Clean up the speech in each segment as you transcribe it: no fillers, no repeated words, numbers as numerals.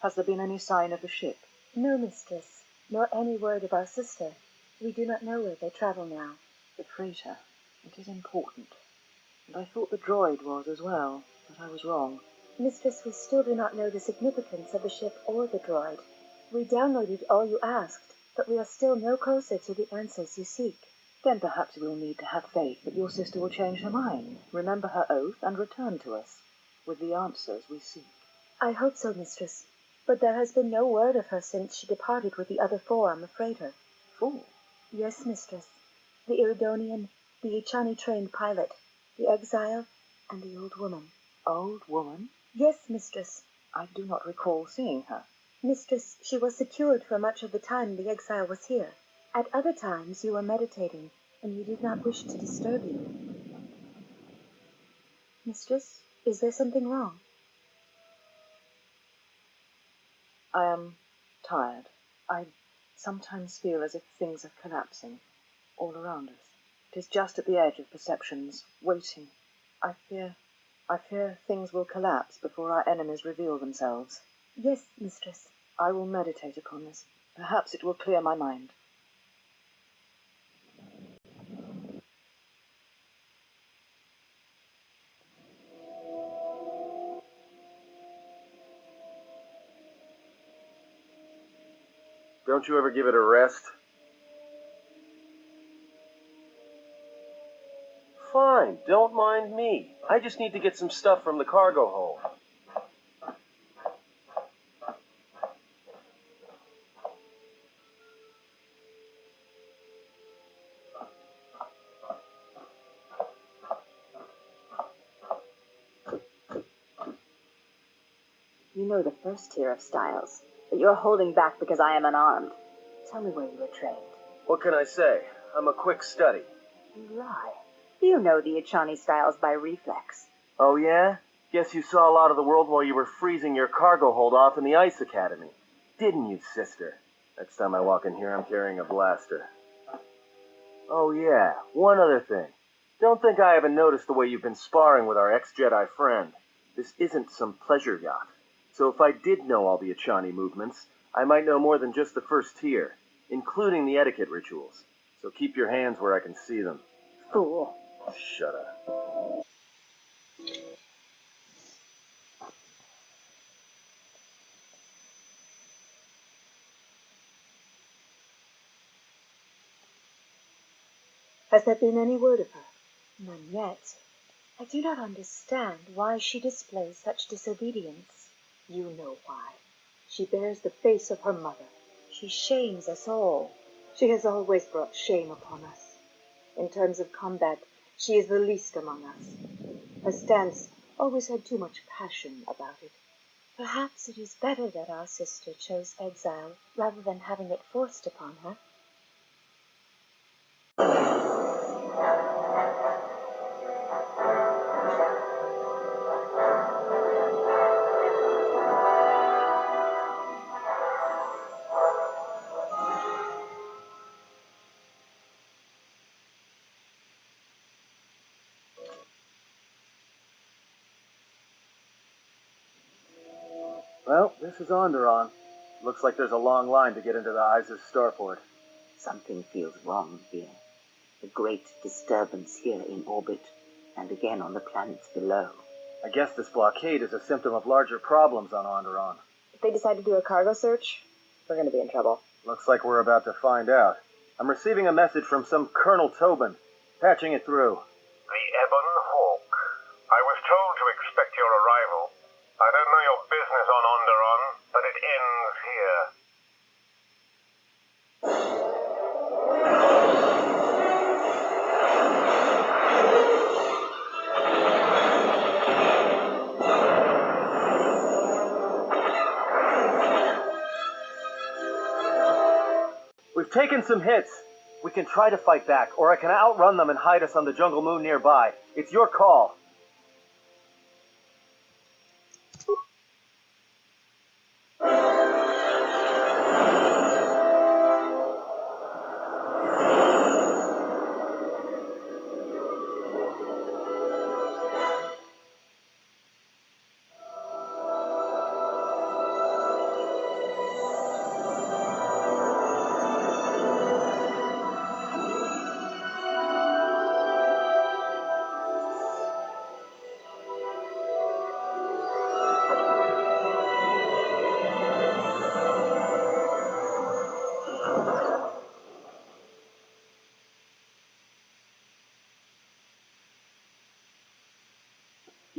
Has there been any sign of the ship? No, mistress, nor any word of our sister. We do not know where they travel now. The freighter. It is important. And I thought the droid was as well, but I was wrong. Mistress, we still do not know the significance of the ship or the droid. We downloaded all you asked, but we are still no closer to the answers you seek. Then perhaps we'll need to have faith that your sister will change her mind, remember her oath, and return to us with the answers we seek. I hope so, mistress. But there has been no word of her since she departed with the other 4 on the freighter. 4? Yes, mistress. The Iridonian, the Echani-trained pilot, the Exile, and the old woman. Old woman? Yes, mistress. I do not recall seeing her. Mistress, she was secured for much of the time the Exile was here. At other times you were meditating, and we did not wish to disturb you. Mistress, is there something wrong? I am tired. I sometimes feel as if things are collapsing all around us. It is just at the edge of perceptions, waiting. I fear things will collapse before our enemies reveal themselves. Yes, mistress. I will meditate upon this. Perhaps it will clear my mind. Don't you ever give it a rest? Fine, don't mind me. I just need to get some stuff from the cargo hold. You know the first tier of styles, but you're holding back because I am unarmed. Tell me where you were trained. What can I say? I'm a quick study. You lie. You know the Echani styles by reflex. Oh yeah? Guess you saw a lot of the world while you were freezing your cargo hold off in the Ice Academy. Didn't you, sister? Next time I walk in here, I'm carrying a blaster. Oh yeah, one other thing. Don't think I haven't noticed the way you've been sparring with our ex-Jedi friend. This isn't some pleasure yacht. So if I did know all the Echani movements, I might know more than just the first tier, including the etiquette rituals. So keep your hands where I can see them. Fool. Shut up. Has there been any word of her? None yet. I do not understand why she displays such disobedience. You know why. She bears the face of her mother. She shames us all. She has always brought shame upon us. In terms of combat, she is the least among us. Her stance always had too much passion about it. Perhaps it is better that our sister chose exile rather than having it forced upon her. Well, this is Onderon. Looks like there's a long line to get into the Isis starport. Something feels wrong here. A great disturbance here in orbit, and again on the planets below. I guess this blockade is a symptom of larger problems on Onderon. If they decide to do a cargo search, we're going to be in trouble. Looks like we're about to find out. I'm receiving a message from some Colonel Tobin. Patching it through. The Ebon Hawk. I was told to expect your arrival. I don't know your business on Onderon, but it ends here. We've taken some hits. We can try to fight back, or I can outrun them and hide us on the jungle moon nearby. It's your call.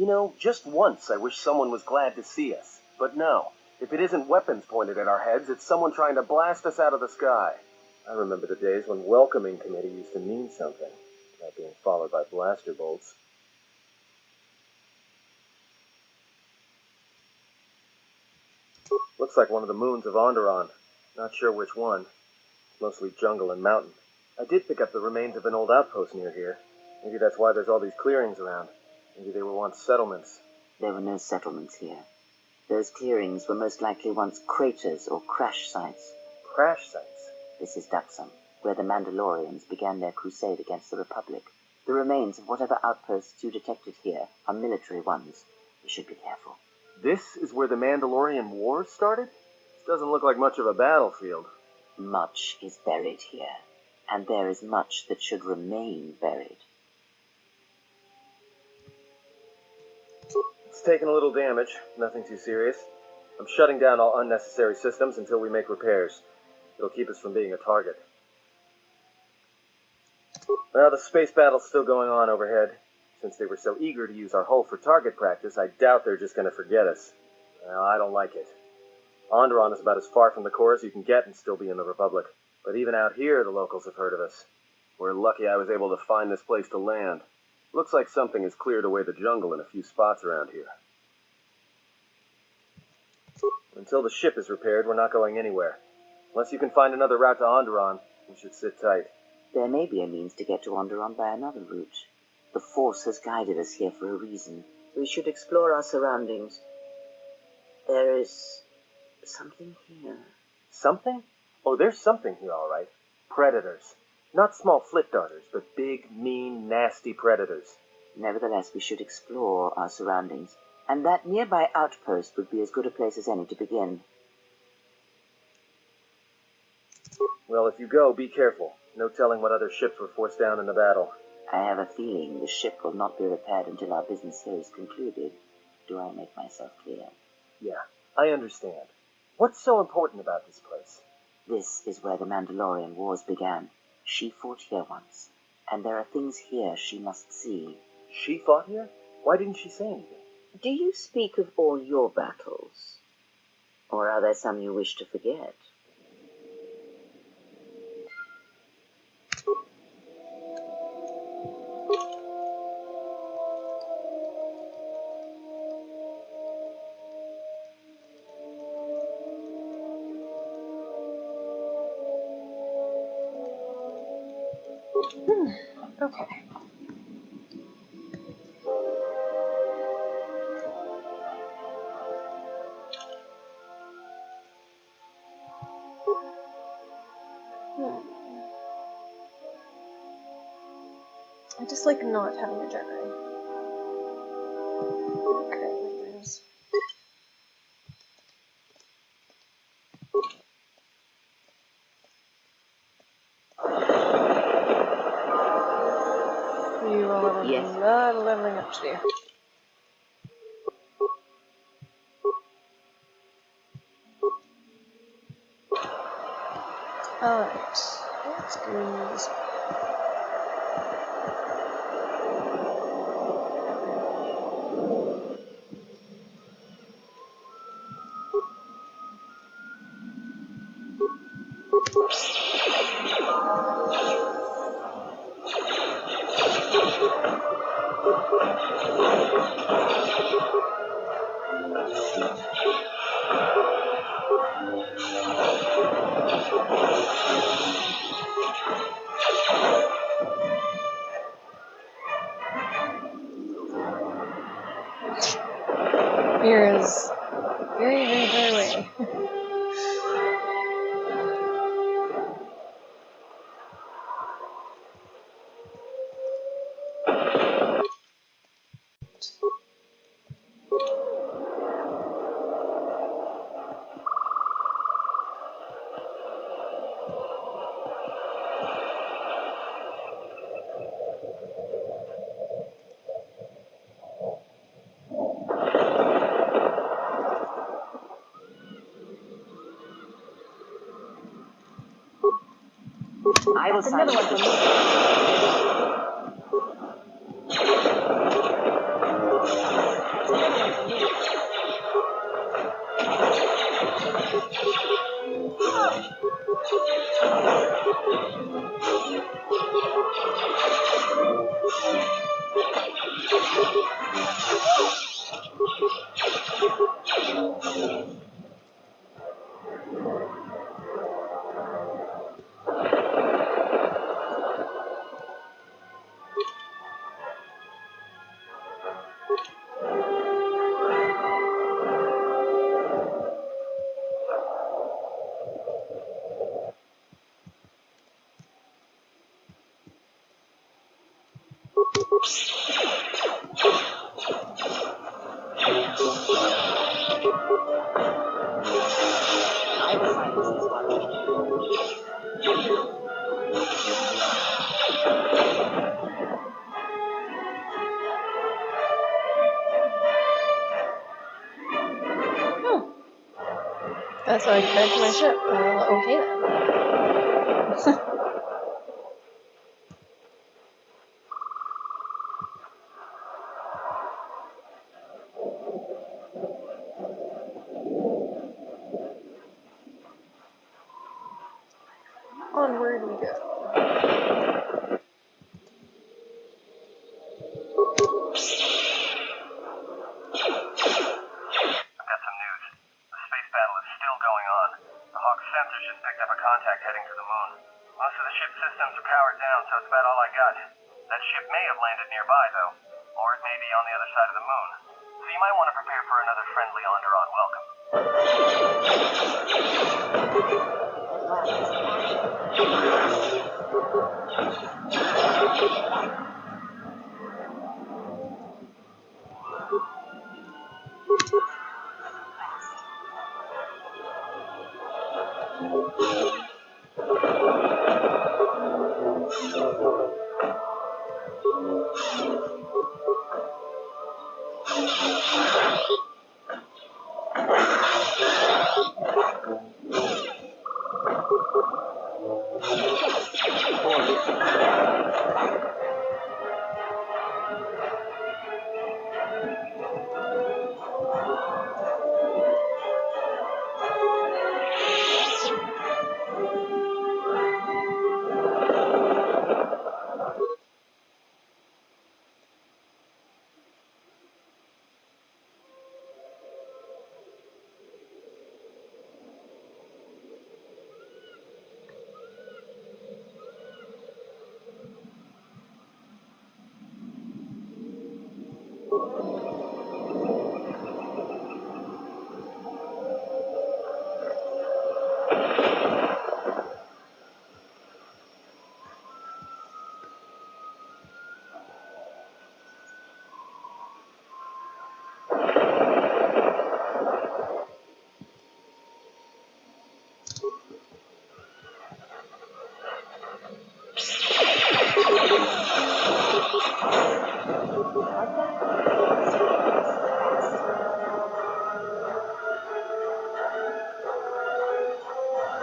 You know, just once I wish someone was glad to see us. But no, if it isn't weapons pointed at our heads, it's someone trying to blast us out of the sky. I remember the days when welcoming committee used to mean something, without being followed by blaster bolts. Looks like one of the moons of Onderon. Not sure which one. Mostly jungle and mountain. I did pick up the remains of an old outpost near here. Maybe that's why there's all these clearings around. Maybe they were once settlements. There were no settlements here. Those clearings were most likely once craters or crash sites. Crash sites? This is Dxun, where the Mandalorians began their crusade against the Republic. The remains of whatever outposts you detected here are military ones. You should be careful. This is where the Mandalorian Wars started? This doesn't look like much of a battlefield. Much is buried here, and there is much that should remain buried. It's taken a little damage, nothing too serious. I'm shutting down all unnecessary systems until we make repairs. It'll keep us from being a target. Well, the space battle's still going on overhead. Since they were so eager to use our hull for target practice, I doubt they're just going to forget us. Well, I don't like it. Onderon is about as far from the core as you can get and still be in the Republic. But even out here, the locals have heard of us. We're lucky I was able to find this place to land. Looks like something has cleared away the jungle in a few spots around here. Until the ship is repaired, we're not going anywhere. Unless you can find another route to Onderon, we should sit tight. There may be a means to get to Onderon by another route. The Force has guided us here for a reason. We should explore our surroundings. There is something here. Something? Oh, there's something here, all right. Predators. Not small flit darters, but big, mean, nasty predators. Nevertheless, we should explore our surroundings, and that nearby outpost would be as good a place as any to begin. Well, if you go, be careful. No telling what other ships were forced down in the battle. I have a feeling the ship will not be repaired until our business here is concluded. Do I make myself clear? Yeah, I understand. What's so important about this place? This is where the Mandalorian Wars began. She fought here once, and there are things here she must see. She fought here? Why didn't she say anything? Do you speak of all your battles? Or are there some you wish to forget? Okay. I just like not having a Jedi. Okay, there's... You will have Yes. a lot of leveling up to do. Alright, let's go this way. Here is very, very far away. I will That's another one for me. That's why I connect to my ship. Okay then. Onward we go. Sensors just picked up a contact heading to the moon. Most of the ship's systems are powered down, so it's about all I got. That ship may have landed nearby, though. Or it may be on the other side of the moon. So you might want to prepare for another friendly Onderon welcome.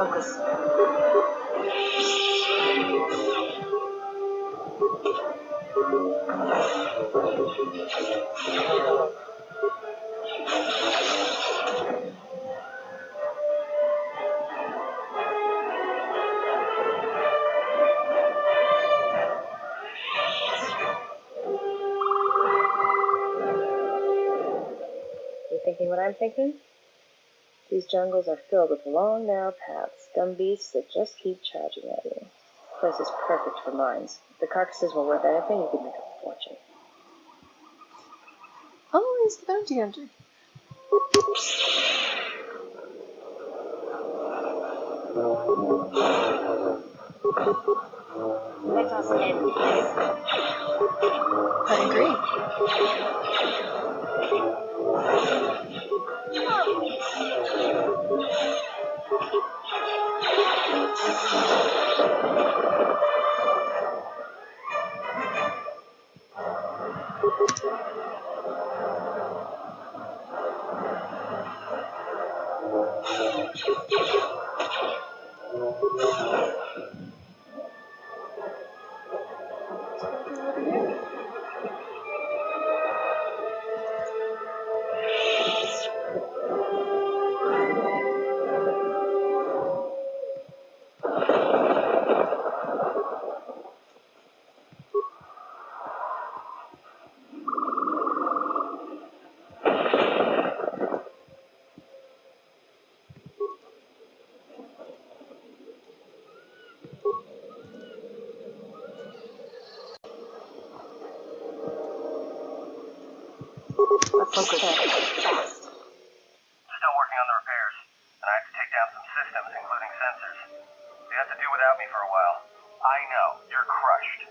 Focus. You thinking what I'm thinking? These jungles are filled with long, narrow paths, dumb beasts that just keep charging at you. This place is perfect for mines. If the carcasses were worth anything, you could make a fortune. How long is the bounty hunter? Let us end this. I agree. Focus. Fast. Still working on the repairs, and I have to take down some systems, including sensors. You have to do without me for a while. I know, you're crushed.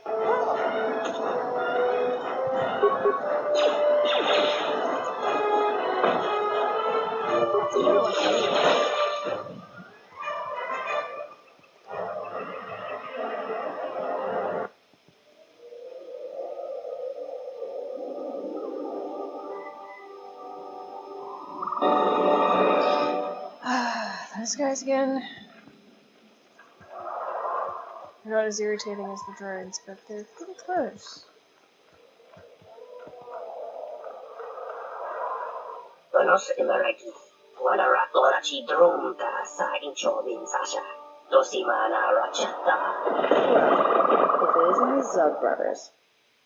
Those guys again. They're not as irritating as the droids, but they're pretty close. Donos Imereki, Wanarak Lorachi Drumta, Sain Chobin Sasha, Dosimana Rachata. If it isn't the Zug brothers.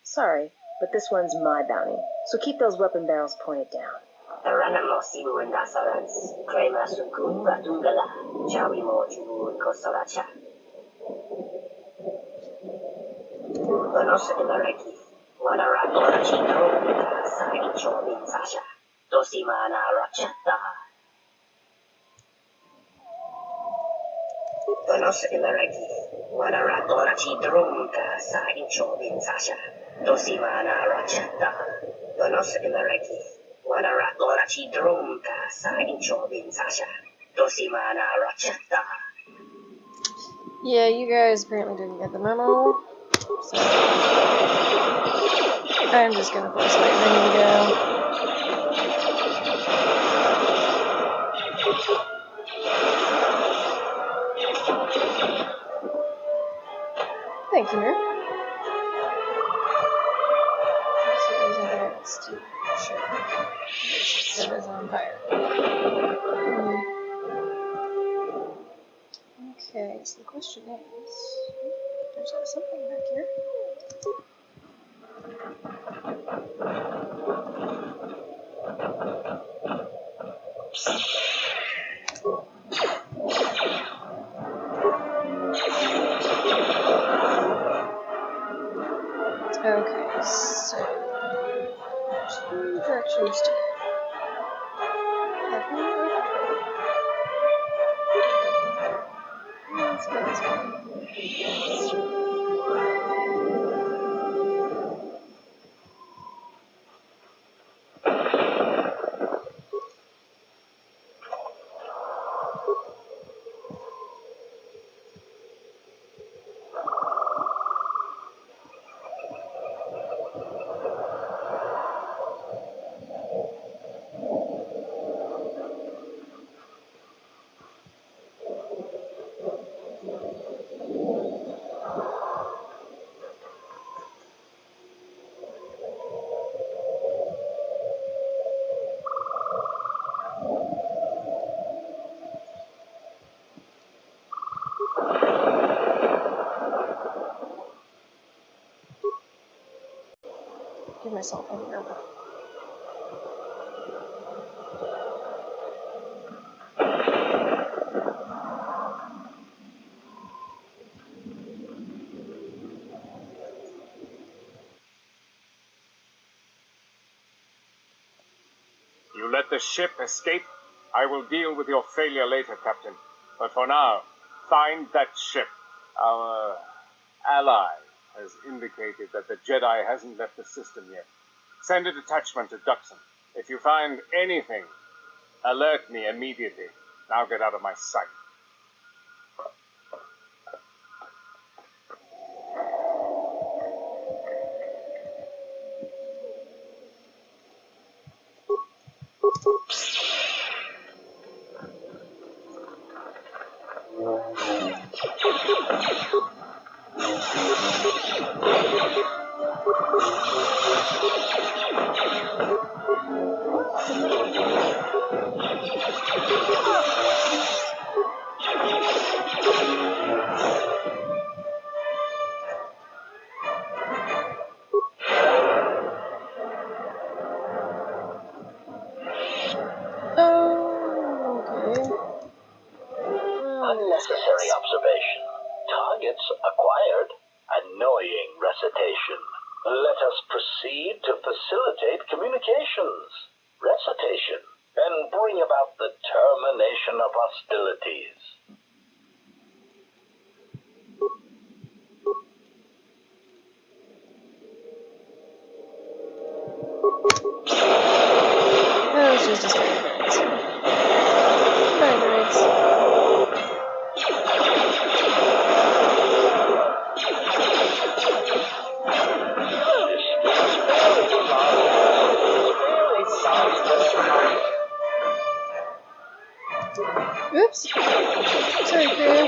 Sorry, but this one's my bounty, so keep those weapon barrels pointed down. Ranamosibu and Dasarans, Krema Sukun Batungala, Chawi Moju Kosoracha. Donos Imereki, Wanarak Lorachi Drumta, Sain Chobin Sasha, Dosimana Rachata. Donos Imereki, Wanarak Lorachi Drumta, Sain Chobin Sasha, Dosimana Rachata. Donos Imereki, Wanarak Lorachi Drumta, Sain Chobin Sasha, Dosimana Rachata. Yeah, you guys apparently didn't get the memo. So I'm just gonna force lightning to go. Thank you, Mir. So there's nothing else to show. It is on fire. Okay, so the question is, there's something back here. Okay, so two directions to go. Let's go this way. Give myself a mirror. You let the ship escape? I will deal with your failure later, Captain. But for now, find that ship. Our ally has indicated that the Jedi hasn't left the system yet. Send a detachment to Dxun. If you find anything, alert me immediately. Now get out of my sight. Unnecessary observation. Targets acquired. Annoying recitation. Let us proceed to facilitate communications. recitation, and bring about the termination of hostilities. Oh, she's just going birds. Bye, birds. Oops. Sorry, crew.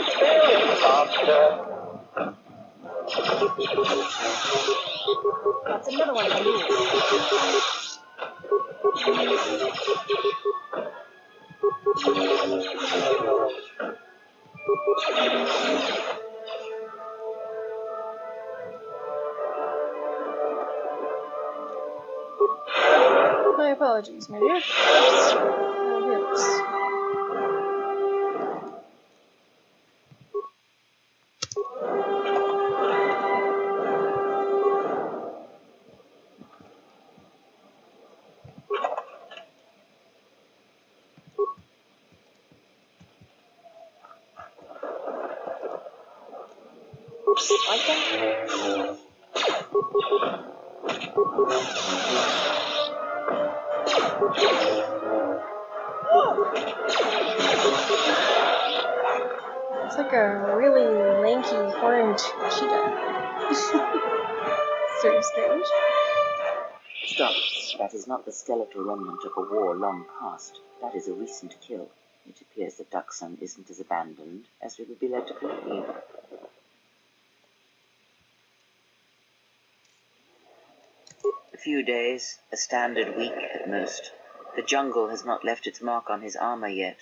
That's another one for me. My apologies, my dear. Oops. Like that? It's like a really lanky, horned cheetah. Sort of strange. Stop. That is not the skeletal remnant of a war long past. That is a recent kill. It appears that Dxun isn't as abandoned as we would be led to believe. A few days, a standard week at most. The jungle has not left its mark on his armor yet.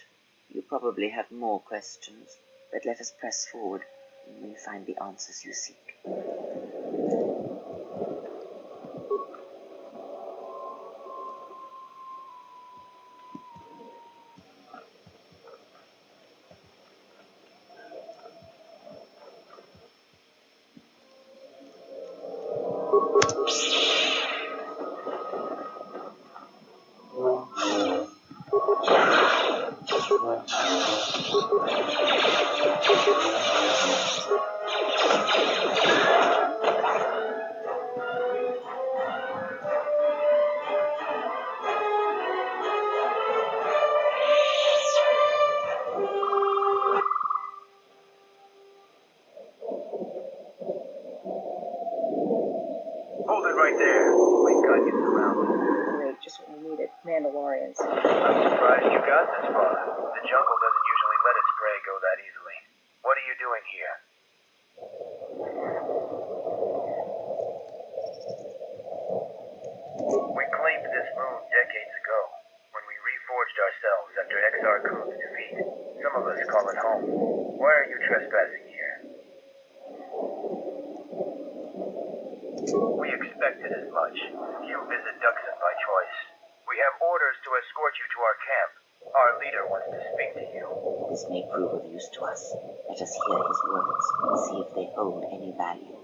You probably have more questions, but let us press forward and we find the answers you seek. Hold it right there. We've got you surrounded. Great, just what we needed. Mandalorians. I'm surprised you got this far. The jungle doesn't usually let its prey go that easily. What are you doing here? We claimed this moon decades ago, when we reforged ourselves after Exarch's defeat. Some of us call it home. Why are you trespassing here? We expected as much. You visit Dxun by choice. We have orders to escort you to our camp. Our leader wants to speak to you. This may prove of use to us. Let us hear his words and see if they hold any value.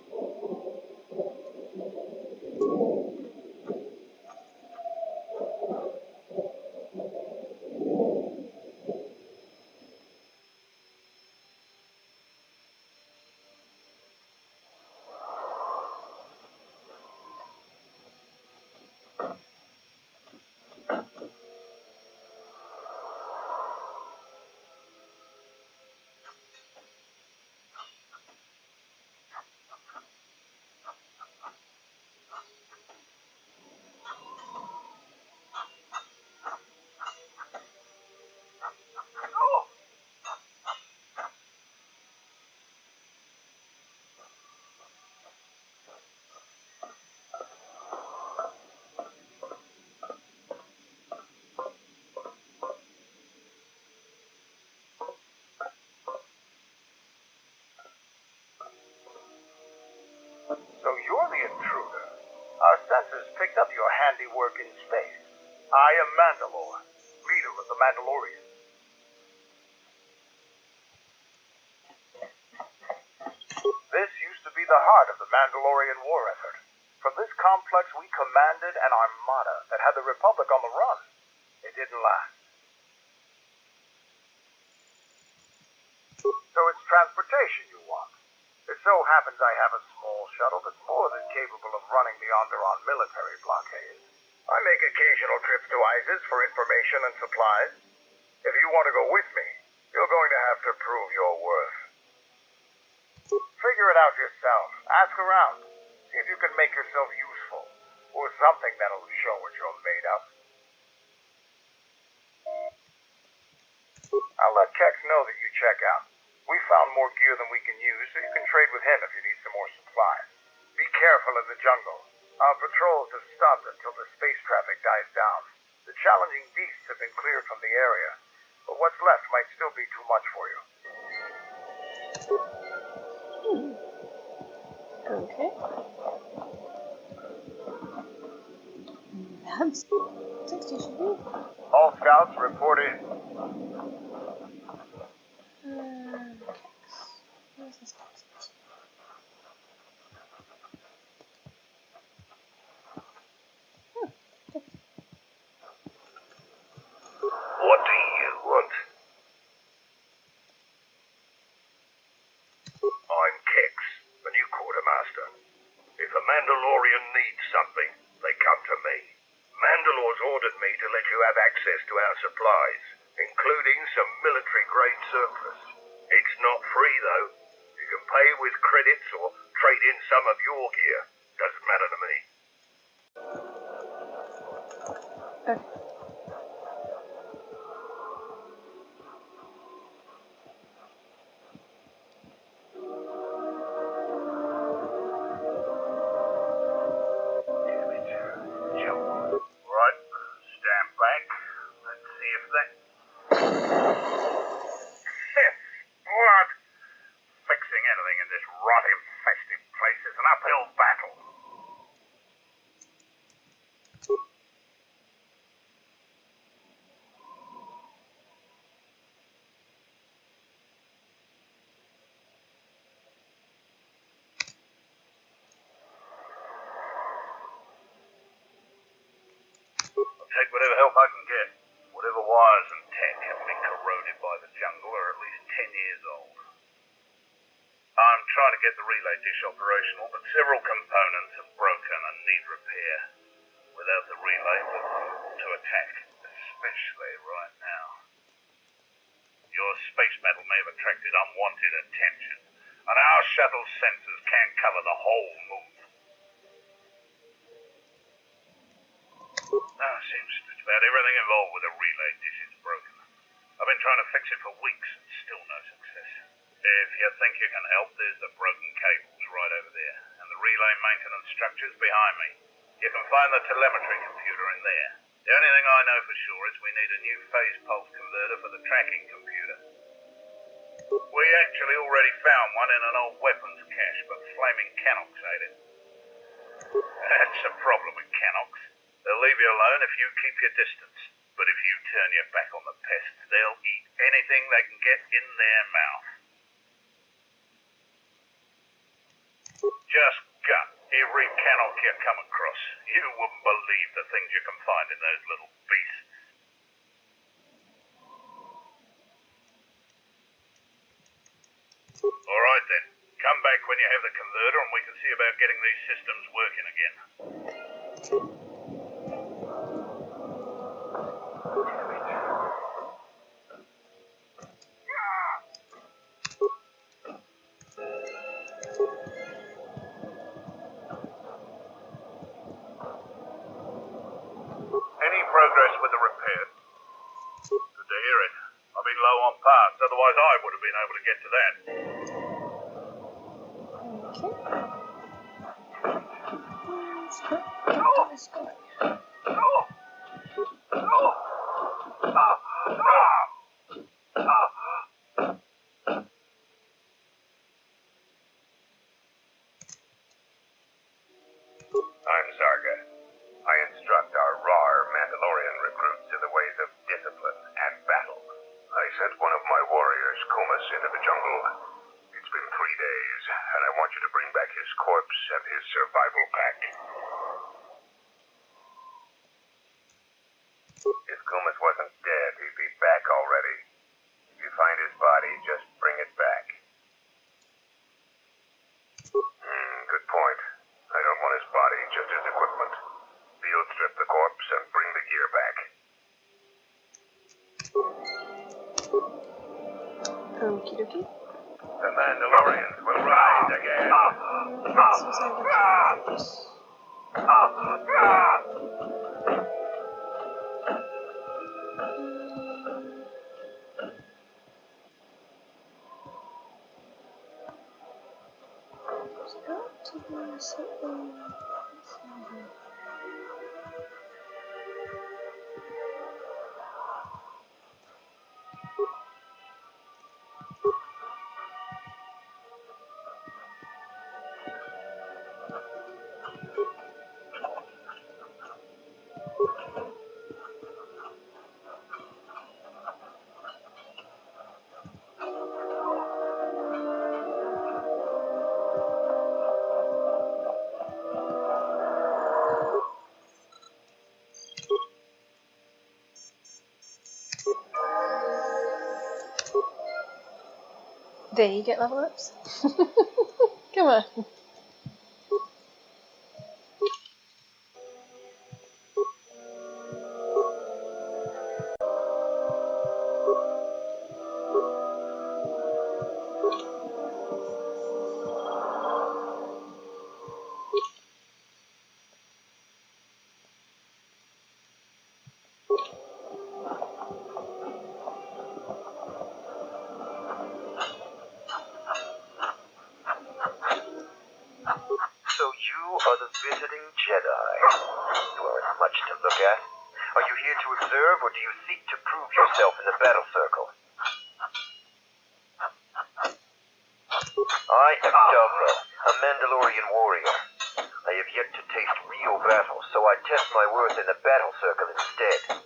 So you're the intruder. Our sensors picked up your handiwork in space. I am Mandalore, leader of the Mandalorians. This used to be the heart of the Mandalorian war effort. From this complex we commanded an armada that had the Republic on the run. it didn't last. So it's transportation you want. It so happens I have a small shuttle that's more than capable of running the Onderon military blockade. I make occasional trips to ISIS for information and supplies. If you want to go with me, you're going to have to prove your worth. Figure it out yourself. Ask around. See if you can make yourself useful, or something that'll show what you're made of. I'll let Kex know that you check out. We found more gear than we can use, so you can trade with him if you need some more supplies. Be careful in the jungle. Our patrols have stopped until the space traffic dies down. The challenging beasts have been cleared from the area, but what's left might still be too much for you. Okay. That's 60 should be. All scouts report in. Where's this box? What do you want? I'm Kex, the new quartermaster. If a Mandalorian needs something, they come to me. Mandalore's ordered me to let you have access to our supplies, including some military-grade surplus. It's not free, though. You can pay with credits or trade in some of your gear. Doesn't matter to me. Right, stand back. Let's see if that... Blood! Fixing anything in this rot-infested place is an uphill battle. Take whatever help I can get. Whatever wires and tech have been corroded by the jungle are at least 10 years old. I'm trying to get the relay dish operational, but several components are broken and need repair. Without the relay, we're vulnerable to attack, especially right now. Your space battle may have attracted unwanted attention, and our shuttle's sensors can't cover the whole moon. Seems just about everything involved with a relay dish is broken. I've been trying to fix it for weeks and still no success. If you think you can help, there's the broken cables right over there, and the relay maintenance structure's behind me. You can find the telemetry computer in there. The only thing I know for sure is we need a new phase pulse converter for the tracking computer. We actually already found one in an old weapons cache, but flaming Canox ate it. That's a problem with Canox. They'll leave you alone if you keep your distance. But if you turn your back on the pests, they'll eat anything they can get in their mouth. Just gut every Canox you come across. You wouldn't believe the things you can find in those little beasts. Alright then. Come back when you have the converter and we can see about getting these systems working again. Any progress with the repair? Good to hear it. I've been low on parts, otherwise I would have been able to get to that. I'm Zarga. I instruct our raw Mandalorian recruits in the ways of discipline and battle. I sent one of my warriors, Kumas, into the jungle. It's been 3 days, and I want you to bring back his corpse and his survival pack. If Kumas wasn't dead, he'd be back already. If you find his body, just bring it back. Good point. I don't want his body, just his equipment. Field strip the corpse and bring the gear back. Okie dokie. The Mandalorians will rise again. They get level ups? Come on. So you are the visiting Jedi. You aren't much to look at. Are you here to observe, or do you seek to prove yourself in the battle circle? I am Dagba, a Mandalorian warrior. I have yet to taste real battle, so I test my worth in the battle circle instead.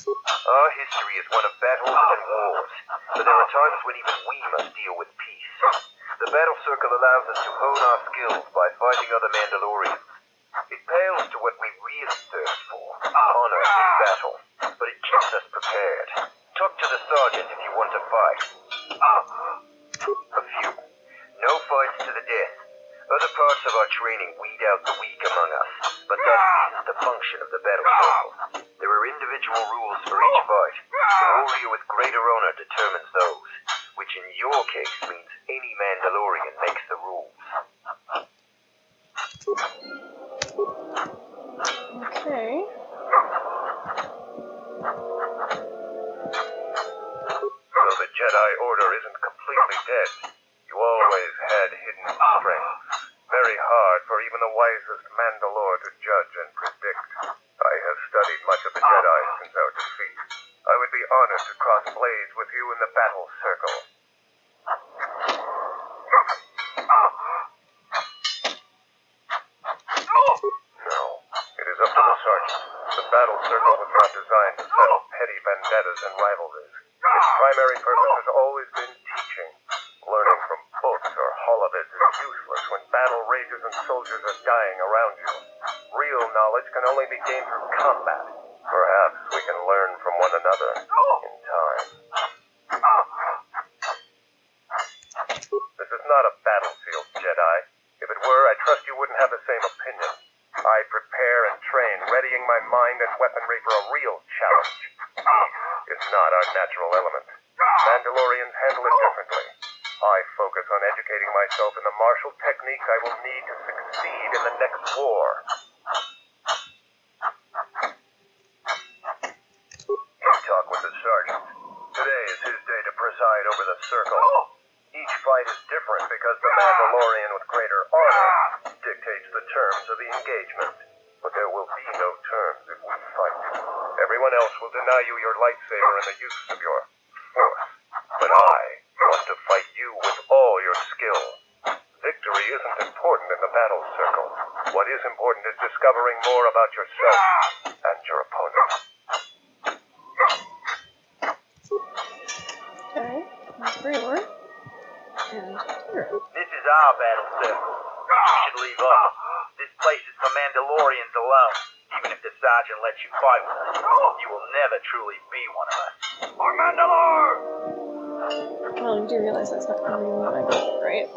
Our history is one of battles and wars, but there are times when even we must deal with peace. The battle circle allows us to hone our skills by fighting other Mandalorians. It pales to what we really thirst for, honor in battle, but it keeps us prepared. Talk to the sergeant if you want to fight. A few. No fights to the death. Other parts of our training weed out the weak among us, but that isn't the function of the battle circle. There are individual rules for each fight. The warrior with greater honor determines those, which in your case means any Mandalorian makes the rules. Okay. So the Jedi Order isn't completely dead. You always had hidden strengths. Very hard for even the wisest Mandalore to judge and predict. I have studied much of the Jedi since our defeat. I would be honored to cross blades with you in the battle circle. No, it is up to the sergeant. The battle circle was not designed to settle petty vendettas and rivalries. Its primary purpose has always been teaching. Learning from books or holovids is useless when battle rages and soldiers are dying around you. Real knowledge can only be gained through combat. Perhaps we can learn from one another in time. This is not a battlefield, Jedi. If it were, I trust you wouldn't have the same opinion. I prepare and train, readying my mind and weaponry for a real challenge. Peace is not our natural element. Mandalorians handle it differently. I focus on educating myself in the martial techniques I will need to succeed in the next war. You talk with the sergeant. Today is his day to preside over the circle. Each fight is different because the Mandalorian with greater honor dictates the terms of the engagement. But there will be no terms if we fight. Everyone else will deny you your lightsaber and the use of your force. But I want to fight you with all your skill. Victory isn't important in the battle circle. What is important is discovering more about yourself and your opponent. Okay. That's Braylor. And Tara. This is our battle circle. You should leave us. This place is for Mandalorians alone. Even even if the sergeant lets you fight with us, you will never truly be one of us. Well, you do realize that's not really what I got, right? So,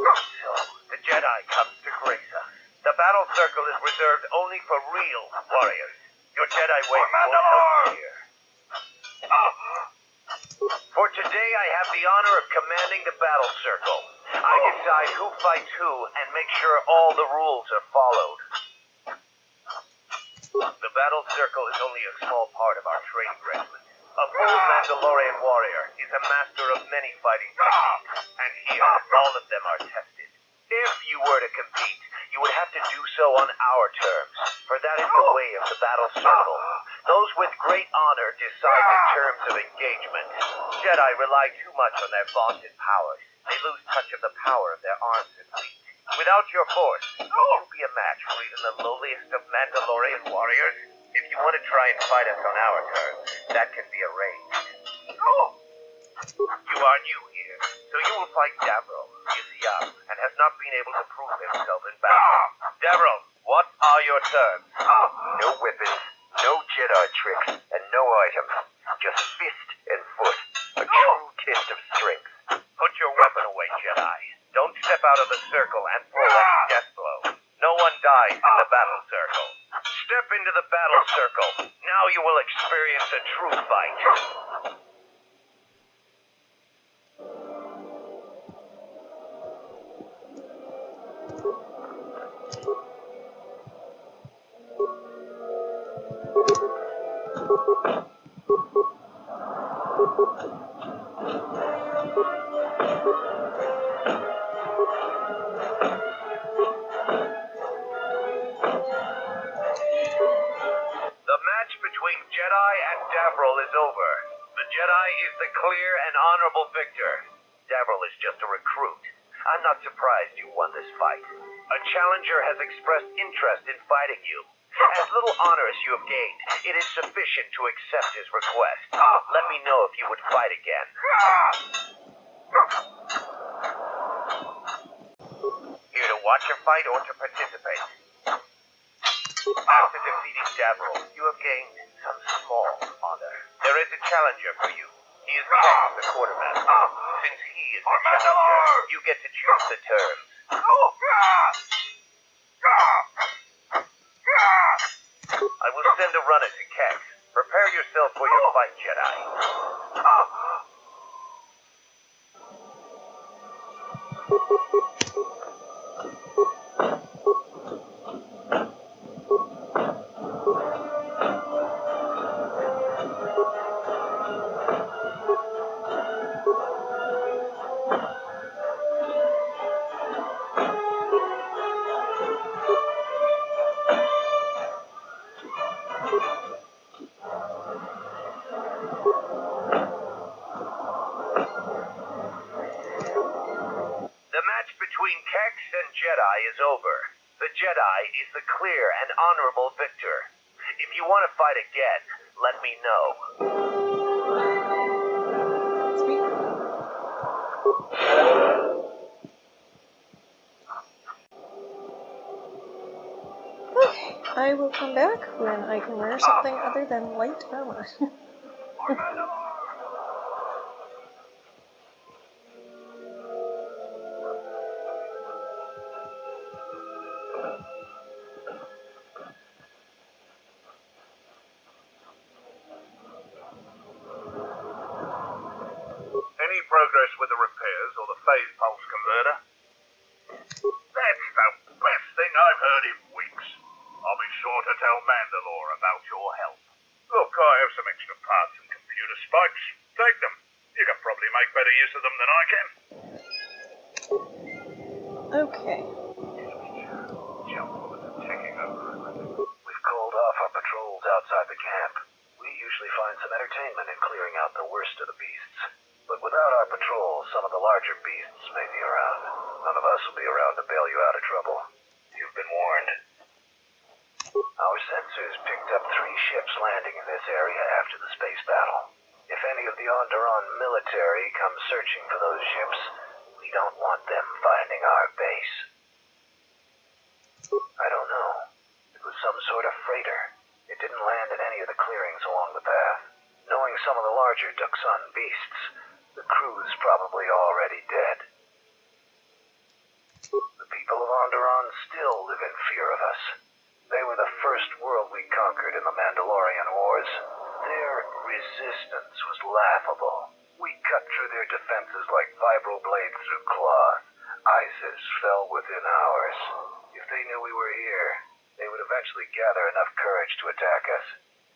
the Jedi comes to grace us. The battle circle is reserved only for real warriors. Your Jedi way won't help here. For today, I have the honor of commanding the battle circle. I decide who fights who and make sure all the rules are followed. The battle circle is only a small part of our training regimen. A full Mandalorian warrior is a master of many fighting techniques, and here, all of them are tested. If you were to compete, you would have to do so on our terms, for that is the way of the battle circle. Those with great honor decide the terms of engagement. Jedi rely too much on their vaunted powers. They lose touch of the power of their arms and feet. Without your force, would you be a match for even the lowliest of Mandalorian warriors? If you want to try and fight us on our terms, that can be arranged. You are new here, so you will fight Davro. He is young and has not been able to prove himself in battle. Davro, what are your terms? No weapons, no Jedi tricks, and no items. Just fist and foot. A true test of strength. Put your weapon away, Jedi. Don't step out of the circle and pull any death blow. No one dies in the battle circle. Step into the battle circle. Now you will experience a true fight. The match between Jedi and Davril is over. The Jedi is the clear and honorable victor. Davril is just a recruit. I'm not surprised you won this fight. A challenger has expressed interest in fighting you. As little honor as you have gained, it is sufficient to accept his request. Let me know if you would fight again. Here to watch a fight or to participate? After defeating Davril, you have gained some small honor. There is a challenger for you. He is Kex, the quartermaster. Since he is the challenger, you get to choose the terms. I will send a runner to Kex. Prepare yourself for your fight, Jedi. Between Kex and Jedi is over. The Jedi is the clear and honorable victor. If you want to fight again, let me know. Okay, I will come back when I can wear something other than light armor. Any progress with the repairs or the phase pulse converter? That's the best thing I've heard in weeks. I'll be sure to tell Mandalore about your help. Look, I have some extra parts and computer spikes. Take them. You can probably make better use of them than I can. Okay. Jump over the taking over. We've called off our patrols outside the camp. We usually find some entertainment in clearing out the worst of the beasts. But without our patrol, some of the larger beasts may be around. None of us will be around to bail you out of trouble. You've been warned. Our sensors picked up 3 ships landing in this area after the space battle. If any of the Onderon military come searching for those ships, we don't want them finding our base. I don't know. It was some sort of freighter. It It didn't land in any of the clearings along the path. Knowing some of the larger Dxun beasts, the crew's probably already dead. The people of Onderon still live in fear of us. They were the first world we conquered in the Mandalorian Wars. Their resistance was laughable. We cut through their defenses like vibroblades through cloth. ISIS fell within hours. If they knew we were here, they would eventually gather enough courage to attack us.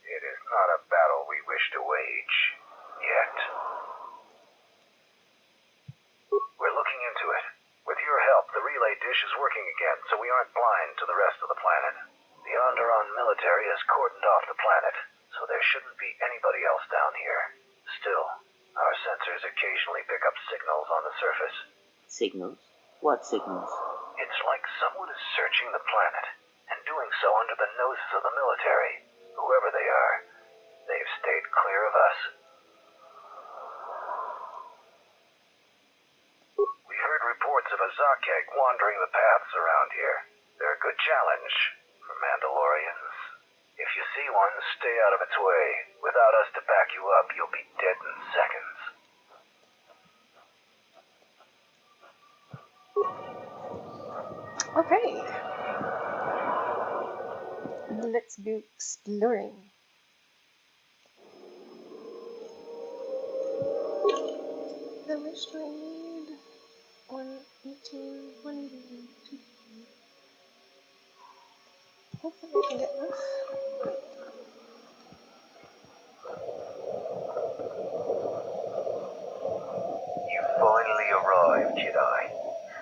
It is not a battle we wish to wage. Yet. We're looking into it. With your help, the relay dish is working again, so we aren't blind to the rest of the planet. The Onderon military has cordoned off the planet, so there shouldn't be anybody else down here. Still, our sensors occasionally pick up signals on the surface. Signals? What signals? It's like someone is searching the planet, and doing so under the noses of the military. Whoever they are, they've stayed clear of us. We heard reports of a Zakek wandering the paths around here. They're a good challenge for Mandalorians. If you see one, stay out of its way. Without us to back you up, you'll be dead in seconds. Okay. Let's do exploring. How much do I need? 118, 180, 2. Hopefully I can get enough. You finally arrived, Jedi.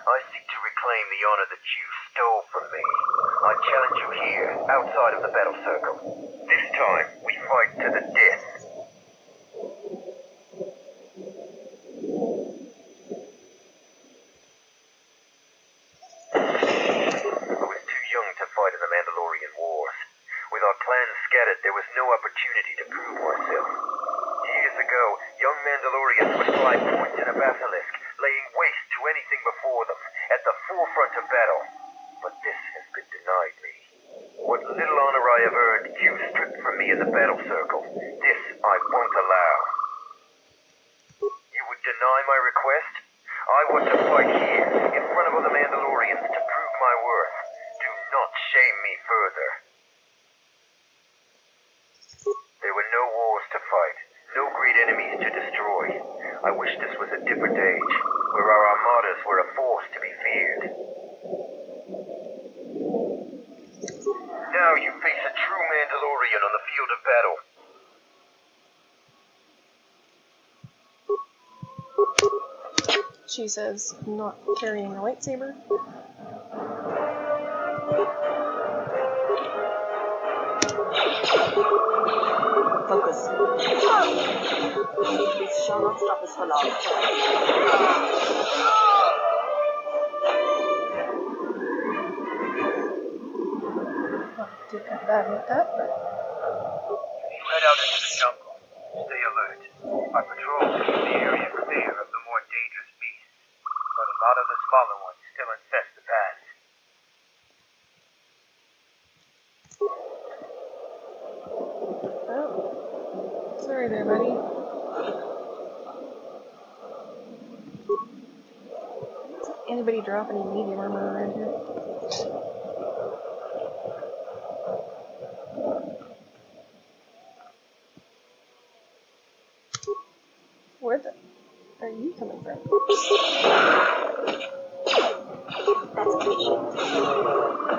I seek to reclaim the honor that you stole from me. I challenge you here, outside of the battle circle. This time, we fight to the death. I was too young to fight in the Mandalorian Wars. With our clans scattered, there was no opportunity to prove myself. Years ago, young Mandalorians would fly points in a basilisk, laying waste to anything before them, at the forefront of battle. But this has been denied me. What little honor I have earned, you stripped from me in the battle circle. This I won't allow. You would deny my request? I want to fight here, in front of other Mandalorians, to prove my worth. Do not shame me further. There were no wars to fight, no great enemies to destroy. I wish this was a different age, where our armadas were a force to be feared. Now you face a true Mandalorian on the field of battle. She says, not carrying a lightsaber. Focus. This shall not stop us for long. Did that bad with that, but Head out into the jungle. Stay alert. Our patrols keep the area clear of the more dangerous beasts, but a lot of the smaller ones still infest the paths. oh, sorry there, buddy. Doesn't anybody drop any medium armor around here? Where the are you coming from? That's bullshit.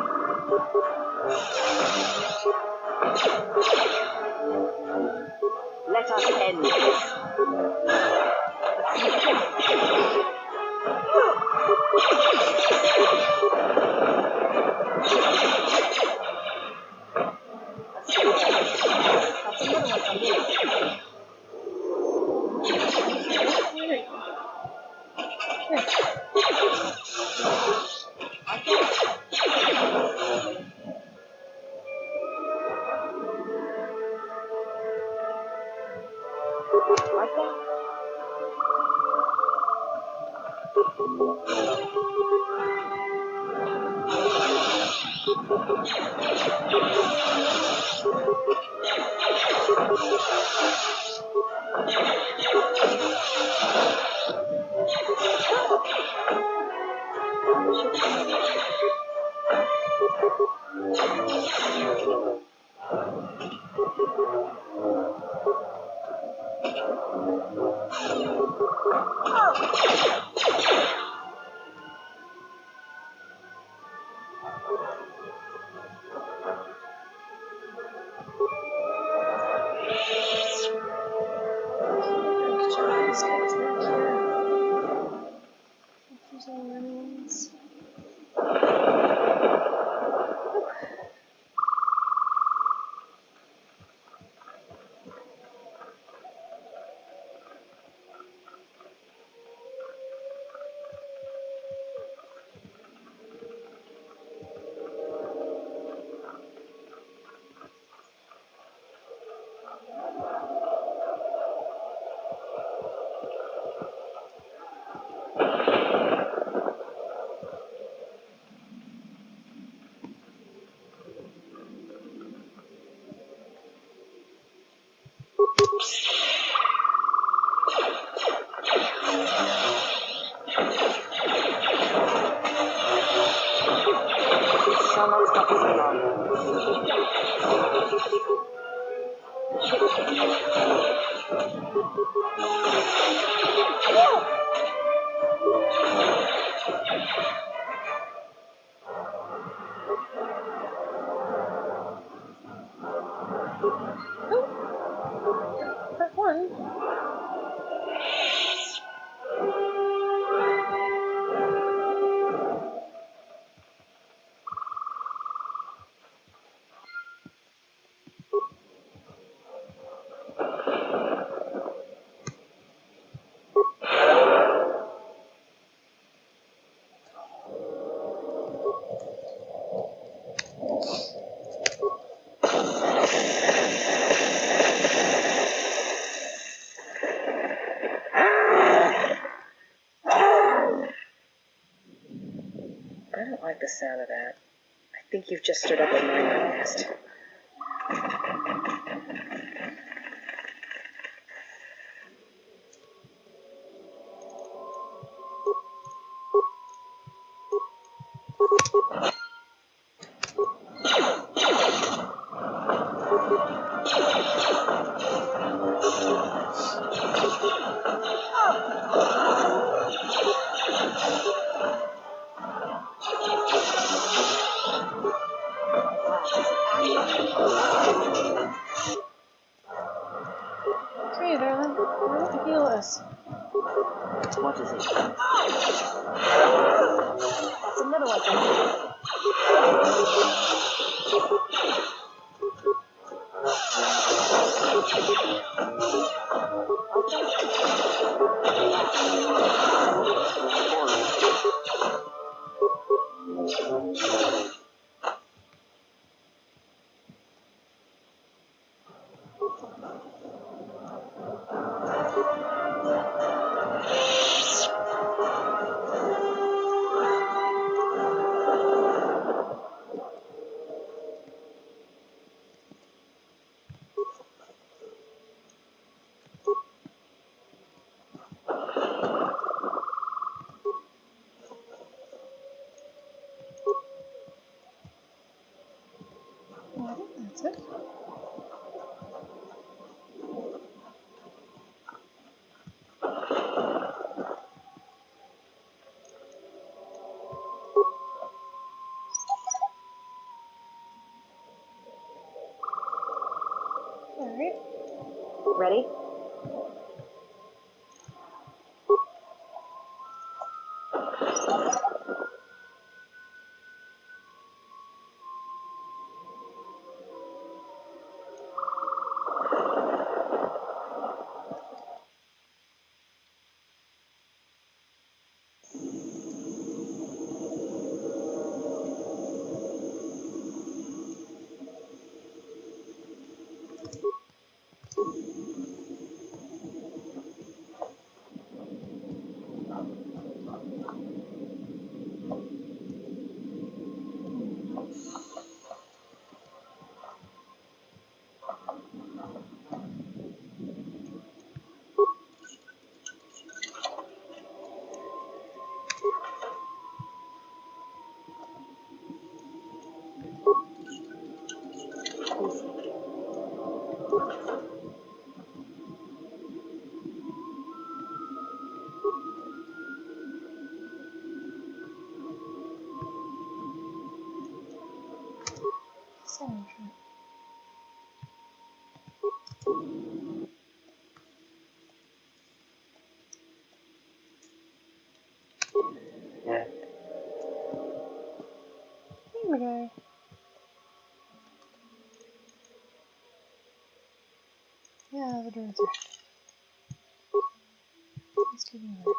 Let us end this. That's another one from here. Part one. I don't like the sound of that. I think you've just stirred up a mining nest. Okay, darling. Why don't you heal us? What is it? That's another one for you. I think that's it. Alright. Ready? There we go. Yeah, the door's right. Let's keep moving. Sure.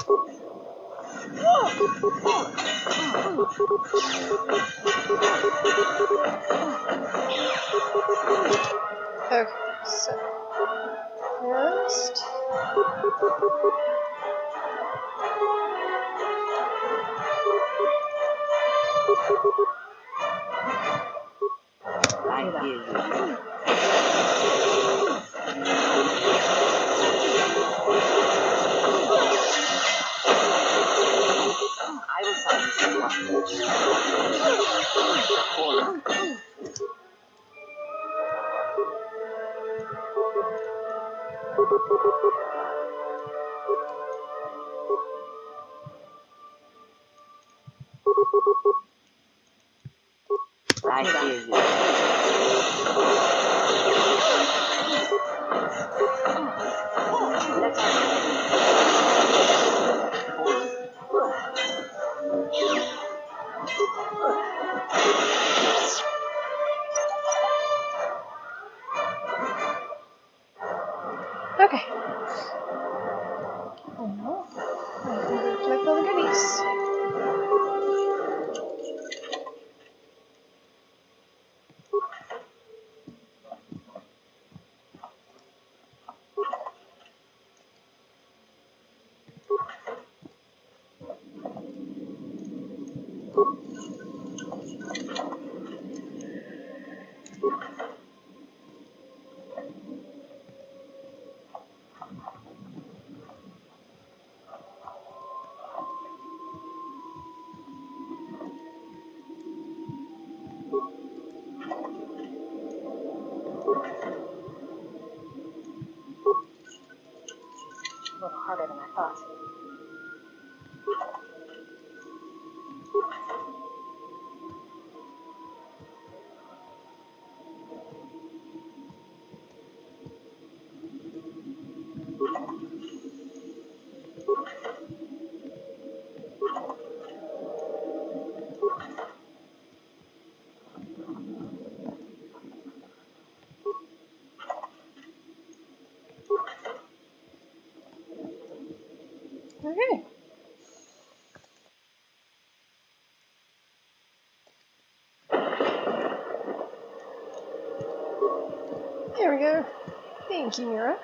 Whoops. Okay, so first. I hear you. I will silence you. I hear you. Okay. Oh no. I can go collect all the goodies. A little harder than I thought. Okay. There we go. Thank you, Mira.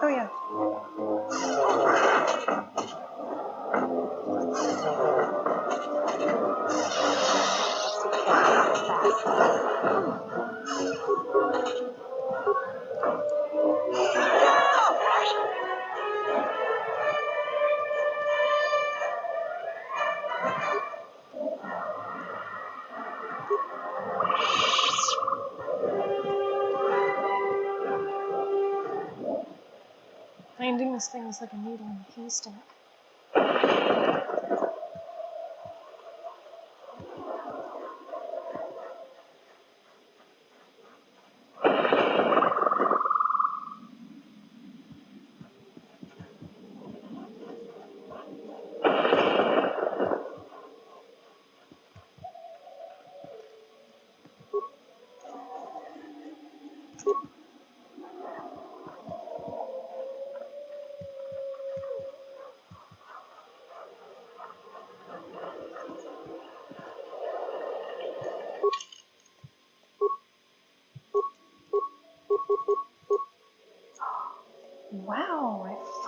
Oh yeah. Finding this thing is like a needle in a haystack.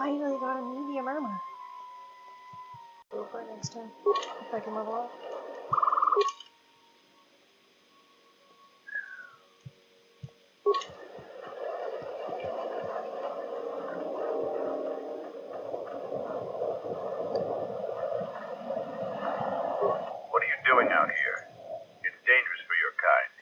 finally got a medium armor. Go for it next time. If I can level up. What are you doing out here? It's dangerous for your kind.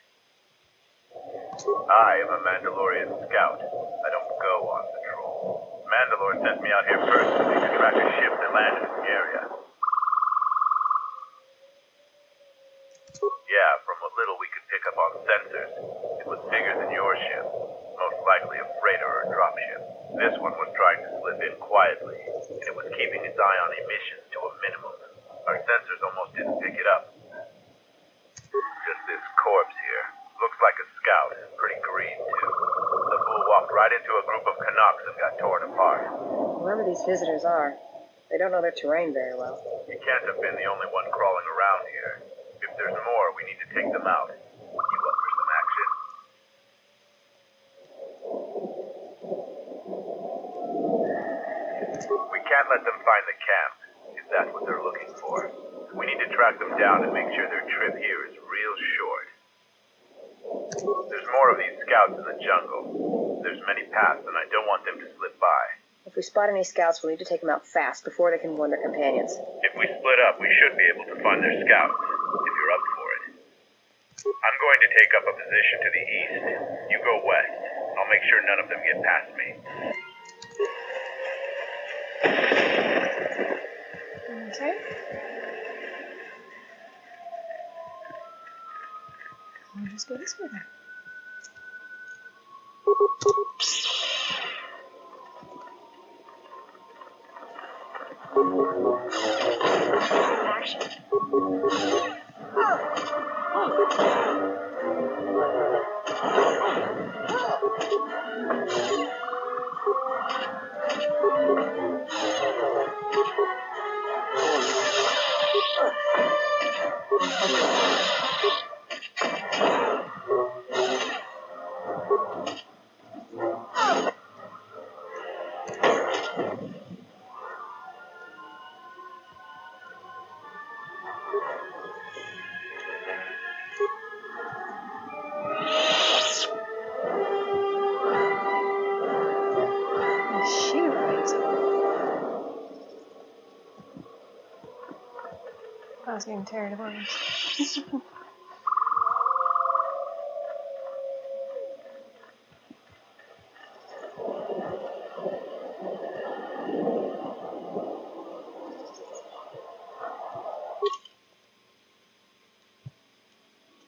I am a Mandalorian scout. I don't go on patrol. Mandalore sent me out here first so we could track a ship that landed in the area. Yeah, from what little we could pick up on sensors, it was bigger than your ship. Most likely a freighter or dropship. This one was trying to slip in quietly, and it was keeping its eye on emissions to a minimum. Our sensors almost didn't pick it up. Just this corpse here. Looks like a scout. Pretty green, too. The fool walked right into a group of Canucks and got torn apart. Whoever these visitors are, they don't know their terrain very well. He can't have been the only one crawling around here. If there's more, we need to take them out. You up for some action? We can't let them find the camp, if that's what they're looking for. We need to track them down and make sure their trip here is real short. There's more of these scouts in the jungle. There's many paths, and I don't want them to slip by. If we spot any scouts, we'll need to take them out fast before they can warn their companions. If we split up, we should be able to find their scouts, if you're up for it. I'm going to take up a position to the east. You go west. I'll make sure none of them get past me. Okay. We'll just go this way then. Action. I was getting tired of arms.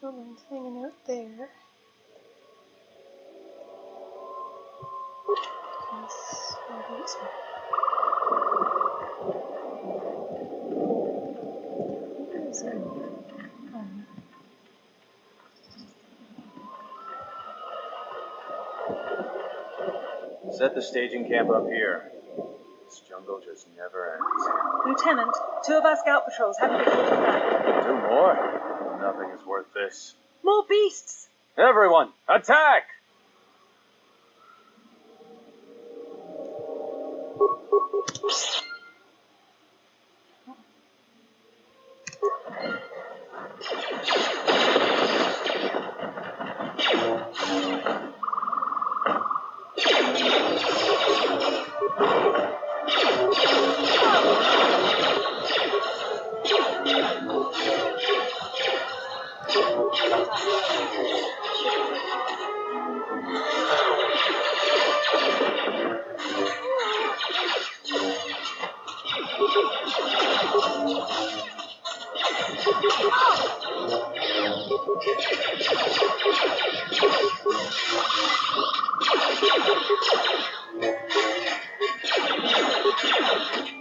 Someone's hanging out there. Yes, I'll do this one. Set the staging camp up here. This jungle just never ends. Lieutenant, 2 of our scout patrols haven't been taken back. 2 more? Nothing is worth this. More beasts! Everyone, attack!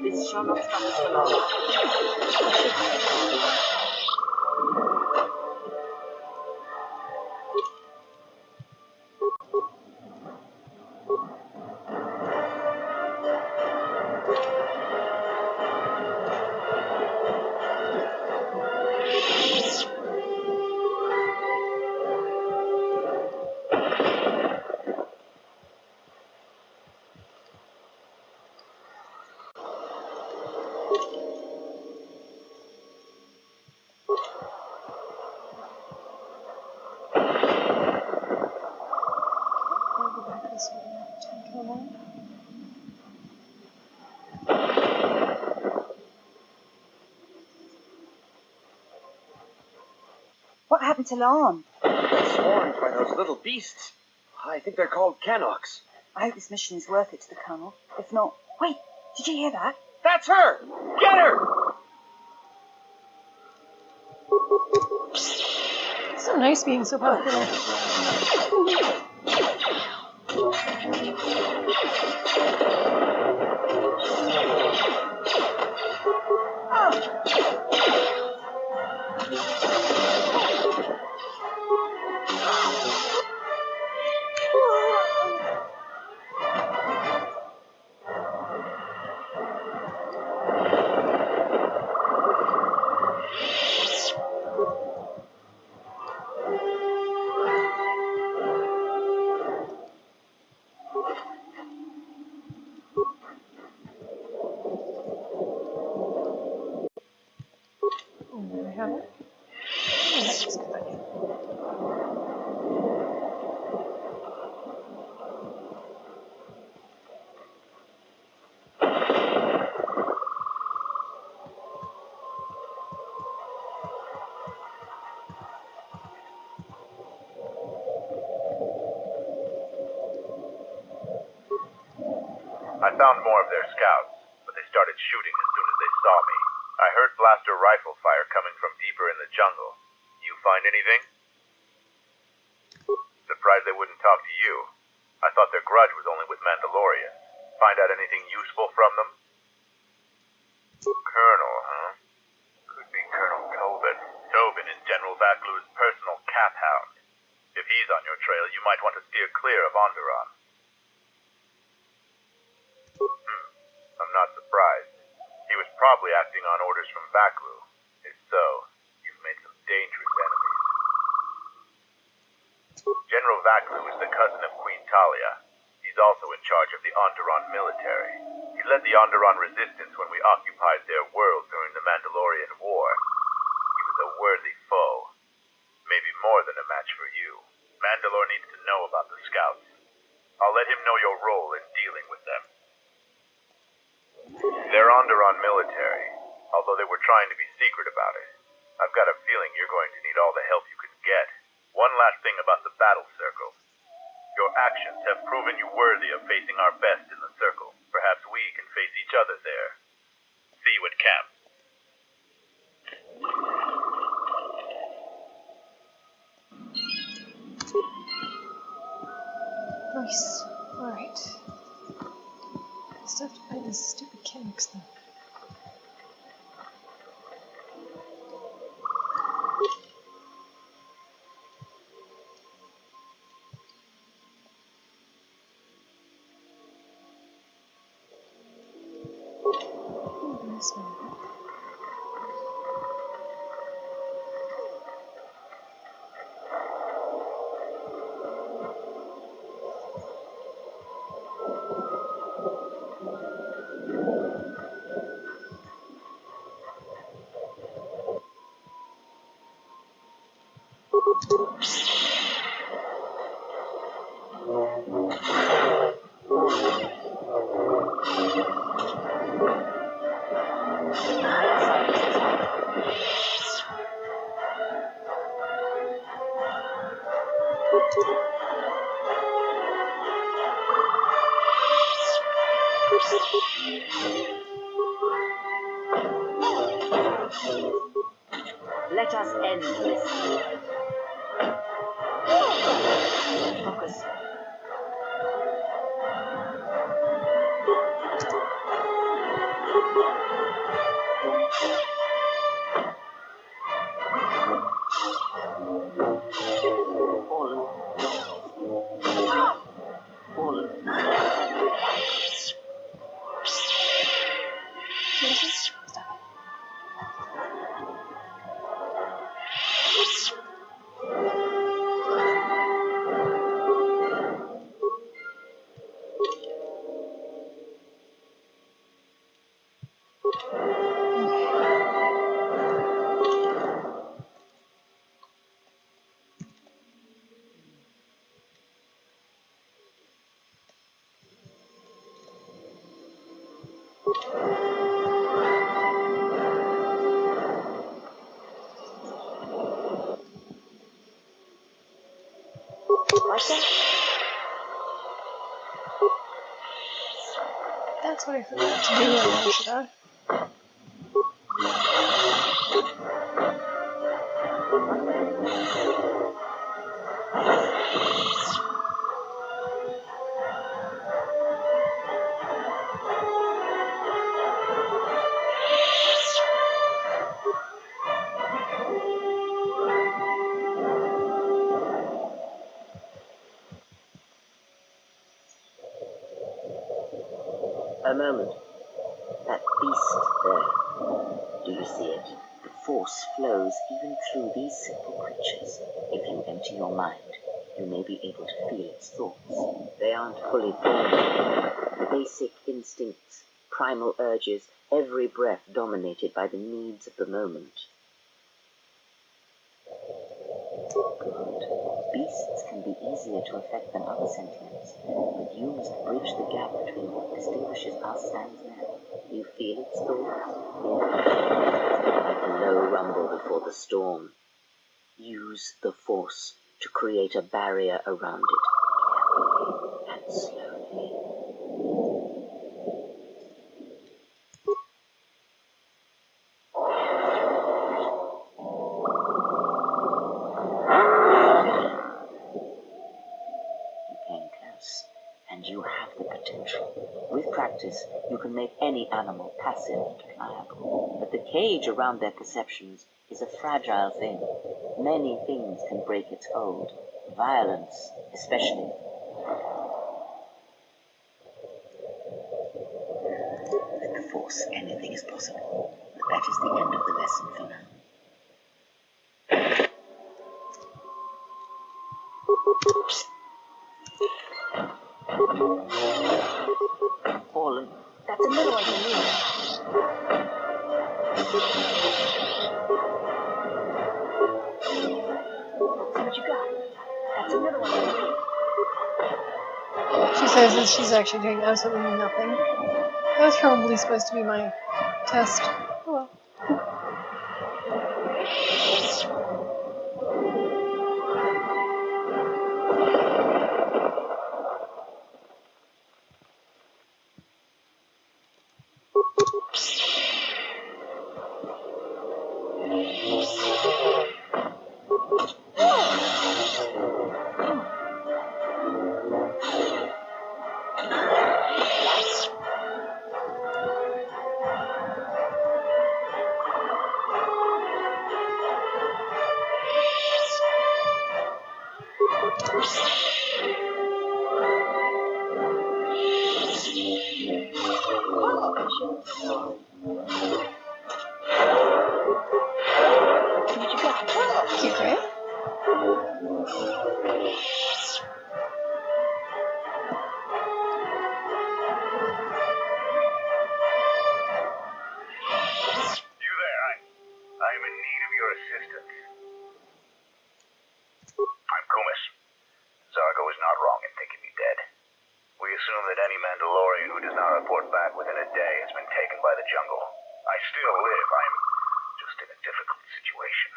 This shall not stop us for long. happened to Lon? Swarmed by those little beasts. I think they're called Canox. I hope this mission is worth it to the Colonel. If not... Wait, did you hear that? That's her! Get her! So nice being so popular. I found more of their scouts, but they started shooting as soon as they saw me. I heard blaster rifle fire coming from deeper in the jungle. You find anything? Surprised they wouldn't talk to you. I thought their grudge was only with Mandalorians. Find out anything useful from them? Colonel, huh? Could be Colonel Tobin. Tobin is General Vaklu's personal cat hound. If he's on your trail, you might want to steer clear of Onderon. I'm not surprised. He was probably acting on orders from Vaklu. If so, you've made some dangerous enemies. General Vaklu is the cousin of Queen Talia. He's also in charge of the Onderon military. He led the Onderon resistance when we occupied their world during the Mandalorian War. He was a worthy foe. Maybe more than a match for you. Mandalore needs to know about the scouts. I'll let him know your role in dealing with them. They're Onderon military, although they were trying to be secret about it. I've got a feeling you're going to need all the help you can get. One last thing about the battle circle. Your actions have proven you worthy of facing our best in the circle. Perhaps we can face each other there. See you at camp. Nice. Alright. Still have to find this stupid Canox thing. This one. Let us end this. Focus. Like that? That's what I forgot to do earlier, should I? A moment. That beast there. Do you see it? The force flows even through these simple creatures. If you empty your mind, you may be able to feel its thoughts. They aren't fully formed. Basic instincts, primal urges, every breath dominated by the needs of the moment. Good. Beasts can be easier to affect than other sentiments, but you must bridge the gap between what distinguishes us and them. You feel its thoughts? Like a low rumble before the storm. Use the force to create a barrier around it, carefully and slowly. And you have the potential. With practice, you can make any animal passive and pliable. But the cage around their perceptions is a fragile thing. Many things can break its hold. Violence, especially. With the Force, anything is possible. But that is the end of the lesson for now. Fallen. That's another one you need. See what you got. That's another one you need. She says that she's actually doing absolutely nothing. That was probably supposed to be my test. Oh well. Cute, right? You there, I am in need of your assistance. I'm Kumis. Zargo is not wrong in thinking me dead. We assume that any Mandalorian who does not report back within a day has been taken by the jungle. I still live. I'm just in a difficult situation.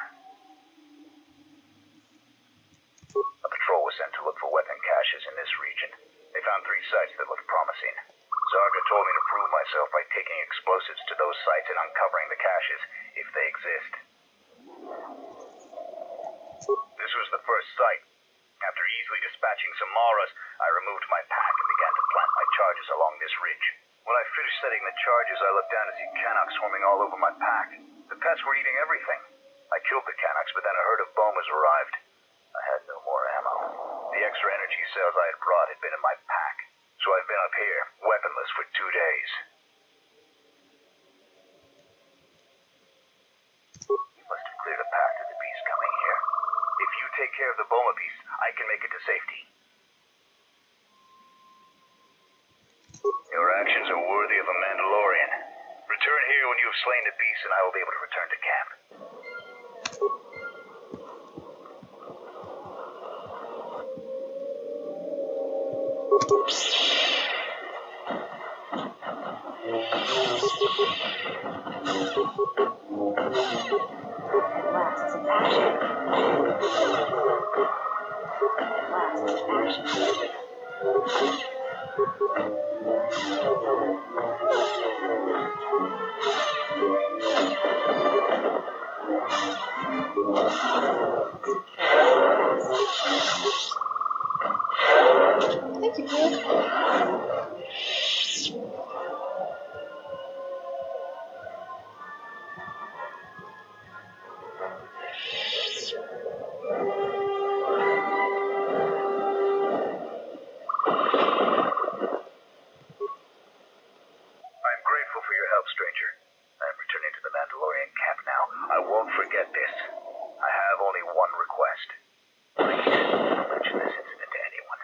A patrol was sent to look for weapon caches in this region. They found 3 sites that looked promising. Zarga told me to prove myself by taking explosives to those sites and uncovering the caches, if they exist. This was the first site. After easily dispatching some Maras, I removed my pack and began to plant my charges along this ridge. When I finished setting the charges, I looked down to see Canucks swarming all over my pack. The pets were eating everything. I killed the Canucks, but then a herd of Bomas arrived. I had no more ammo. The extra energy cells I had brought had been in my pack, so I've been up here, weaponless, for 2 days. You must have cleared a path to the beast coming here. If you take care of the Boma beast, I can make it to safety. Your actions are worthy of a Mandalorian. Return here when you have slain the beast, and I will be able to return to camp. At last, some action. At last, Thank you, Blue. I'm grateful for your help, stranger. I'm returning to the Mandalorian camp now. I won't forget this. I have only one request. Please, don't mention this incident to anyone.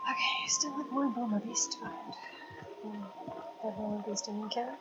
Okay, still have more Boma Beast to find. That Boma Beast in Mechanic.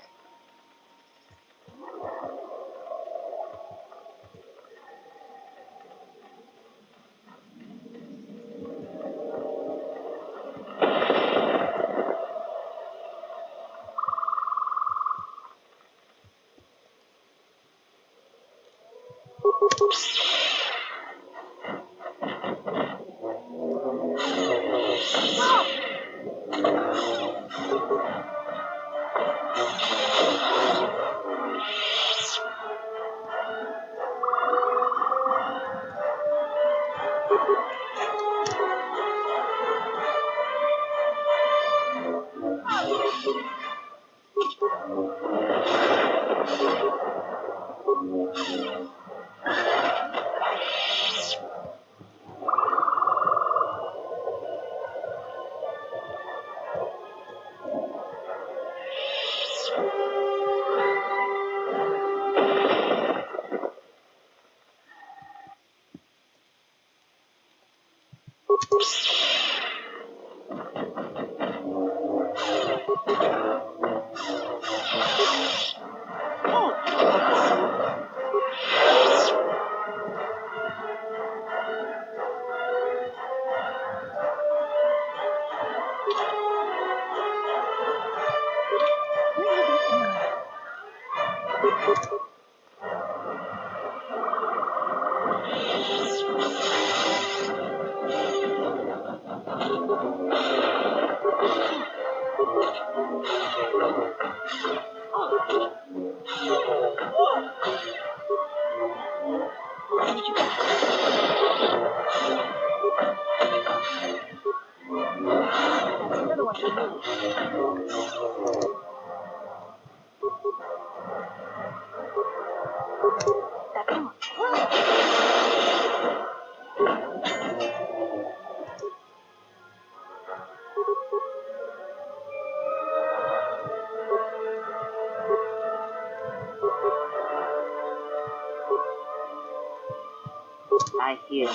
I hear you.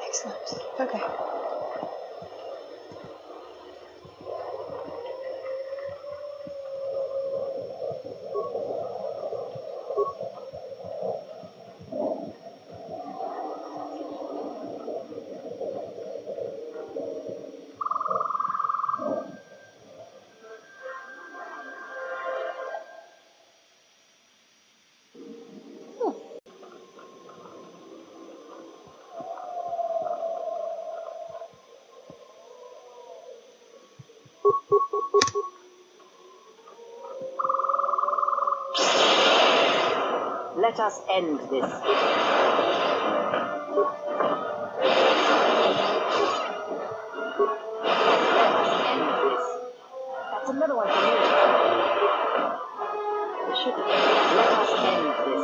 Excellent. Okay. Let us end this. That's another one for me. We should let us end this.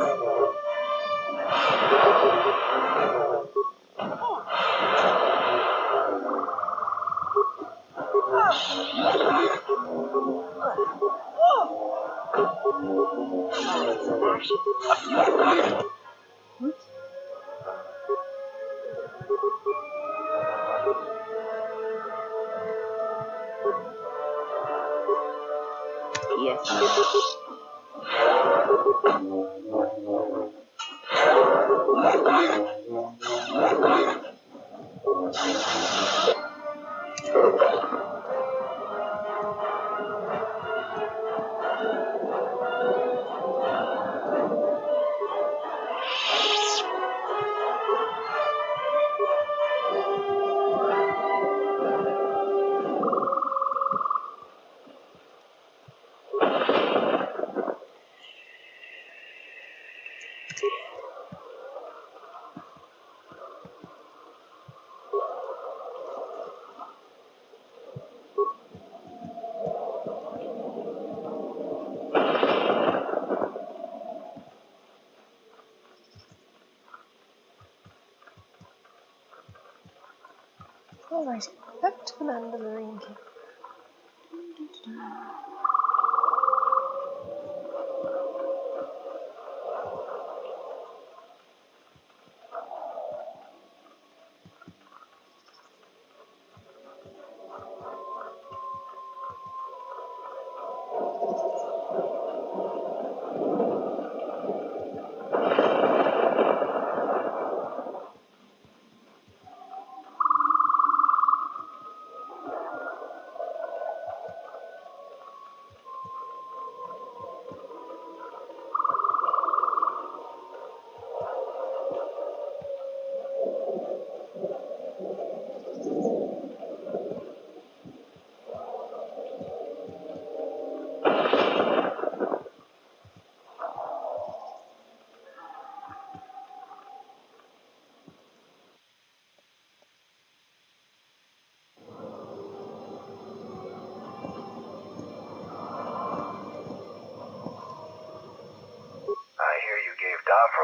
Yes. Alright, back to the Mandalorian camp.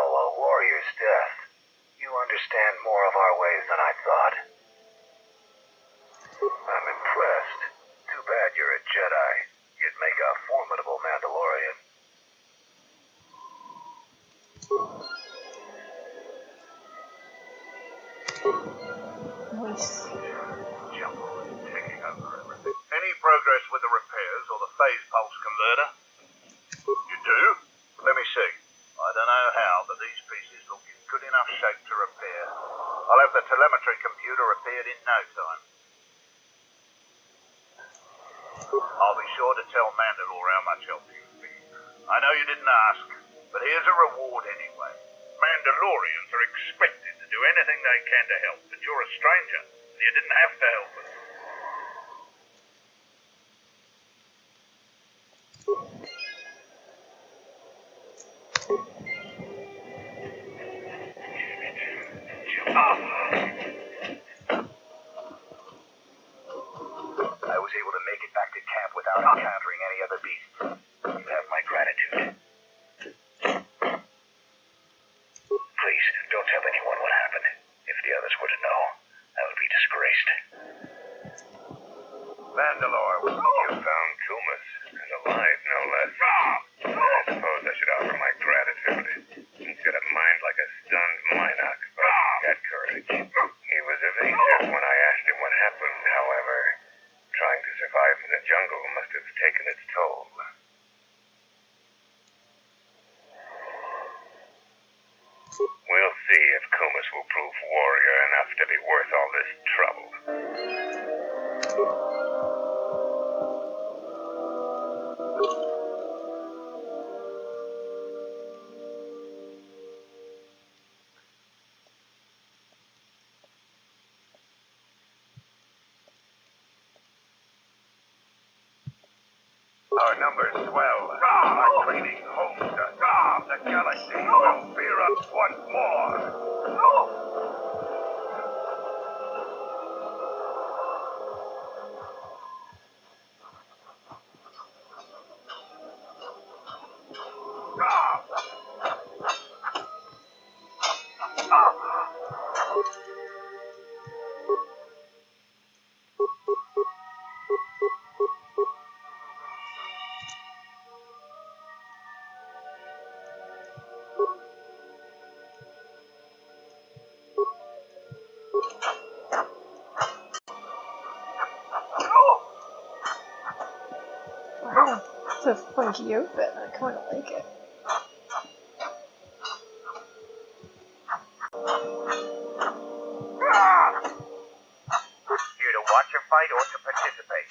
A warrior's death. You understand more of our ways than I thought. I'm impressed. Too bad you're a Jedi. You'd make a formidable Mandalorian. Nice. Jumbo is taking over everything. Any progress with the repairs or the phase pulse converter? You do? Let me see. I don't know how, but these pieces look in good enough shape to repair. I'll have the telemetry computer repaired in no time. I'll be sure to tell Mandalore how much help you've been. I know you didn't ask, but here's a reward anyway. Mandalorians are expected to do anything they can to help, but you're a stranger, and you didn't have to help us. I was able to make it back to camp without encountering any other beasts. You have my gratitude. Please, don't tell anyone what happened. If the others were to know, I would be disgraced. Mandalore, you found Kumas, and alive, no less. I suppose I should offer my gratitude. Instead of mind like a stunned Minoc, but had courage. He was evasive when I asked him what happened, however. Trying to survive in the jungle must have taken its toll. We'll see if Kumas will prove warrior enough to be worth all this trouble. Our numbers swell. Our training homes us. The galaxy will fear us once more. Wow, it's a funky outfit. I kind of like it. Here to watch a fight or to participate?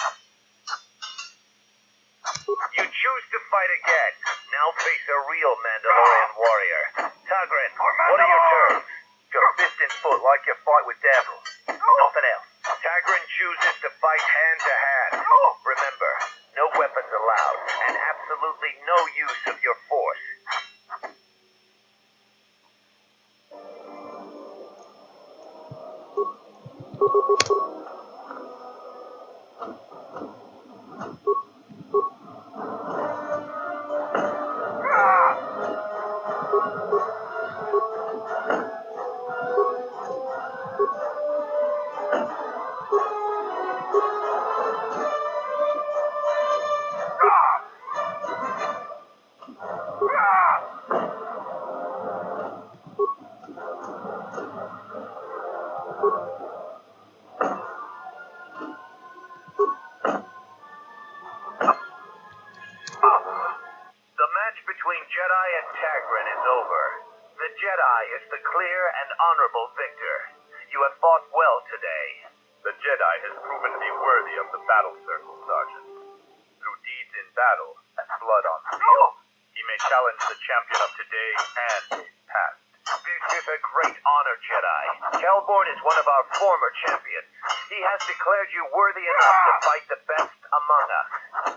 You choose to fight again. Now face a real Mandalorian warrior. Tagrin, what are your terms? Your fist and foot like you fight with devils. Nothing else. Tagrin chooses to fight hand to hand. Remember, no weapons allowed, and absolutely no use of your force. The match between Jedi and Tagrin is over. The Jedi is the clear and honorable victor. You have fought well today. The Jedi has proven to be worthy of the battle circle, Sergeant. Through deeds in battle and blood on steel, he may challenge the champion of today and his past. This is a great honor, Jedi. Kelborn is one of our former champions. He has declared you worthy enough to fight the best among us.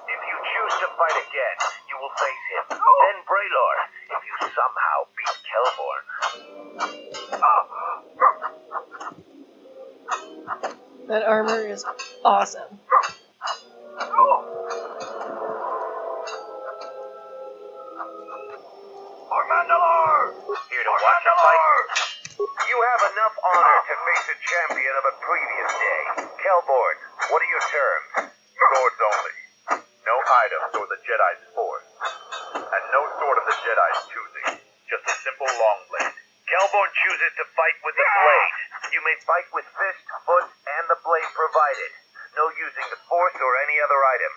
If you choose to fight again, you will face him. Then Braylor, if you somehow beat Kelborn. That armor is awesome. Here to watch a fight? You have enough honor to face a champion of a previous day. Kelborn, what are your terms? Swords only. No items or the Jedi's force. And no sword of the Jedi's choosing. Just a simple long blade. Kelborn chooses to fight with the blade. You may fight with fist, foot, and the blade provided. No using the force or any other item.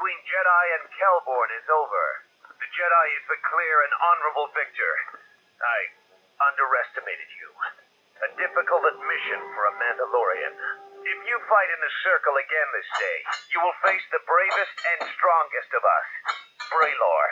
Jedi and Kelborn is over. The Jedi is the clear and honorable victor. I underestimated you. A difficult admission for a Mandalorian. If you fight in the circle again this day, you will face the bravest and strongest of us, Braylor.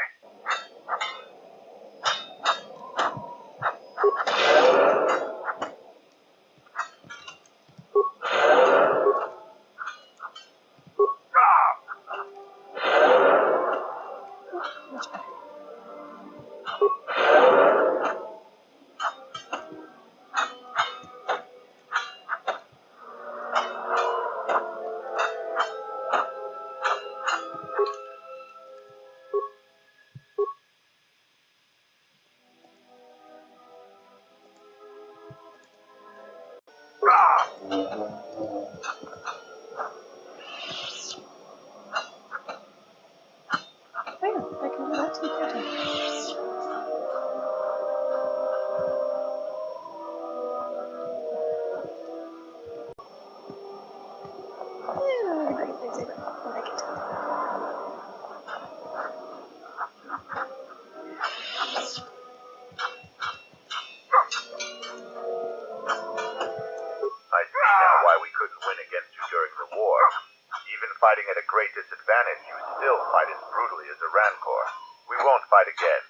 still fight as brutally as a Rancor. We won't fight again.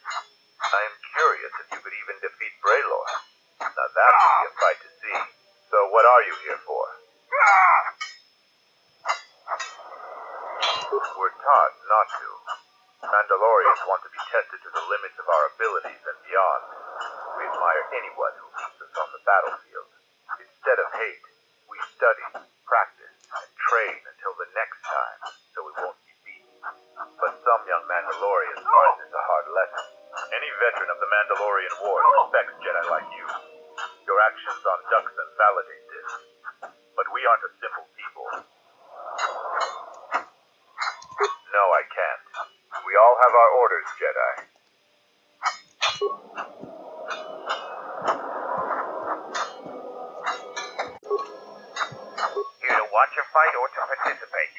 I am curious if you could even defeat Braylor. Now that would be a fight to see. So what are you here for? We're taught not to. Mandalorians want to be tested to the limits of our abilities and beyond. We admire anyone who meets us on the battlefield. Instead of hate, we study, practice, and train until the next time, so we won't be beaten. But some young Mandalorians find this a hard lesson. Any veteran of the Mandalorian Wars respects Jedi like you. Your actions on Dxun validate this. But we aren't a simple people. No, I can't. We all have our orders, Jedi. Here to watch a fight or to participate?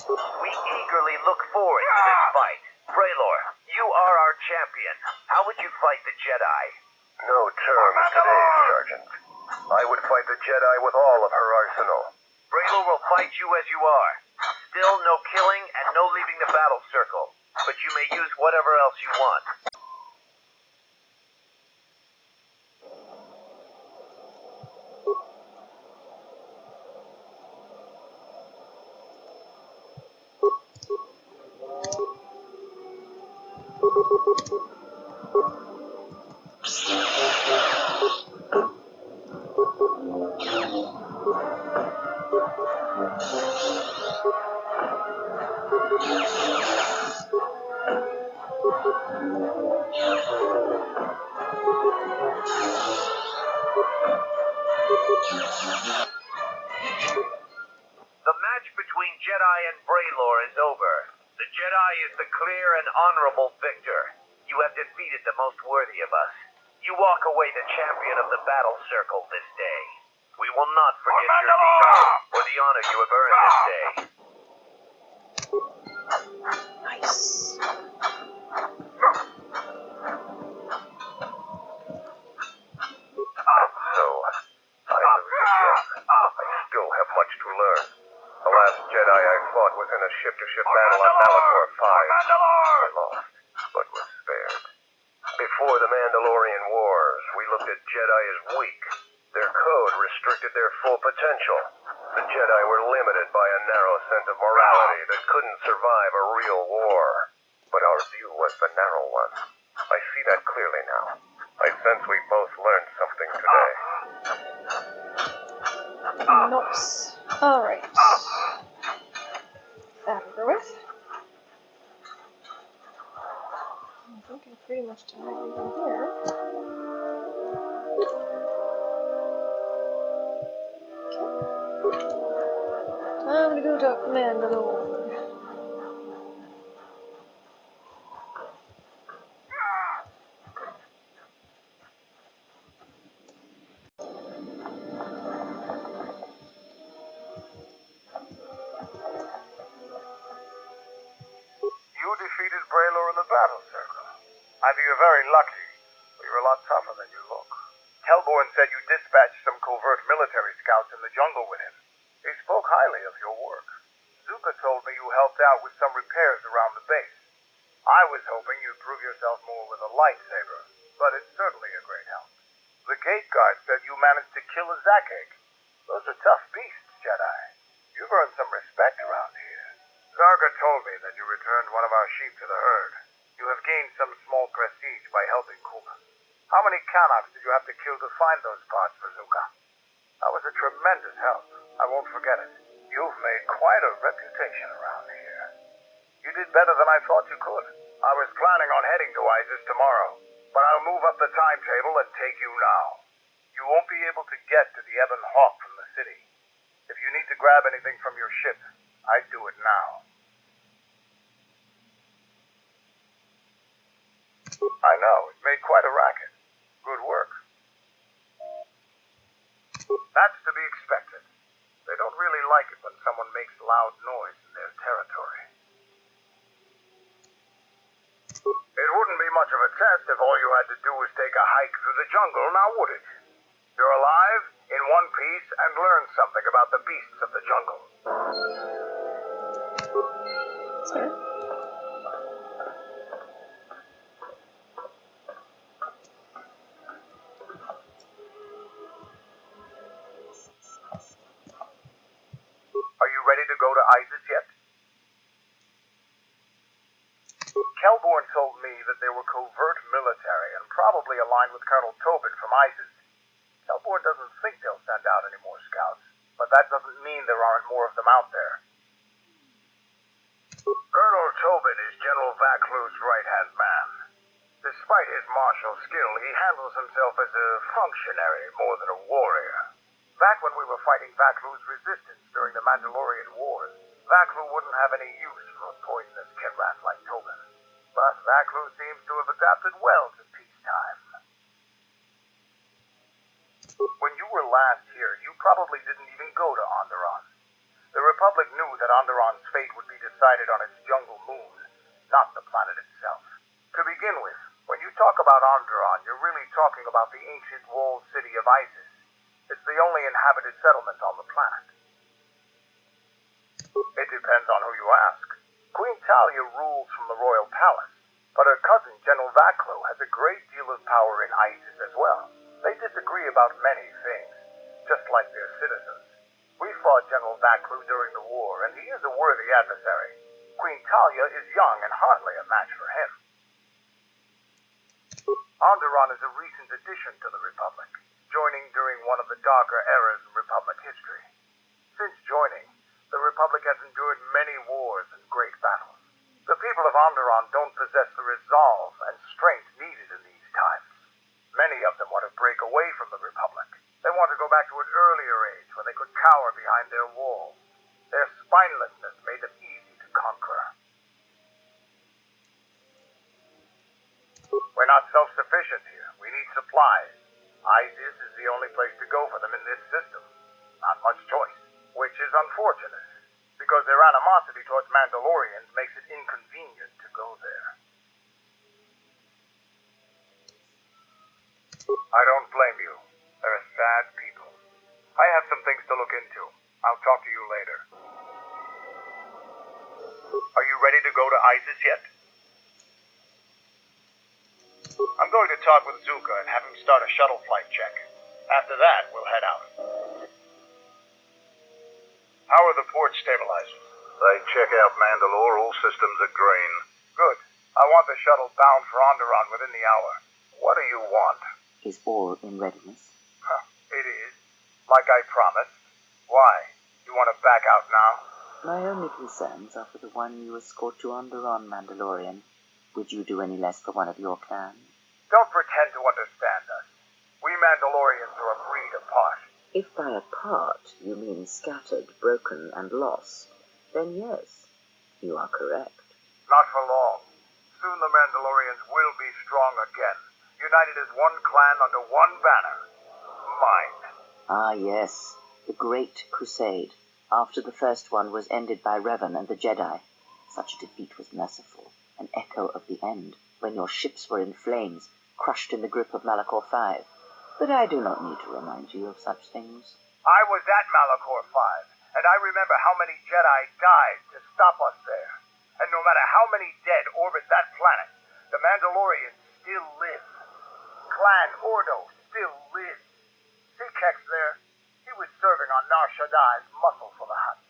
We eagerly look forward to this fight. Braylor, you are our champion. How would you fight the Jedi? No terms today, Sergeant. I would fight the Jedi with all of her arsenal. Braylor will fight you as you are. Still no killing and no leaving the battle circle. But you may use whatever else you want. The match between Jedi and Braylor is over. The Jedi is the clear and honorable victor. You have defeated the most worthy of us. You walk away the champion of the battle circle this day. We will not forget your deeds or the honor you have earned this day. Nice. So, I lose again. I still have much to learn. The last Jedi I fought was in a ship-to-ship battle on Malachor 5. I lost, but was spared. Before the Mandalorian Wars, we looked at Jedi as weak. Their code restricted their full potential. The Jedi were limited by a narrow sense of morality that couldn't survive a real war. But our view was the narrow one. I see that clearly now. I sense we both learned something today. Nice. Alright. That over with. I think I pretty much done everything here. Okay. Time to go talk to Mandalore. You defeated Braylor in the battle circle. I think you're very lucky. You're a lot tougher than you look. Hellborn said you dispatched some covert military scouts in the jungle with him. He spoke highly of your work. Zuka told me you helped out with some repairs around the base. I was hoping you'd prove yourself more with a lightsaber, but it's certainly a great help. The gate guard said you managed to kill a Zakek. Those are tough beasts, Jedi. You've earned some respect around here. Zarga told me that you returned one of our sheep to the herd. You have gained some small prestige by helping Kuma. How many Kanaks did you have to kill to find those parts for Zuka? That was a tremendous help. I won't forget it. You've made quite a reputation around here. You did better than I thought you could. I was planning on heading to Isis tomorrow, but I'll move up the timetable and take you now. You won't be able to get to the Ebon Hawk from the city. If you need to grab anything from your ship, I'd do it now. I know, it made quite a racket. Good work. That's to be expected. They don't really like it when someone makes loud noise in their territory. It wouldn't be much of a test if all you had to do was take a hike through the jungle, now would it? You're alive, in one piece, and learn something about the beasts of the jungle. Sir? Are you ready to go to ISIS yet? Kelborn told me that they were covert military and probably aligned with Colonel Tobin from ISIS. Kelborn doesn't think they'll send out any more scouts, but that doesn't mean there aren't more of them out there. Colonel Tobin is General Vaklu's right-hand man. Despite his martial skill, he handles himself as a functionary more than a warrior. Back when we were fighting Vaklu's resistance during the Mandalorian Wars, Vaklu wouldn't have any use for a poisonous Kinrat like Tobin. But Vaklu seems to have adapted well to peacetime. When you were last here, you probably didn't even go to Onderon. The Republic knew that Onderon's fate would be decided on its jungle moon, not the planet itself. To begin with, when you talk about Onderon, you're really talking about the ancient walled city of Isis. It's the only inhabited settlement on the planet. It depends on who you ask. Queen Talia rules from the royal palace, but her cousin, General Vaklu, has a great deal of power in Isis as well. They disagree about many things, just like their citizens. We fought General Vaklu during the war, and he is a worthy adversary. Queen Talia is young and hardly a match for him. Onderon is a recent addition to the Republic, joining during one of the darker eras in Republic history. Since joining, the Republic has endured many wars and great battles. The people of Onderon don't possess the resolve and strength needed in these times. Many of them want to break away from the Republic. They want to go back to an earlier age when they could cower behind their walls. Their spinelessness made them easy to conquer. We're not self-sufficient here. We need supplies. Isis is the only place to go for them in this system. Not much choice, which is unfortunate, because their animosity towards Mandalorians makes it inconvenient to go there. I don't blame you. They're sad people. I have some things to look into. I'll talk to you later. Are you ready to go to ISIS yet? I'm going to talk with Zuka and have him start a shuttle flight check. After that, we'll head out. How are the port stabilizers? They check out Mandalore. All systems are green. Good. I want the shuttle bound for Onderon within the hour. What do you want? Is all in readiness? It is. Like I promised. Why? You want to back out now? My only concerns are for the one you escort to Onderon, Mandalorian. Would you do any less for one of your clan? Don't pretend to understand us. We Mandalorians are a breed apart. If by apart you mean scattered, broken, and lost, then yes, you are correct. Not for long. Soon the Mandalorians will be strong again, united as one clan under one banner. Mine. Ah, yes, the Great Crusade, after the first one was ended by Revan and the Jedi. Such a defeat was merciful, an echo of the end, when your ships were in flames, crushed in the grip of Malachor V. But I do not need to remind you of such things. I was at Malachor V, and I remember how many Jedi died to stop us there. And no matter how many dead orbit that planet, the Mandalorians still live. Clan Ordo still lives. See Kex there? He was serving on Nar Shaddai's muscle for the Hutt.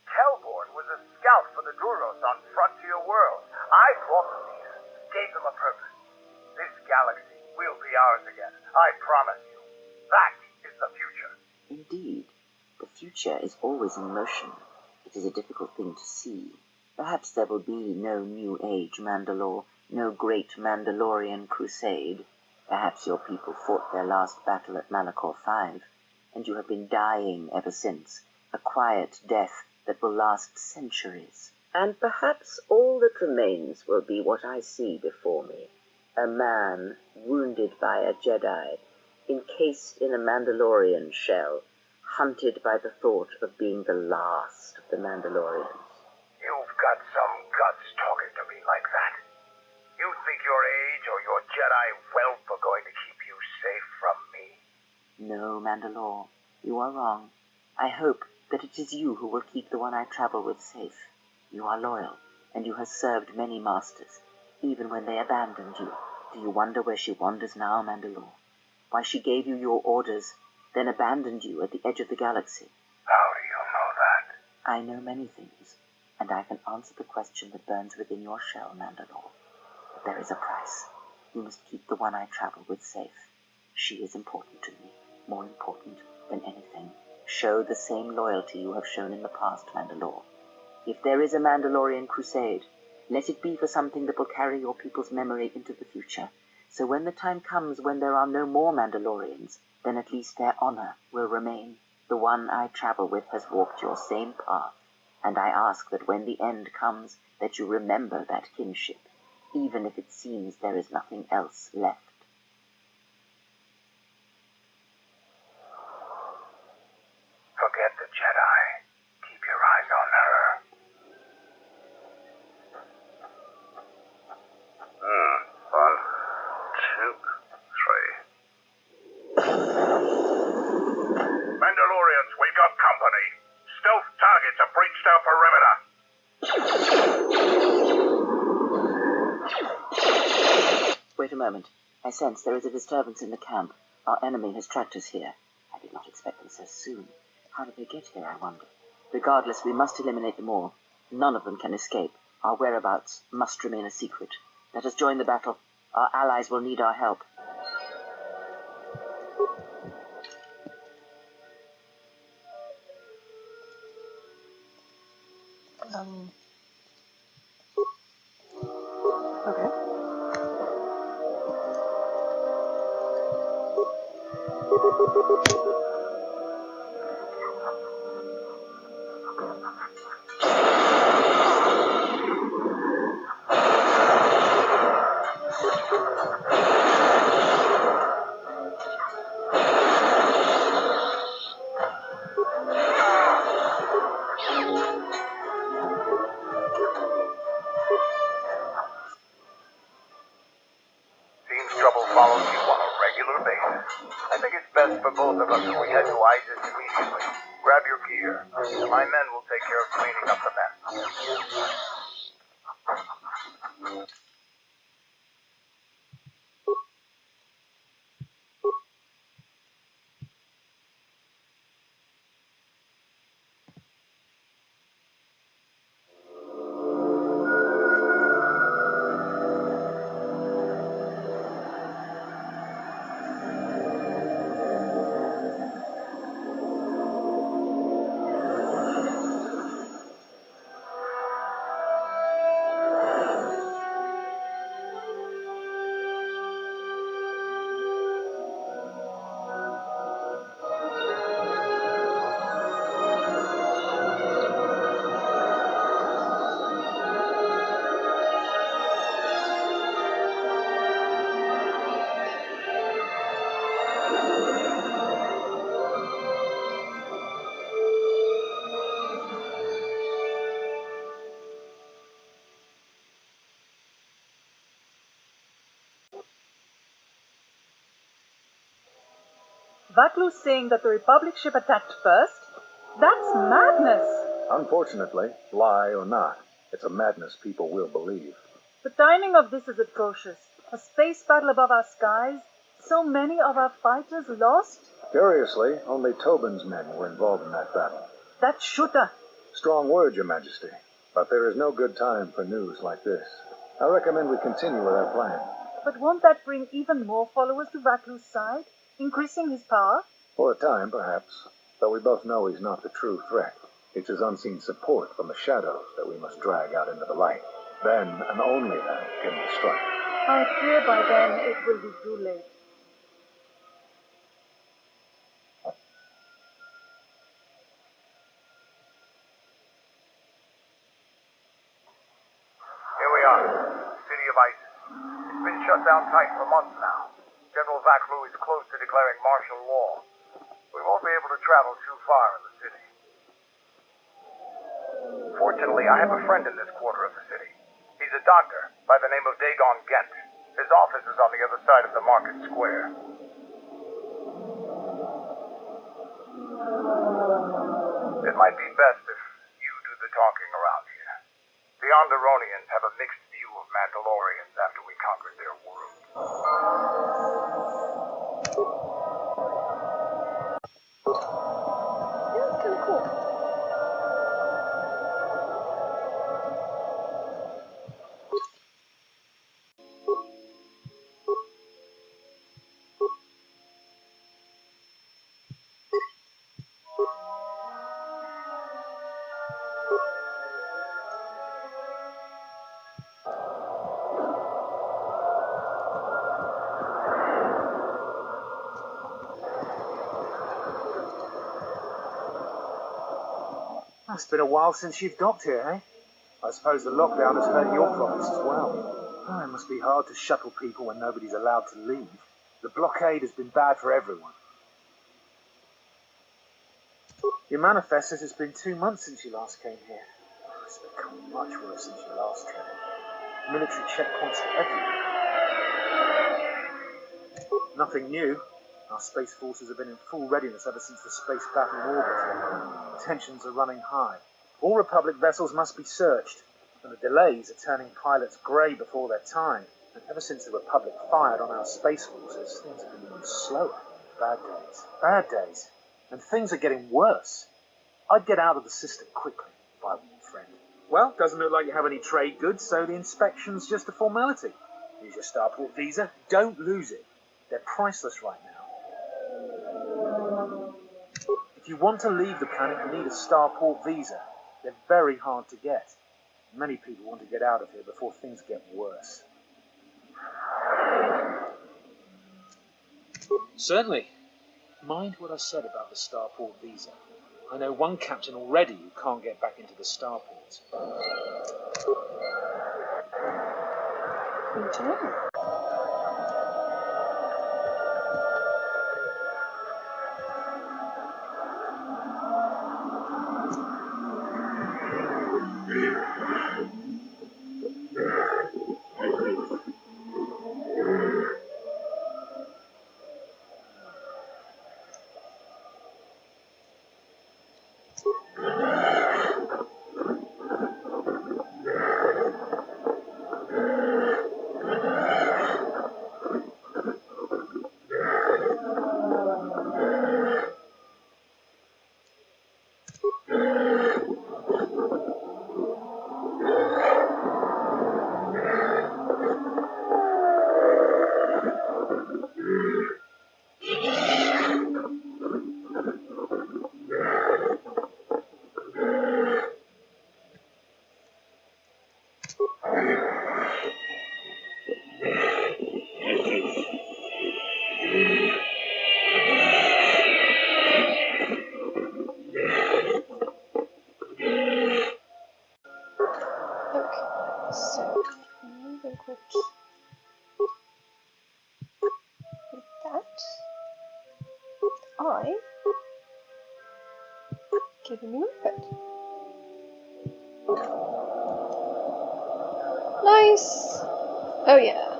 Kelborn was a scout for the Duros on Frontier Worlds. I brought them here, gave them a purpose. This galaxy will be ours again, I promise you. That is the future. Indeed, the future is always in motion. It is a difficult thing to see. Perhaps there will be no New Age Mandalore, no great Mandalorian crusade. Perhaps your people fought their last battle at Malachor V, and you have been dying ever since, a quiet death that will last centuries. And perhaps all that remains will be what I see before me. A man wounded by a Jedi, encased in a Mandalorian shell, hunted by the thought of being the last of the Mandalorians. You've got some guts talking to me like that. You think your age or your Jedi wealth are going to keep you safe from me? No, Mandalore, you are wrong. I hope that it is you who will keep the one I travel with safe. You are loyal, and you have served many masters, even when they abandoned you. Do you wonder where she wanders now, Mandalore? Why she gave you your orders, then abandoned you at the edge of the galaxy? How do you know that? I know many things, and I can answer the question that burns within your shell, Mandalore. But there is a price. You must keep the one I travel with safe. She is important to me, more important than anything. Show the same loyalty you have shown in the past, Mandalore. If there is a Mandalorian crusade, let it be for something that will carry your people's memory into the future. So when the time comes when there are no more Mandalorians, then at least their honor will remain. The one I travel with has walked your same path, and I ask that when the end comes, that you remember that kinship, even if it seems there is nothing else left. Forget the Jedi. Keep your eyes on her. One, two, three. Mandalorians, we got company. Stealth targets have breached our perimeter. Wait a moment. I sense there is a disturbance in the camp. Our enemy has tracked us here. I did not expect them so soon. How did they get here, I wonder? Regardless, we must eliminate them all. None of them can escape. Our whereabouts must remain a secret. Let us join the battle. Our allies will need our help. Okay. Seems trouble follows you on a regular basis. I think it's best for both of us if we head to Isis immediately. Grab your gear, and my men will take care of cleaning up the mess. Vatlu's saying that the Republic ship attacked first? That's madness! Unfortunately, lie or not, it's a madness people will believe. The timing of this is atrocious. A space battle above our skies, so many of our fighters lost. Curiously, only Tobin's men were involved in that battle. That shooter! Strong word, Your Majesty, but there is no good time for news like this. I recommend we continue with our plan. But won't that bring even more followers to Vatlu's side, increasing his power? For a time, perhaps, but we both know he's not the true threat. It's his unseen support from the shadows that we must drag out into the light. Then, and only then, can we strike. I fear by then it will be too late. Here we are, city of Isis. It's been shut down tight for months now. General Vatlu is close to declaring martial law. We won't be able to travel too far in the city. Fortunately, I have a friend in this quarter of the city. He's a doctor by the name of Dagon Gent. His office is on the other side of the market square. It might be best if you do the talking around here. The Onderonians have a mixed view of Mandalorians after we conquered their world. Yeah, that's kind of cool. It's been a while since you've docked here, eh? I suppose the lockdown has hurt your profits as well. Oh, it must be hard to shuttle people when nobody's allowed to leave. The blockade has been bad for everyone. Your manifest says it's been 2 months since you last came here. Oh, it's become much worse since you last came. Military checkpoints everywhere. Nothing new. Our space forces have been in full readiness ever since the space battle in orbit. Tensions are running high. All Republic vessels must be searched, and the delays are turning pilots grey before their time. And ever since the Republic fired on our space forces, things have been moving slower. Bad days. Bad days. And things are getting worse. I'd get out of the system quickly if I were your friend. Well, doesn't look like you have any trade goods, so the inspection's just a formality. Here's your starport visa. Don't lose it. They're priceless right now. If you want to leave the planet, you need a starport visa. They're very hard to get. Many people want to get out of here before things get worse. Certainly. Mind what I said about the starport visa. I know one captain already who can't get back into the starports. Good to know. I give him an input. Nice! Oh yeah.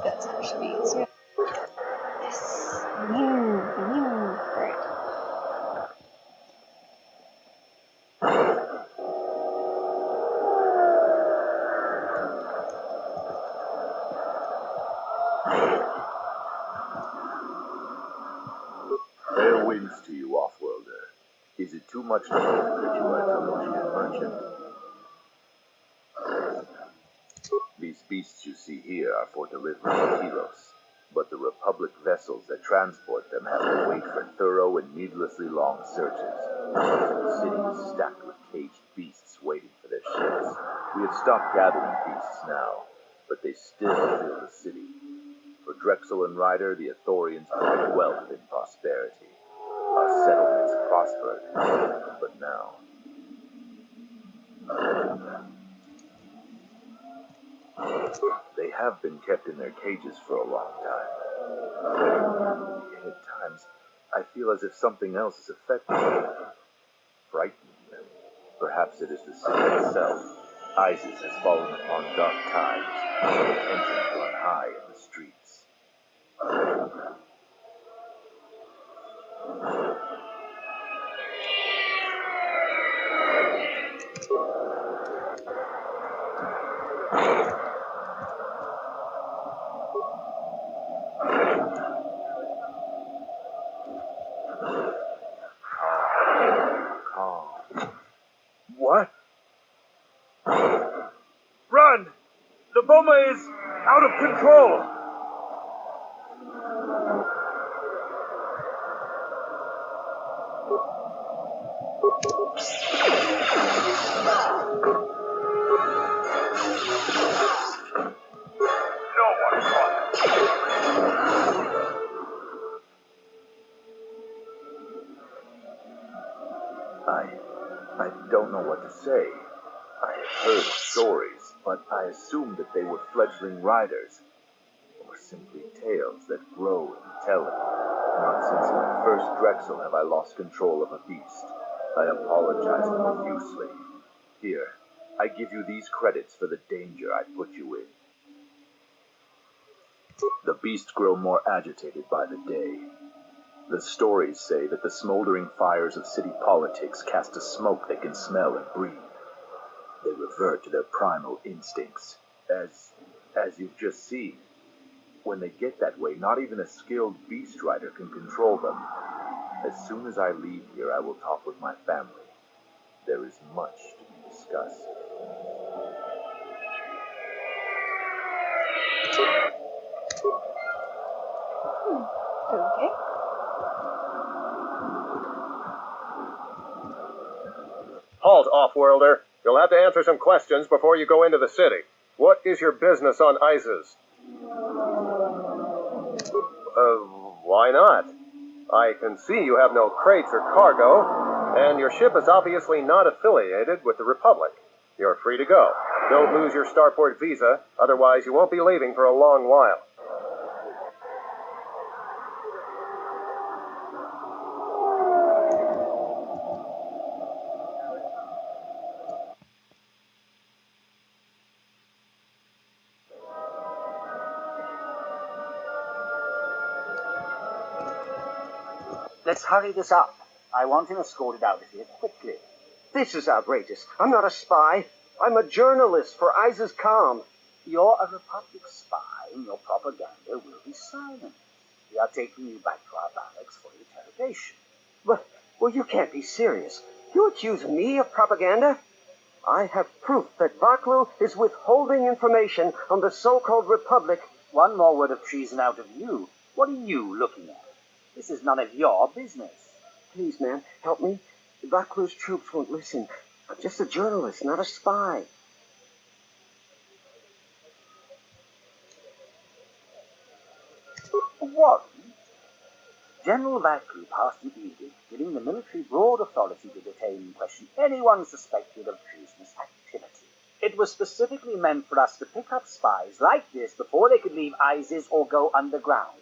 That's actually easier. Yes. Right. Fair winds to you, Offworlder. Is it too much to hope that you are Telosian merchant? These beasts you see here are for delivery to Telos, but the Republic vessels that transport them have to wait for thorough and needlessly long searches. The city is stacked with caged beasts waiting for their ships. We have stopped gathering beasts now, but they still fill the city. For Drexel and Ryder, the Ithorians brought wealth and prosperity. Our settlements prospered, but now... They have been kept in their cages for a long time. Yet at times, I feel as if something else is affecting them, frightening them. Perhaps it is the city itself. ISIS has fallen upon dark times, and tensions run high in the streets. What? Run! The bomber is out of control! I don't know what to say. I heard stories, but I assumed that they were fledgling riders, or simply tales that grow in telling. Not since my first Drexel have I lost control of a beast. I apologize profusely. Here, I give you these credits for the danger I put you in. The beasts grow more agitated by the day. The stories say that the smoldering fires of city politics cast a smoke they can smell and breathe. They revert to their primal instincts, as you've just seen. When they get that way, not even a skilled beast rider can control them. As soon as I leave here, I will talk with my family. There is much to be discussed. Okay. Halt, off-worlder. You'll have to answer some questions before you go into the city. What is your business on ISIS? Why not? I can see you have no crates or cargo, and your ship is obviously not affiliated with the Republic. You're free to go. Don't lose your starport visa, otherwise you won't be leaving for a long while. Let's hurry this up. I want him escorted out of here quickly. This is outrageous. I'm not a spy. I'm a journalist for ISIS Com. You're a Republic spy, and your propaganda will be silenced. We are taking you back to our barracks for interrogation. But, well, you can't be serious. You accuse me of propaganda? I have proof that Baklu is withholding information on the so-called Republic. One more word of treason out of you. What are you looking at? This is none of your business. Please, man, help me. Baklu's troops won't listen. I'm just a journalist, not a spy. What? General Baklu passed an edict giving the military broad authority to detain and question anyone suspected of treasonous activity. It was specifically meant for us to pick up spies like this before they could leave ISIS or go underground.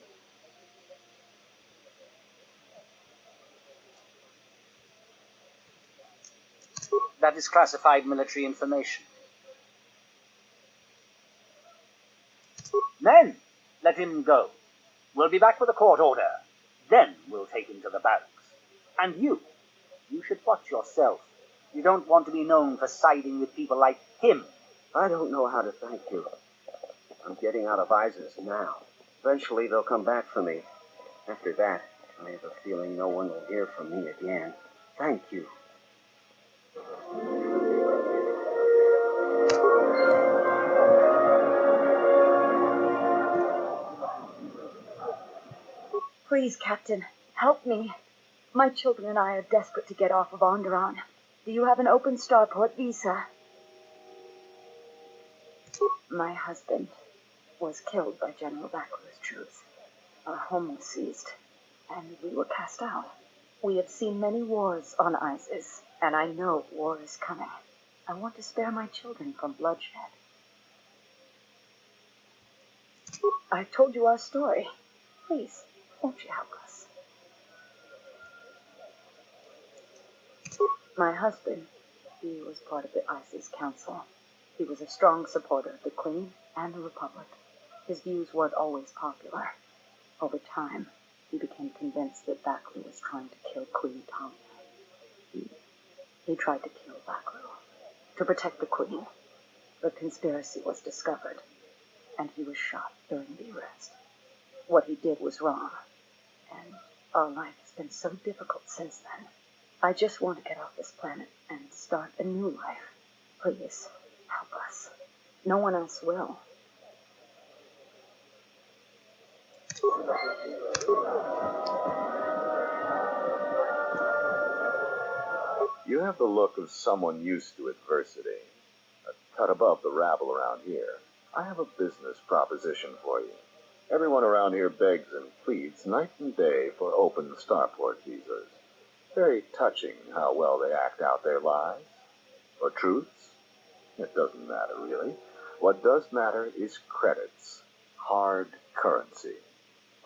That is classified military information. Men, let him go. We'll be back with a court order. Then we'll take him to the barracks. And you should watch yourself. You don't want to be known for siding with people like him. I don't know how to thank you. I'm getting out of ISIS now. Eventually they'll come back for me. After that, I have a feeling no one will hear from me again. Thank you. Please, Captain, help me. My children and I are desperate to get off of Onderon. Do you have an open starport visa? My husband was killed by General Baklu's troops. Our home was seized, and we were cast out. We have seen many wars on ISIS, and I know war is coming. I want to spare my children from bloodshed. I've told you our story. Please, won't you help us? My husband, he was part of the ISIS Council. He was a strong supporter of the Queen and the Republic. His views weren't always popular. Over time, he became convinced that Baklu was trying to kill Queen Talia. He tried to kill Baklu to protect the Queen. The conspiracy was discovered, and he was shot during the arrest. What he did was wrong, and our life has been so difficult since then. I just want to get off this planet and start a new life. Please, help us. No one else will. You have the look of someone used to adversity, a cut above the rabble around here. I have a business proposition for you. Everyone around here begs and pleads night and day for open starport visas. Very touching how well they act out their lies. Or truths. It doesn't matter, really. What does matter is credits. Hard currency.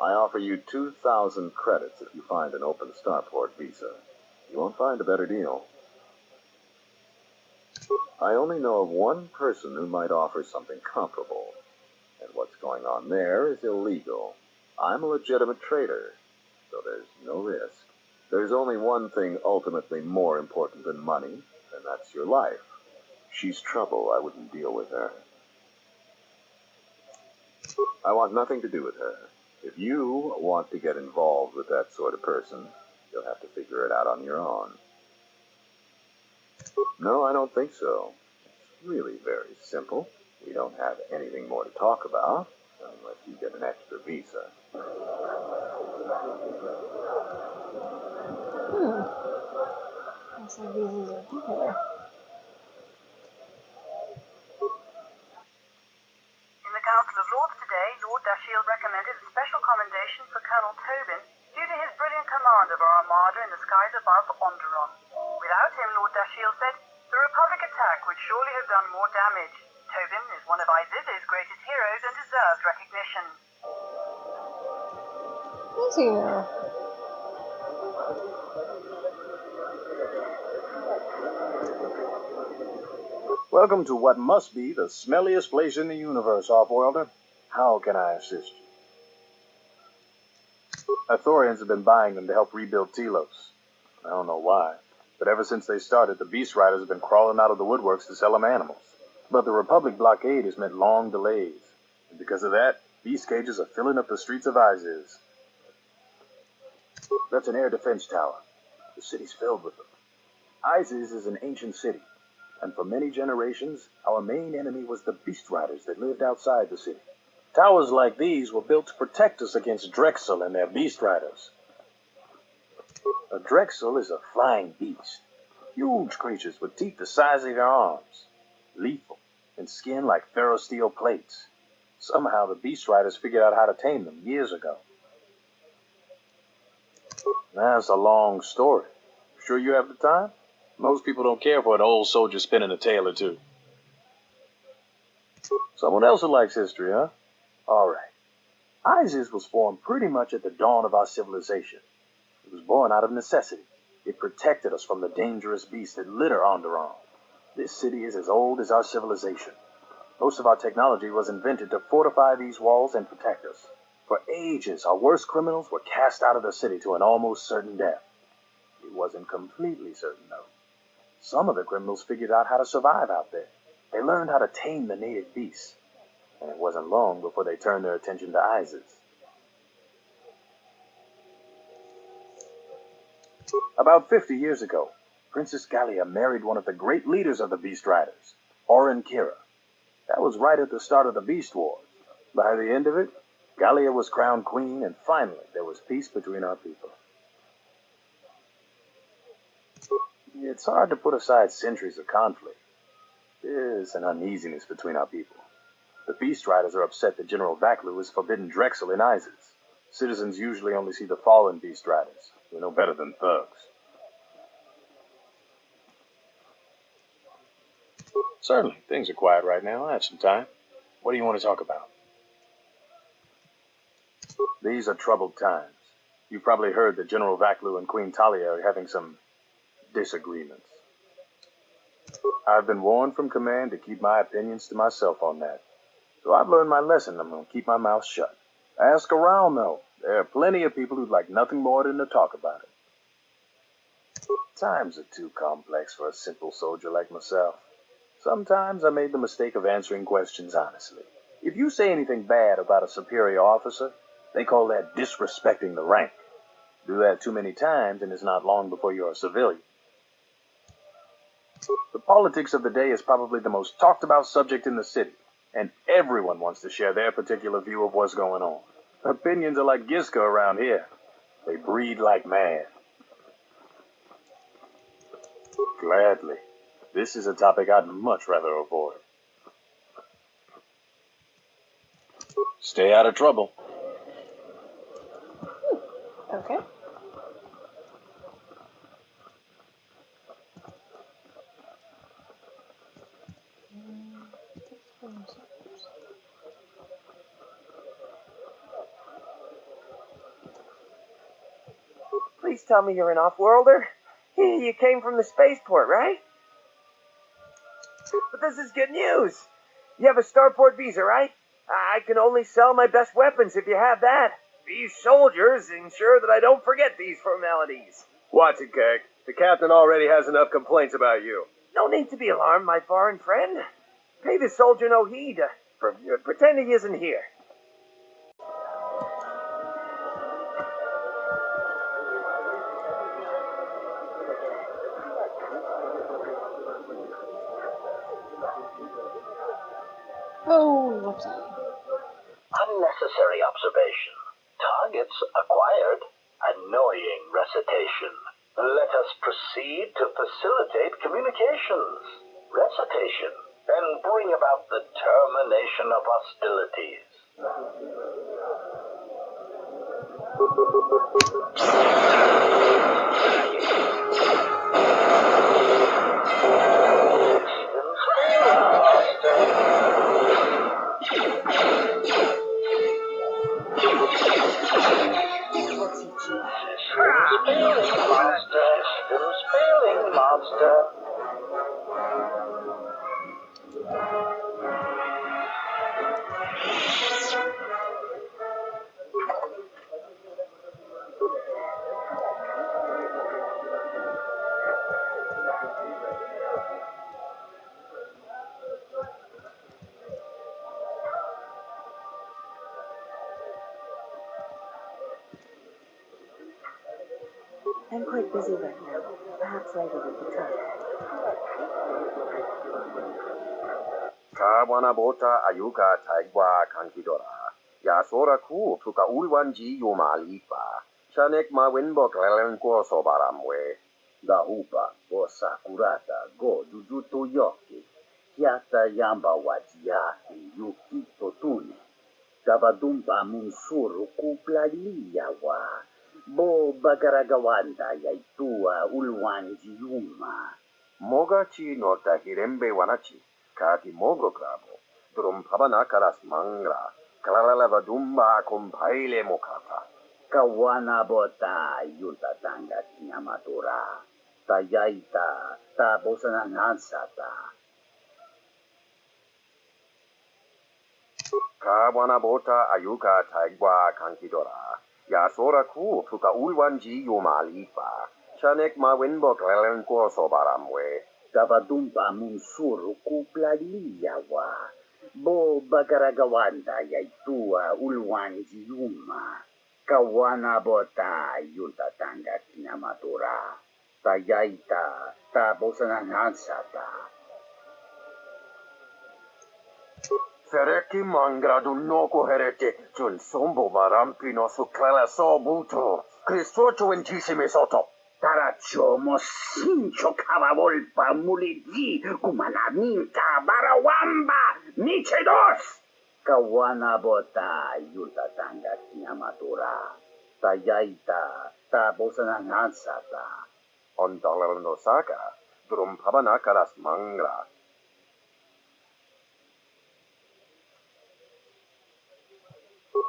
I offer you 2,000 credits if you find an open starport visa. You won't find a better deal. I only know of one person who might offer something comparable. And what's going on there is illegal. I'm a legitimate trader, so there's no risk. There's only one thing ultimately more important than money, and that's your life. She's trouble. I wouldn't deal with her. I want nothing to do with her. If you want to get involved with that sort of person, you'll have to figure it out on your own. No, I don't think so. It's really very simple. We don't have anything more to talk about, unless you get an extra visa. Looks like visas are popular. In the Council of Lords today, Lord Dashiell recommended a special commendation for Colonel Tobin due to his brilliant command of our armada in the skies above Onderon. Without him, Lord Dashiell said, the Republic attack would surely have done more damage. Tobin is one of Iziz's greatest heroes and deserves recognition. Is he now? Welcome to what must be the smelliest place in the universe, Offworlder. How can I assist you? Ithorians have been buying them to help rebuild Telos. I don't know why, but ever since they started, the Beast Riders have been crawling out of the woodworks to sell them animals. But the Republic blockade has meant long delays, and because of that, beast cages are filling up the streets of Iziz. That's an air defense tower. The city's filled with them. Iziz is an ancient city, and for many generations, our main enemy was the Beast Riders that lived outside the city. Towers like these were built to protect us against Drexel and their Beast Riders. A Drexel is a flying beast. Huge creatures with teeth the size of your arms. Lethal, and skin like ferrosteel plates. Somehow the Beast Riders figured out how to tame them years ago. That's a long story. Sure you have the time? Most people don't care for an old soldier spinning a tale or two. Someone else who likes history, huh? All right. Iziz was formed pretty much at the dawn of our civilization. It was born out of necessity. It protected us from the dangerous beasts that litter Onderon. This city is as old as our civilization. Most of our technology was invented to fortify these walls and protect us. For ages, our worst criminals were cast out of the city to an almost certain death. It wasn't completely certain, though. Some of the criminals figured out how to survive out there. They learned how to tame the native beasts. And it wasn't long before they turned their attention to Iziz. About 50 years ago, Princess Gallia married one of the great leaders of the Beast Riders, Orin Kira. That was right at the start of the Beast Wars. By the end of it, Gallia was crowned queen, and finally there was peace between our people. It's hard to put aside centuries of conflict. There's an uneasiness between our people. The Beast Riders are upset that General Vaklu has forbidden Drexel in Iziz. Citizens usually only see the fallen Beast Riders. They're no better than thugs. Certainly. Things are quiet right now. I have some time. What do you want to talk about? These are troubled times. You've probably heard that General Vaklu and Queen Talia are having some disagreements. I've been warned from command to keep my opinions to myself on that. So I've learned my lesson. I'm going to keep my mouth shut. Ask around, though. There are plenty of people who'd like nothing more than to talk about it. Times are too complex for a simple soldier like myself. Sometimes I made the mistake of answering questions honestly. If you say anything bad about a superior officer, they call that disrespecting the rank. Do that too many times, and it's not long before you're a civilian. The politics of the day is probably the most talked about subject in the city, and everyone wants to share their particular view of what's going on. Opinions are like Giska around here. They breed like mad. Gladly. This is a topic I'd much rather avoid. Stay out of trouble. Okay. Please tell me you're an off-worlder. You came from the spaceport, right? But this is good news. You have a starport visa, right? I can only sell my best weapons if you have that. These soldiers ensure that I don't forget these formalities. Watch it, Kirk. The captain already has enough complaints about you. No need to be alarmed, my foreign friend. Pay the soldier no heed. Pretend he isn't here. Oh, whoopsie. Unnecessary observation. Targets acquired. Annoying recitation. Let us proceed to facilitate communications. Recitation. Then bring about the termination of hostilities. Systems failing, master. I'm quite busy right now. Perhaps later we could talk. Kawana bota ayuka taigwa kankidora. Yasora ku tuka ulwanji yomalipa. Chanek ma winbo klelen ko sobaramwe. Da upa bosa kurata go jujuto yoki. Kiata yamba wajiaki yukito tune. Dabadumba munsuru kuplaliya wa. Bo bagaragawanda yaitua ulwanji yuma. Mogachi no tahirembe wanachi. Kati mogo krabo. Drum pabana karas mangra. Kalala vadumba compaile mokata. Kawana bota yunta tanga kinyamadura. Tayaita ta bosananansata. Kawana bota ayuka taigwa kankidora. Yasora ku tuka ulwanji yomalipa. Chanek ma winbo klelen ko sobaramwe. Dabadumba munsuru kuplaliya wa. Bo bagaragawanda yaitua ulwanji yuma. Kawana bota yunta tanga kinyamadura. Tayaita ta bosananansata. Fereki mangradu noko herete. Jun sombo varampino su clela sobuto. Cristocho intissimi soto. Taracho mosincho cavavolpa muligi kumanaminta barawamba michedos. Kawana bota yuta tanga kinyamadura. Tayaita ta bosananansata. Ondala no saka. Drum pabana karas mangra.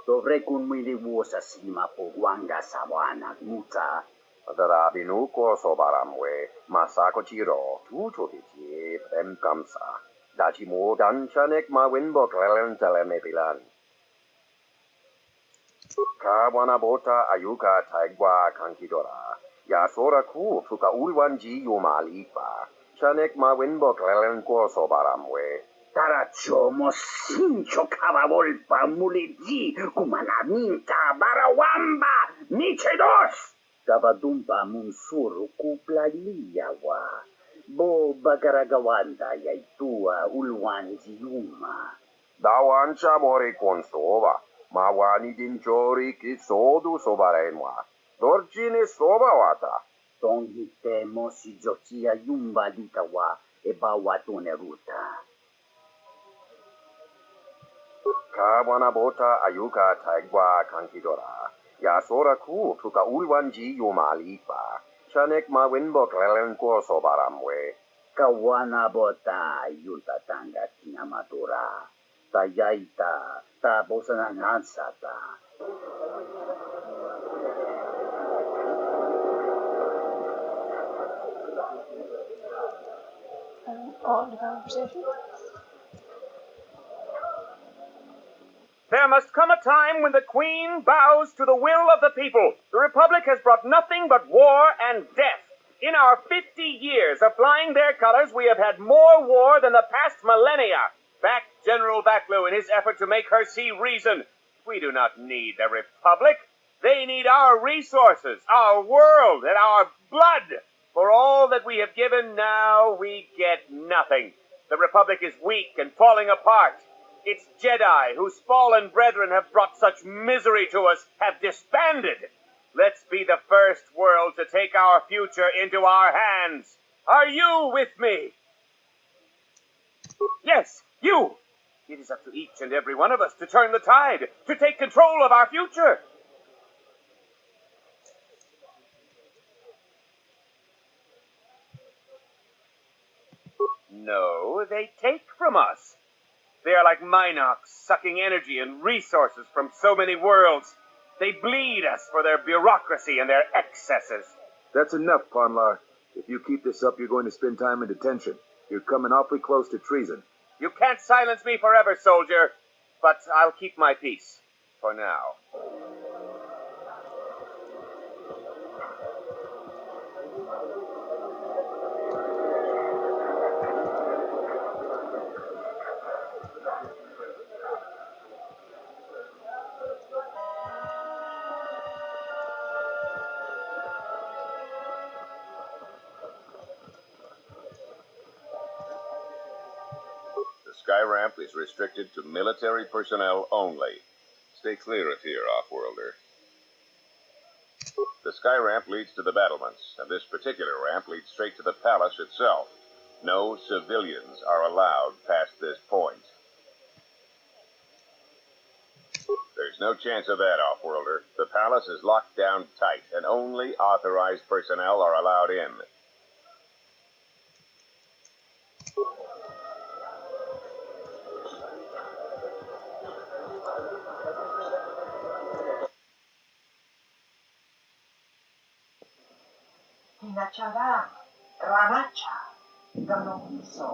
Dovrei kunmilivuosa sima po wanga sawana muta. Darabinu ko sobaramwe. Masako chiro. Tuto hichi prem kamsa. Dachi mo danchanek ma winbo klelen teleme bilan. Kawana bota ayuka taigwa kankidora. Yasora ku tuka ulwanji yomalipa. Chanek mawinbok lelen kuoso baramwe. Tarachomo sincho kavavolpa muliji kumanaminta barawamba michedos. Kavadumpa munsuru kuplaliyawa. Bo bagaragawanda yaitua ulwanji yuma. Dawan chamori konsova. Mawani dinchori kisodu sobarenwa. Dorjini sobawata. Tongitemo si jokia yumba litawa ebawatune ruta. Kawana bota ayuka taigwa kankidora. Yasora ku tuka ulwanji yumalipa. Chanek mawinbok lelen kuoso baramwe. Kawana bota yuta tanga kinamatura. Tayaita tabosananansata. On to conversation. There must come a time when the Queen bows to the will of the people. The Republic has brought nothing but war and death. In our 50 years of flying their colors, we have had more war than the past millennia. Back General Vaklu in his effort to make her see reason. We do not need the Republic. They need our resources, our world, and our blood. For all that we have given, now we get nothing. The Republic is weak and falling apart. Its Jedi, whose fallen brethren have brought such misery to us, have disbanded. Let's be the first world to take our future into our hands. Are you with me? Yes, you. It is up to each and every one of us to turn the tide, to take control of our future. No, they take from us. They are like Minox, sucking energy and resources from so many worlds. They bleed us for their bureaucracy and their excesses. That's enough, Ponlar. If you keep this up, you're going to spend time in detention. You're coming awfully close to treason. You can't silence me forever, soldier, but I'll keep my peace. For now. The sky ramp is restricted to military personnel only. Stay clear of here, off-worlder. The sky ramp leads to the battlements, and this particular ramp leads straight to the palace itself. No civilians are allowed past this point. There's no chance of that, off-worlder. The palace is locked down tight, and only authorized personnel are allowed in. Hinachara, Ranacha, Ganopiso,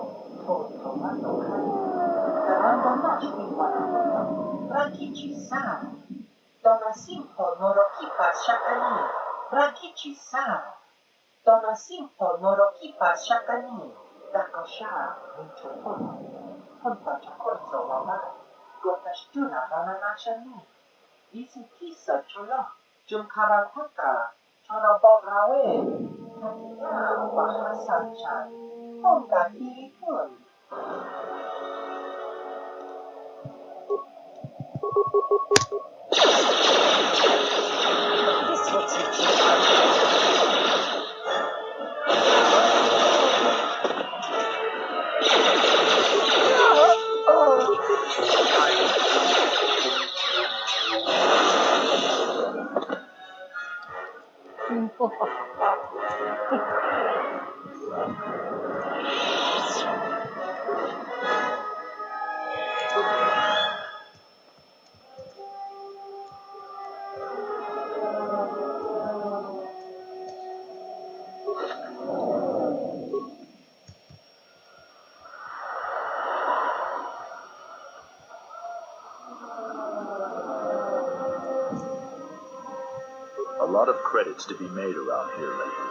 Fotomanoka, Garandanashi Wanamuno, Rakichi Sara, Donasimpo Norokipa Shakani, Rakichi Sara, Donasimpo Norokipa Shakani, Dakosha, Minchotono, Honta Chakorzo Wama, Gotashtura Rananashani, Isitisa Chola, Jumkarataka, Chonobograwe, Tatia Wahasacha, Honda Kirikun. This looks like A lot of credits to be made around here lately,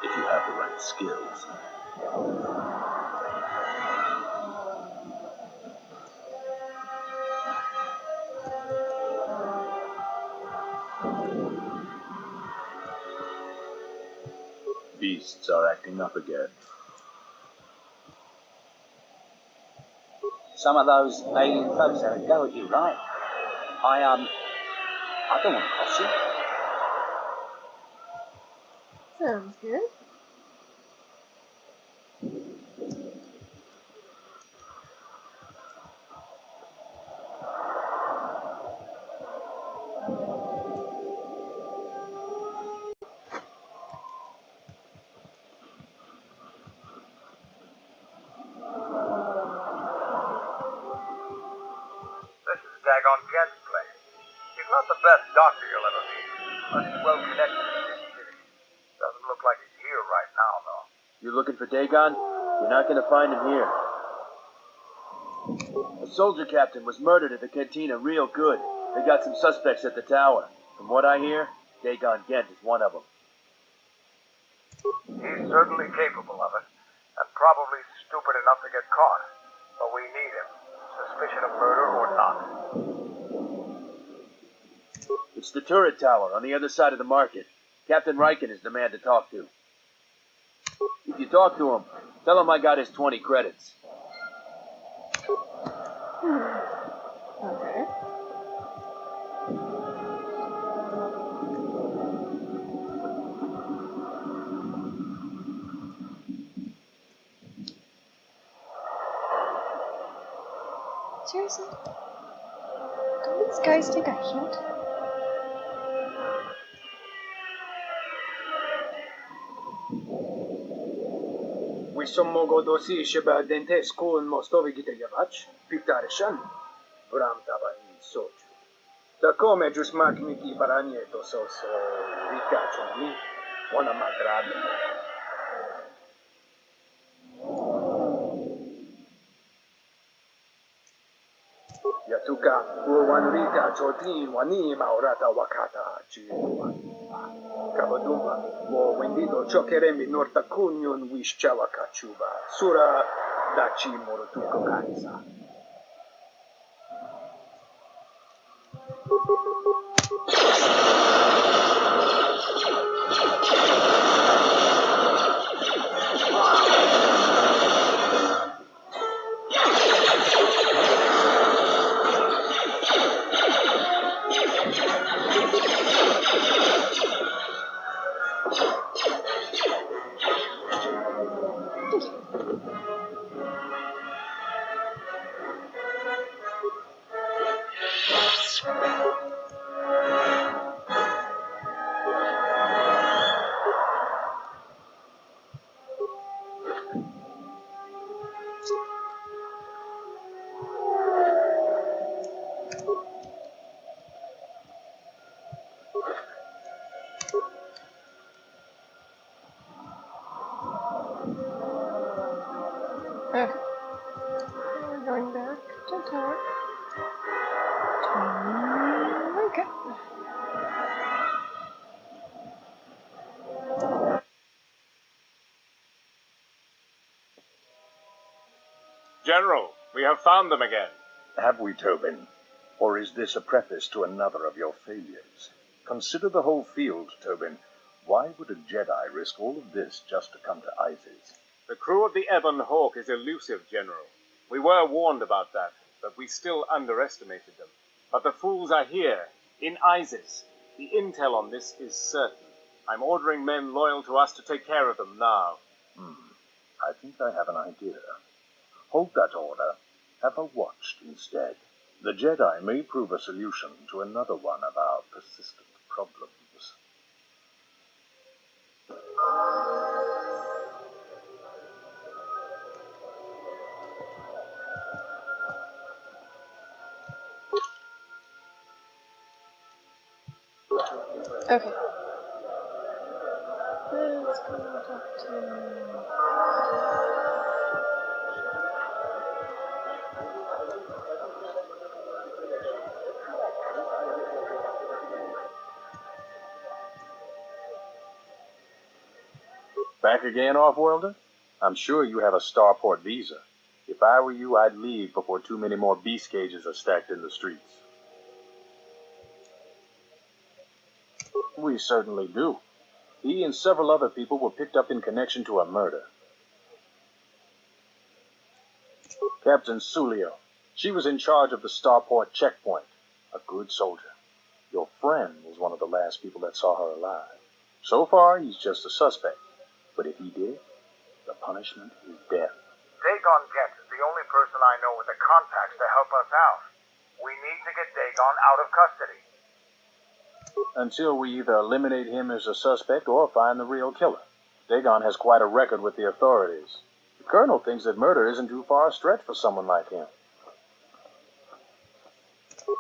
if you have the right skills. Beasts are acting up again. Some of those alien folks had a go at you, right? I don't want to cross you. Sounds good. Dagon Gent's place. He's not the best doctor you'll ever meet, but he's well connected in this city. Doesn't look like he's here right now, though. You looking for Dagon? You're not going to find him here. A soldier captain was murdered at the cantina real good. They got some suspects at the tower. From what I hear, Dagon Gent is one of them. He's certainly capable of it, and probably stupid enough to get caught. But we need him, suspicion of murder or not. It's the turret tower on the other side of the market. Captain Riken is the man to talk to. If you talk to him, tell him I got his 20 credits. Okay. Seriously? Don't these guys take a hint? Wysommogo dosi sheba dentesco in mostovi gitayavach, pitarishan, bram tabani soju. Da come just magniti baragneto sos ricaccioni, una malgrado. Yatuka, Wanrika, Chotin, Wanima, Orata, Wakata, Kabadumba, Wo Wendido, Chokeremi, Norta Kunyon, Wishchawa Kachuba, Sura, Dachi, Morotuko Kansa. Okay. We're going back to tower. Okay. General, we have found them again. Have we, Tobin? Or is this a preface to another of your failures? Consider the whole field, Tobin. Why would a Jedi risk all of this just to come to Isis? The crew of the Ebon Hawk is elusive, General. We were warned about that, but we still underestimated them. But the fools are here, in Isis. The intel on this is certain. I'm ordering men loyal to us to take care of them now. I think I have an idea. Hold that order. Have her watched instead. The Jedi may prove a solution to another one of our persistent problems. Okay. Let's go talk to... Back again, Off-Worlder? I'm sure you have a starport visa. If I were you, I'd leave before too many more beast cages are stacked in the streets. We certainly do. He and several other people were picked up in connection to a murder. Captain Sulio. She was in charge of the starport checkpoint. A good soldier. Your friend was one of the last people that saw her alive. So far, he's just a suspect. But if he did, the punishment is death. Dagon Getz is the only person I know with the contacts to help us out. We need to get Dagon out of custody. Until we either eliminate him as a suspect or find the real killer. Dagon has quite a record with the authorities. The Colonel thinks that murder isn't too far a stretch for someone like him.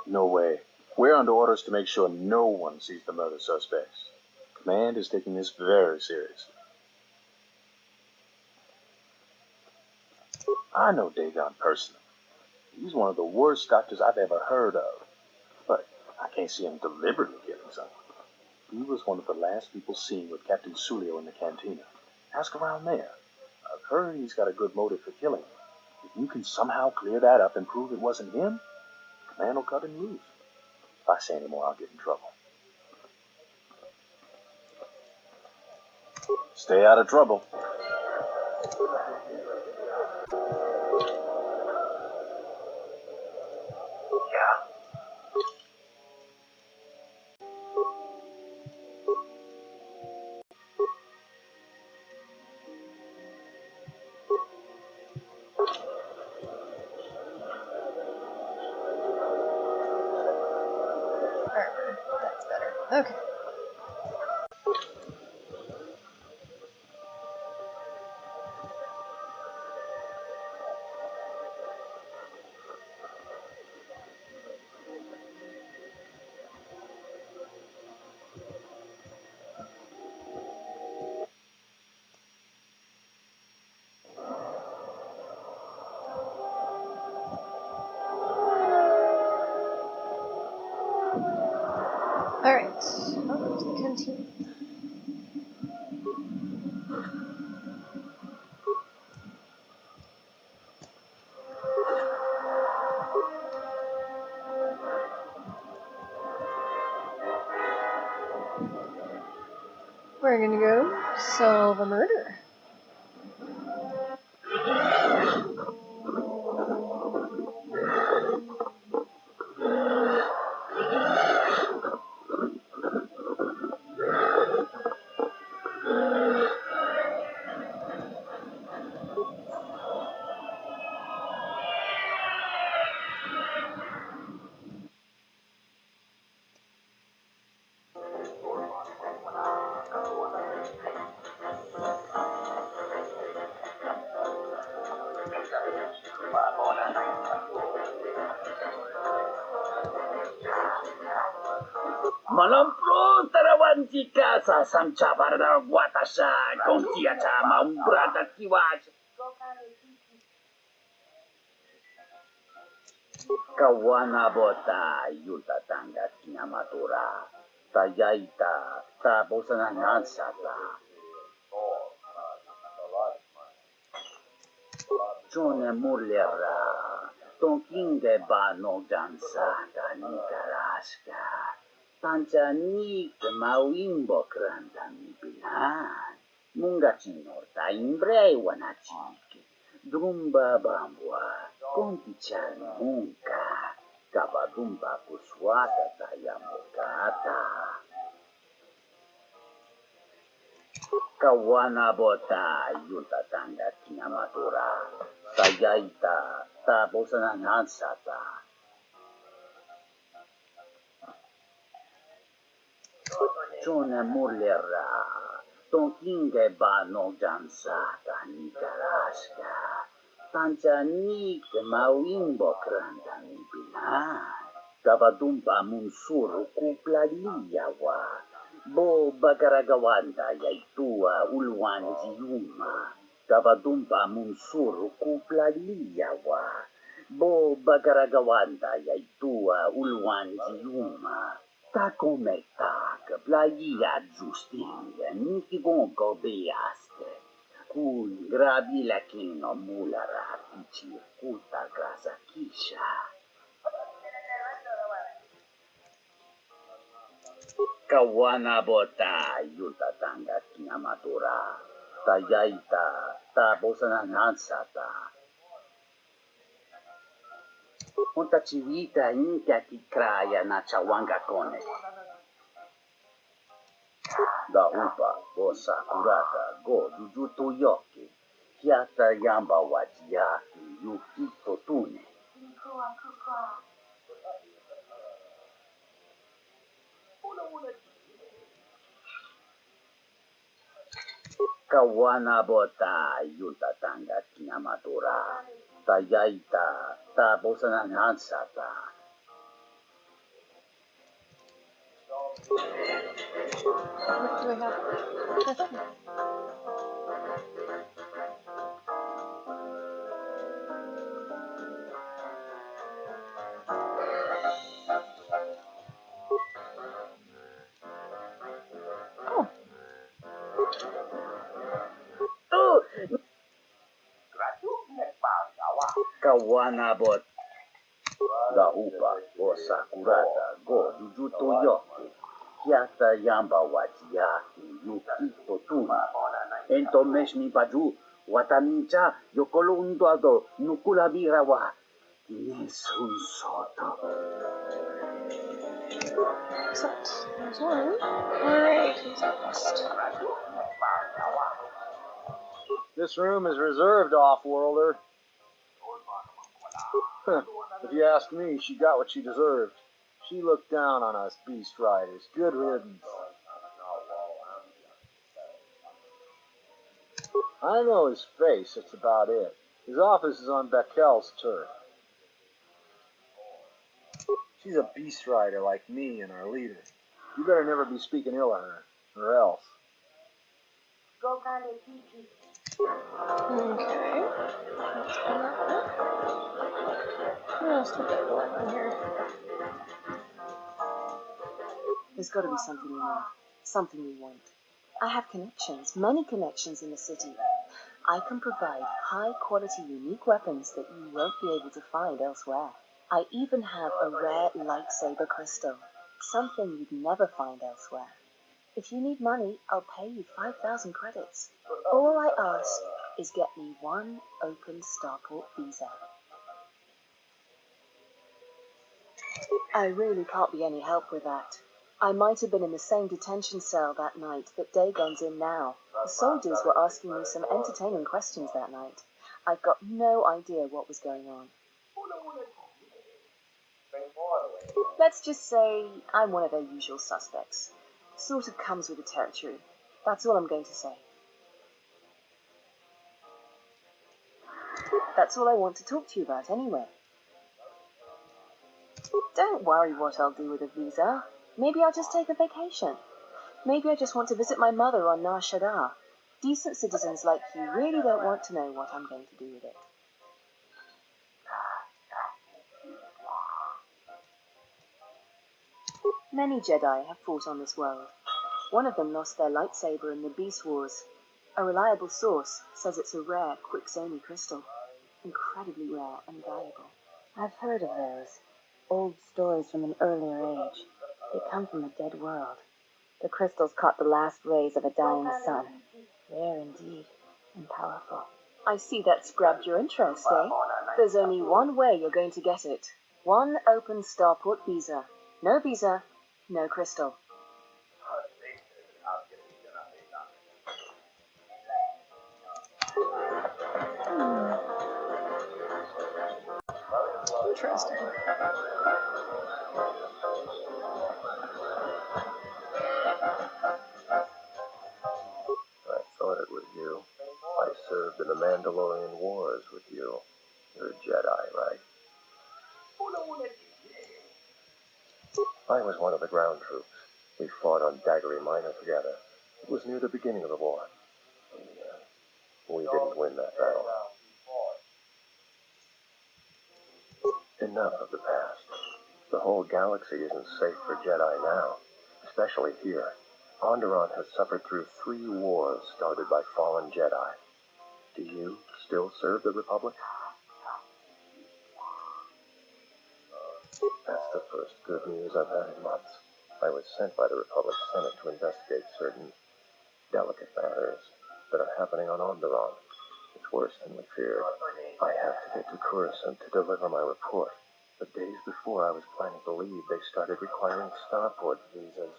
No way. We're under orders to make sure no one sees the murder suspects. Command is taking this very seriously. I know Dagon personally. He's one of the worst doctors I've ever heard of. But I can't see him deliberately killing someone. He was one of the last people seen with Captain Sulio in the cantina. Ask around there. I've heard he's got a good motive for killing him. If you can somehow clear that up and prove it wasn't him, Command will cut him loose. If I say any more, I'll get in trouble. Stay out of trouble. That's better. Okay. Alright, over to the canteen. We're gonna go solve a murder. Malampro tarawantika sa samcha barada watasha kontia cha maumbrada kiwaj. Kawana bota yuta tanga kinamatura. Tayaita ta bosana nansata. Jone mulera. Tonkinge ba no dansa ka nikaraska. Tanjanik mawimbo kranta mi bilan. Munga chinorta imbrei wanachiki. Drumba bambua. Konti chan munka. Kabadumba kuswata tayamukata. Kawana bota yuta tanga kinamatura. Tayaita tabosana nansata. Jone mulera, tonkinge ba no jansata nikaraska. Tanjanik mawimbo kranta mi bilan. Kabadumba munsuru kupla liyawa. Bo bagaragawanda yaitua ulwan ziyuma. Kabadumba munsuru kupla liyawa. Bo bagaragawanda yaitua ulwan ziyuma. Ta come ta, playa giustinga, niki gonko beaste. Kun grabila kino mulara ichi kuta grasa kisha. Kawana bota yuta tanga kinamatura. Tayaita tabosana nansata. Unta chivita inka kikraya na chawanga kone. Da upa bosa kurata go jujuto yoki. Hiata yamba wajiaki yukito tune. Kawana bota yuta tanga kinamatura. Tayaita tabosana nansata. What do I have? Nothing. Oh! Kawana bot. Da upa bosa kurata go jujuto yoki. Hiata yamba wajiaki yukito tune. Ento meshmi baju watamincha yokolundo ado nukula birawa. Nesun soto. Except there's one. Alright, who's next? This room is reserved, off-worlder. If you ask me, she got what she deserved. She looked down on us beast riders. Good riddance. I know his face, that's about it. His office is on Bekel's turf. She's a beast rider like me and our leader. You better never be speaking ill of her, or else. Okay. Let's put that there. What else did I go in here? There's got to be something we need. Something we want. I have connections, many connections in the city. I can provide high-quality, unique weapons that you won't be able to find elsewhere. I even have a rare lightsaber crystal, something you'd never find elsewhere. If you need money, I'll pay you 5,000 credits. All I ask is get me one open starport visa. I really can't be any help with that. I might have been in the same detention cell that night that Dagon's in now. The soldiers were asking me some entertaining questions that night. I've got no idea what was going on. Let's just say I'm one of their usual suspects. Sort of comes with the territory. That's all I'm going to say. That's all I want to talk to you about anyway. Don't worry what I'll do with a visa. Maybe I'll just take a vacation. Maybe I just want to visit my mother on Nar Shaddaa. Decent citizens like you really don't want to know what I'm going to do with it. Many Jedi have fought on this world. One of them lost their lightsaber in the Beast Wars. A reliable source says it's a rare Quixomi crystal. Incredibly rare and valuable. I've heard of those. Old stories from an earlier age. They come from a dead world. The crystals caught the last rays of a dying sun. Rare indeed, and powerful. I see that's grabbed your interest, eh? There's only one way you're going to get it. One open starport visa. No visa, no crystal. Interesting. I thought it was you. I served in the Mandalorian Wars with you. You're a Jedi, right? I was one of the ground troops. We fought on Daggery Minor together. It was near the beginning of the war. We didn't win that battle. Enough of the past. The whole galaxy isn't safe for Jedi now, especially here. Onderon has suffered through 3 wars started by fallen Jedi. Do you still serve the Republic? That's the first good news I've had in months. I was sent by the Republic Senate to investigate certain delicate matters that are happening on Onderon. It's worse than we feared. I have to get to Coruscant to deliver my report. But days before I was planning to leave, they started requiring starport visas.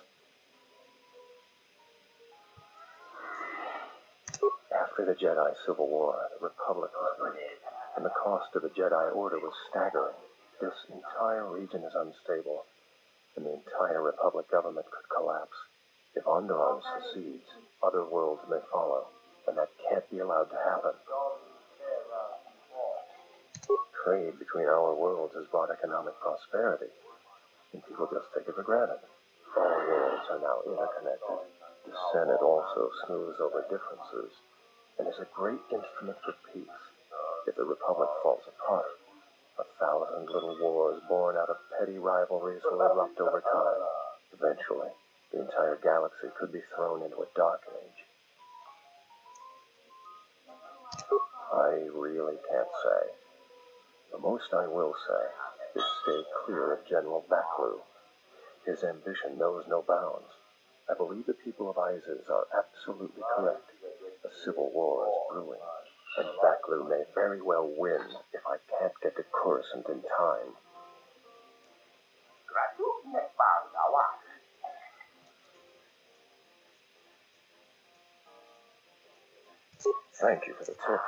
After the Jedi Civil War, the Republic was weak, and the cost of the Jedi Order was staggering. This entire region is unstable, and the entire Republic government could collapse. If Onderon secedes, other worlds may follow, and that can't be allowed to happen. Trade between our worlds has brought economic prosperity, and people just take it for granted. All worlds are now interconnected. The Senate also smooths over differences, and is a great instrument for peace. If the Republic falls apart, 1,000 little wars born out of petty rivalries will erupt over time. Eventually, the entire galaxy could be thrown into a dark age. I really can't say. The most I will say is stay clear of General Vaklu. His ambition knows no bounds. I believe the people of Izes are absolutely correct. A civil war is brewing, and Vaklu may very well win if I can't get to Coruscant in time. Thank you for the tip.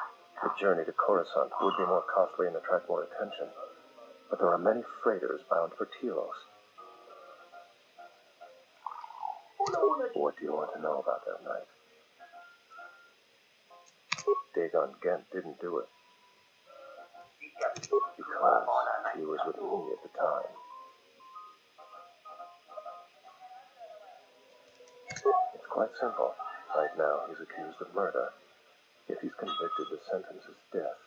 The journey to Coruscant would be more costly and attract more attention, but there are many freighters bound for Telos. What do you want to know about that night? Dagon Gent didn't do it, because he was with me at the time. It's quite simple. Right now, he's accused of murder. If he's convicted, the sentence is death.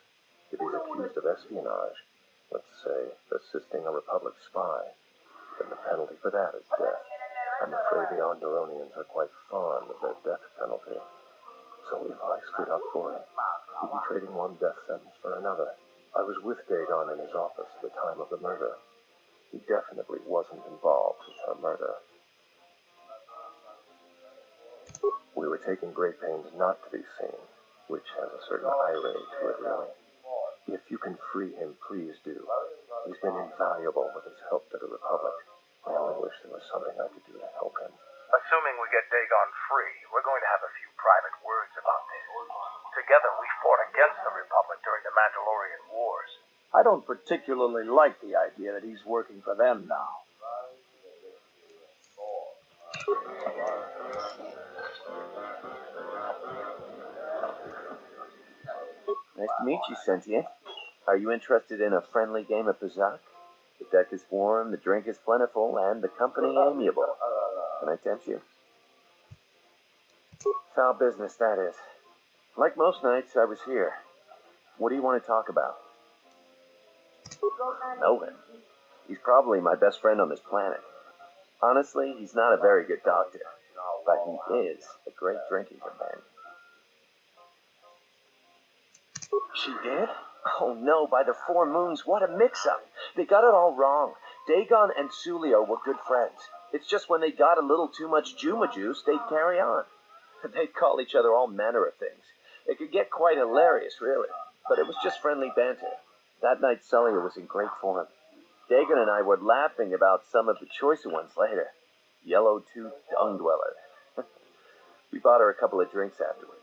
If he's accused of espionage, let's say assisting a Republic spy, then the penalty for that is death. I'm afraid the Onderonians are quite fond of their death penalty. So if I stood up for him, he'd be trading one death sentence for another. I was with Dagon in his office at the time of the murder. He definitely wasn't involved with her murder. We were taking great pains not to be seen, which has a certain irony to it, really. If you can free him, please do. He's been invaluable with his help to the Republic. I only wish there was something I could do to help him. Assuming we get Dagon free, we're going to have a few private words about this. Together, we fought against the Republic during the Mandalorian Wars. I don't particularly like the idea that he's working for them now. Nice to meet you, Sentient. Are you interested in a friendly game of Pizak? The deck is warm, the drink is plentiful, and the company amiable. Can I tempt you? Foul business, that is. Like most nights, I was here. What do you want to talk about? Know him. He's probably my best friend on this planet. Honestly, he's not a very good doctor, but he is a great drinking companion. She did? Oh no, by the 4 moons, what a mix-up. They got it all wrong. Dagon and Sulio were good friends. It's just when they got a little too much Juma juice, they'd carry on. They'd call each other all manner of things. It could get quite hilarious, really, but it was just friendly banter. That night, Sulio was in great form. Dagon and I were laughing about some of the choicer ones later. Yellow-toothed dung dweller. We bought her a couple of drinks afterwards.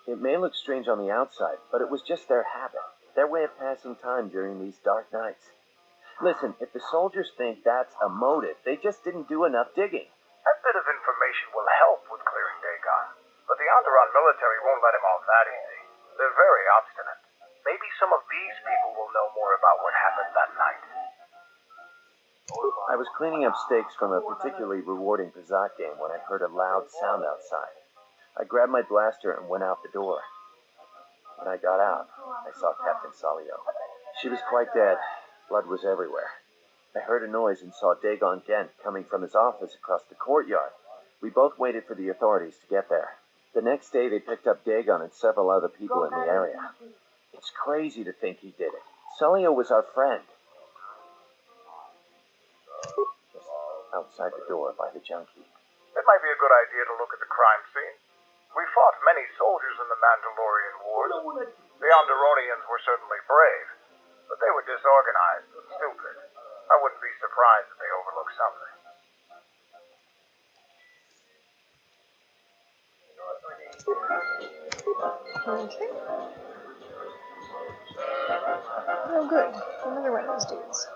It may look strange on the outside, but it was just their habit, their way of passing time during these dark nights. Listen, if the soldiers think that's a motive, they just didn't do enough digging. That bit of information will help with clearing Dagon, but the Onderon military won't let him off that easy. They're very obstinate. Maybe some of these people will know more about what happened that night. I was cleaning up stakes from a particularly rewarding Pizak game when I heard a loud sound outside. I grabbed my blaster and went out the door. When I got out, I saw Captain Sulio. She was quite dead. Blood was everywhere. I heard a noise and saw Dagon Gent coming from his office across the courtyard. We both waited for the authorities to get there. The next day, they picked up Dxun and several other people in the area. It's crazy to think he did it. Sulio was our friend. Just outside the door by the junkie. It might be a good idea to look at the crime scene. We fought many soldiers in the Mandalorian Wars. The Onderonians were certainly brave, but they were disorganized and stupid. I wouldn't be surprised if they overlooked something. Okay. Oh, good. Another one of those dudes.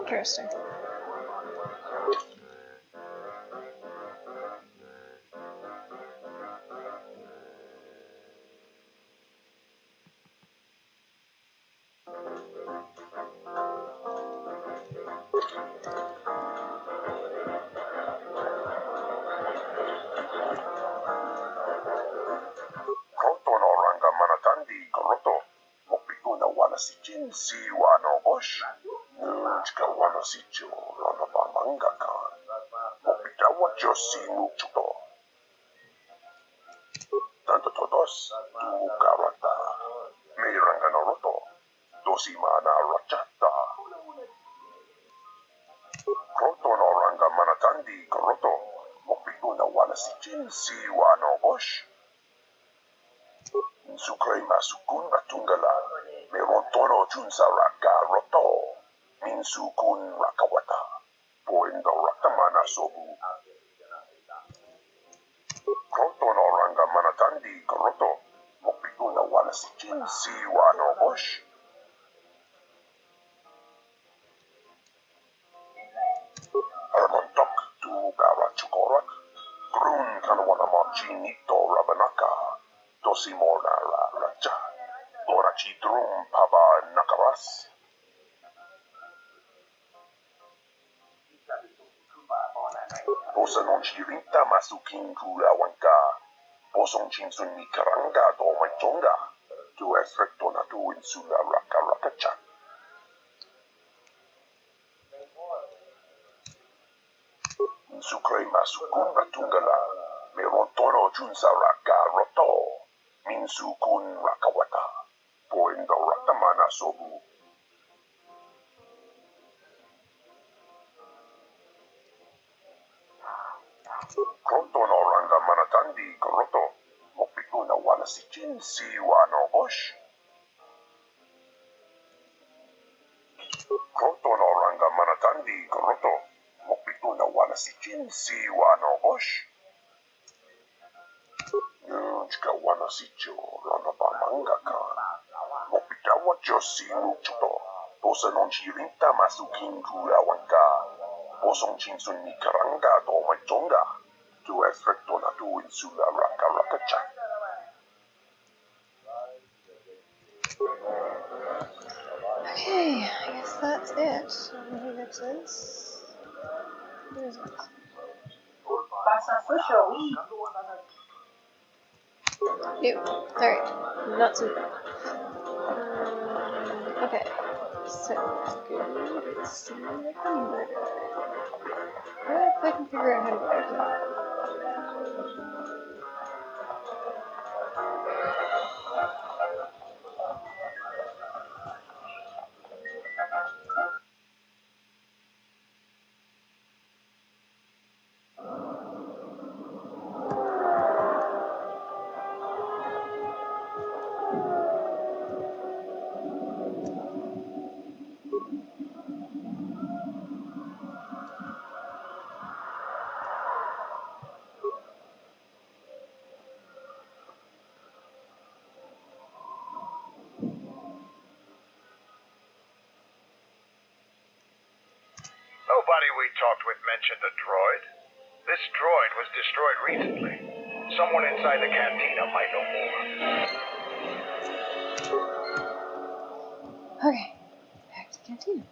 Interesting. Tanto todos tu karata. Miranganoroto. Dosimana rachata. Kroto no ranga manatandi koroto. Mopitu na wana si chin si wano bosh. Sukre masukun ratungala. Merontono junsa raka roto. Minsukun rakawata. Poendo ratamana sobu. Kroto no ranga manatandi koroto. Mopitu na wana si chin si wano bosh. Armontok tu gara chukorak. Grun kanwana machinito rabanaka. Dosimona la racha. Gorachi drum paba nakaras. Bosanon chirinta masukin kulawanka. Bosong chinsun mi karanga do machonga. Tu efrecto na tu insula raka rakacha. Sukre masukun ratungala. Merontono junsa raka roto. Minsukun rakawata. Poendo ratamana sobu. Kroto no ranga manatandi koroto. Mopitu na wana si chin si wano bosh. Kroto no ranga manatandi koroto. Mopitu na wana si chin si wano bosh. Chika wana si cho rana pamanga ka. Mopita wacho si mucho. Bosa non ci rinta masukin kurawanka. Bosong chinsun ni karanga do majonga. Tu esrectona tu insula raka rakacha. Okay, I guess that's it. I don't know who this is. Who is it? Ew. Alright. Not so bad. Okay. So, let's see if I can murder. If I can figure out how to get her. Nobody we talked with mentioned a droid. This droid was destroyed recently. Someone inside the cantina might know more. Okay. Back to the cantina.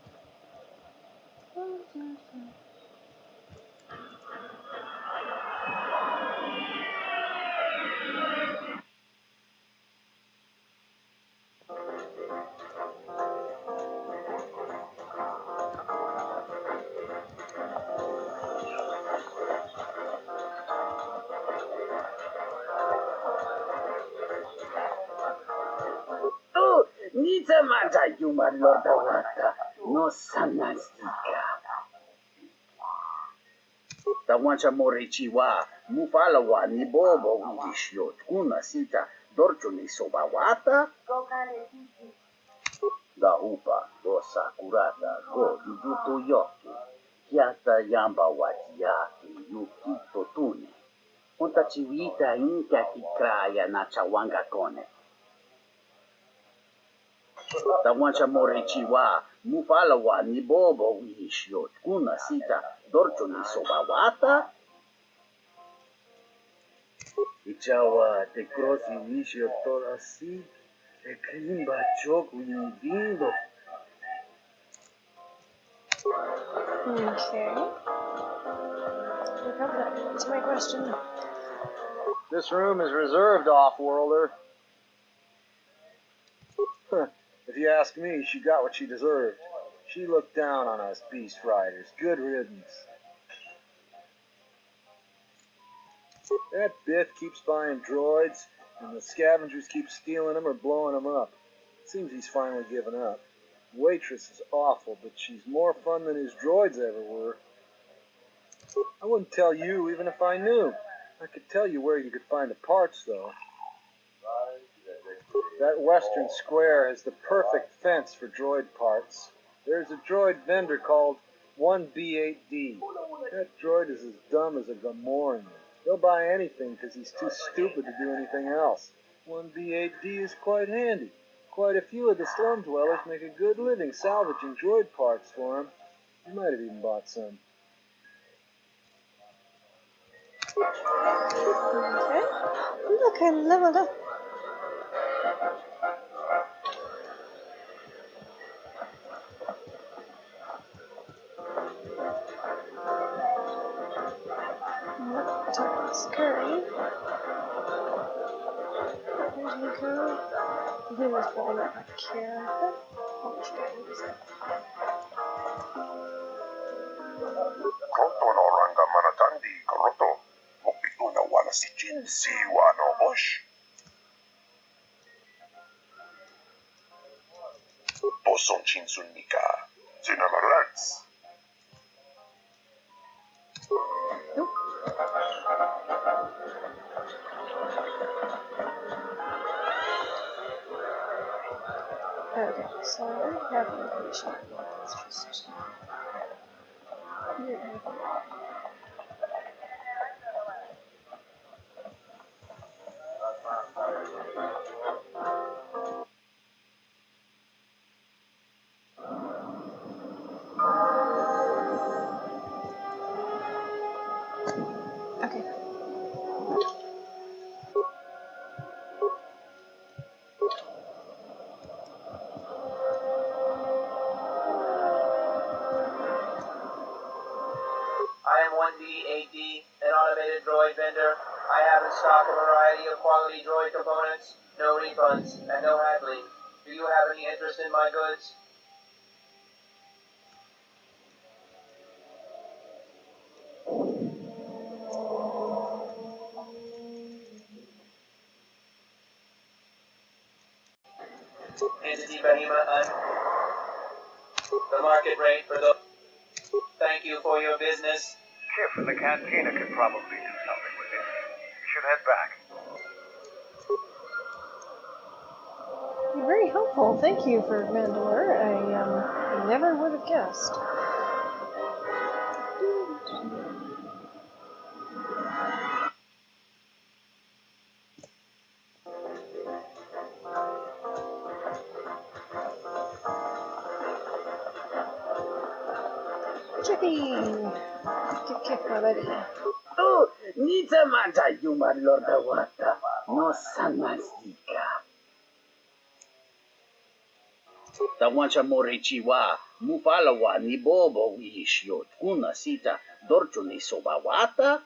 Oh, Nizamata Yuma Lordawata, no Sanastika. Tawancha Morichiwa, Mufalawa, Nibobo, Wishot, Kuna Sita, Dorchuni Sobawata. Da Upa, do Sakurata, go Yuto Yoki, Kiata Yamba Watiaki, Yukito Tune. Ontachiwita Inka Kikraya Nachawanga Kone. Tawancha Morichiwa, Mufalawa, Nibobo, Wishot, Kuna Sita, Dorchuni Sobawata. Ichawa, te crosi Wishot toda si, e Krimba Choku Yivindo. Okay. Look up that. That's my question. This room is reserved, off-worlder. If you ask me, she got what she deserved. She looked down on us beast riders. Good riddance. That Biff keeps buying droids, and the scavengers keep stealing them or blowing them up. Seems he's finally given up. Waitress is awful, but she's more fun than his droids ever were. I wouldn't tell you even if I knew. I could tell you where you could find the parts, though. That western square has the perfect fence for droid parts. There's a droid vendor called 1B8D. That droid is as dumb as a Gamorrean. He'll buy anything because he's too stupid to do anything else. 1B8D is quite handy. Quite a few of the slum dwellers make a good living salvaging droid parts for him. You might have even bought some. Okay. Look, I leveled up. Scurry. Where's Nico? He was probably not back here. Oh, she got moved. Kotor oranga manatandi koroto. Mopituna wana sichin si wano bosh. Bosong chinsun nika. Zinamarats. Okay, so I already have information. Let's just... I have in stock a variety of quality droid components, no refunds, and no haggling. Do you have any interest in my goods? Entity Behemoth, the market rate for the... Thank you for your business. Kif in the cantina could probably do something with it. You should head back. You're very helpful. Thank you for Mandalore. I never would have guessed. Chippy! Kick my lady. Oh, Nita Mata, you my lord Wata. No Samasika. Tawancha Morichiwa, Mufalawa, Nibobo, Ishio, Kuna Sita, Dorchuni Sobawata.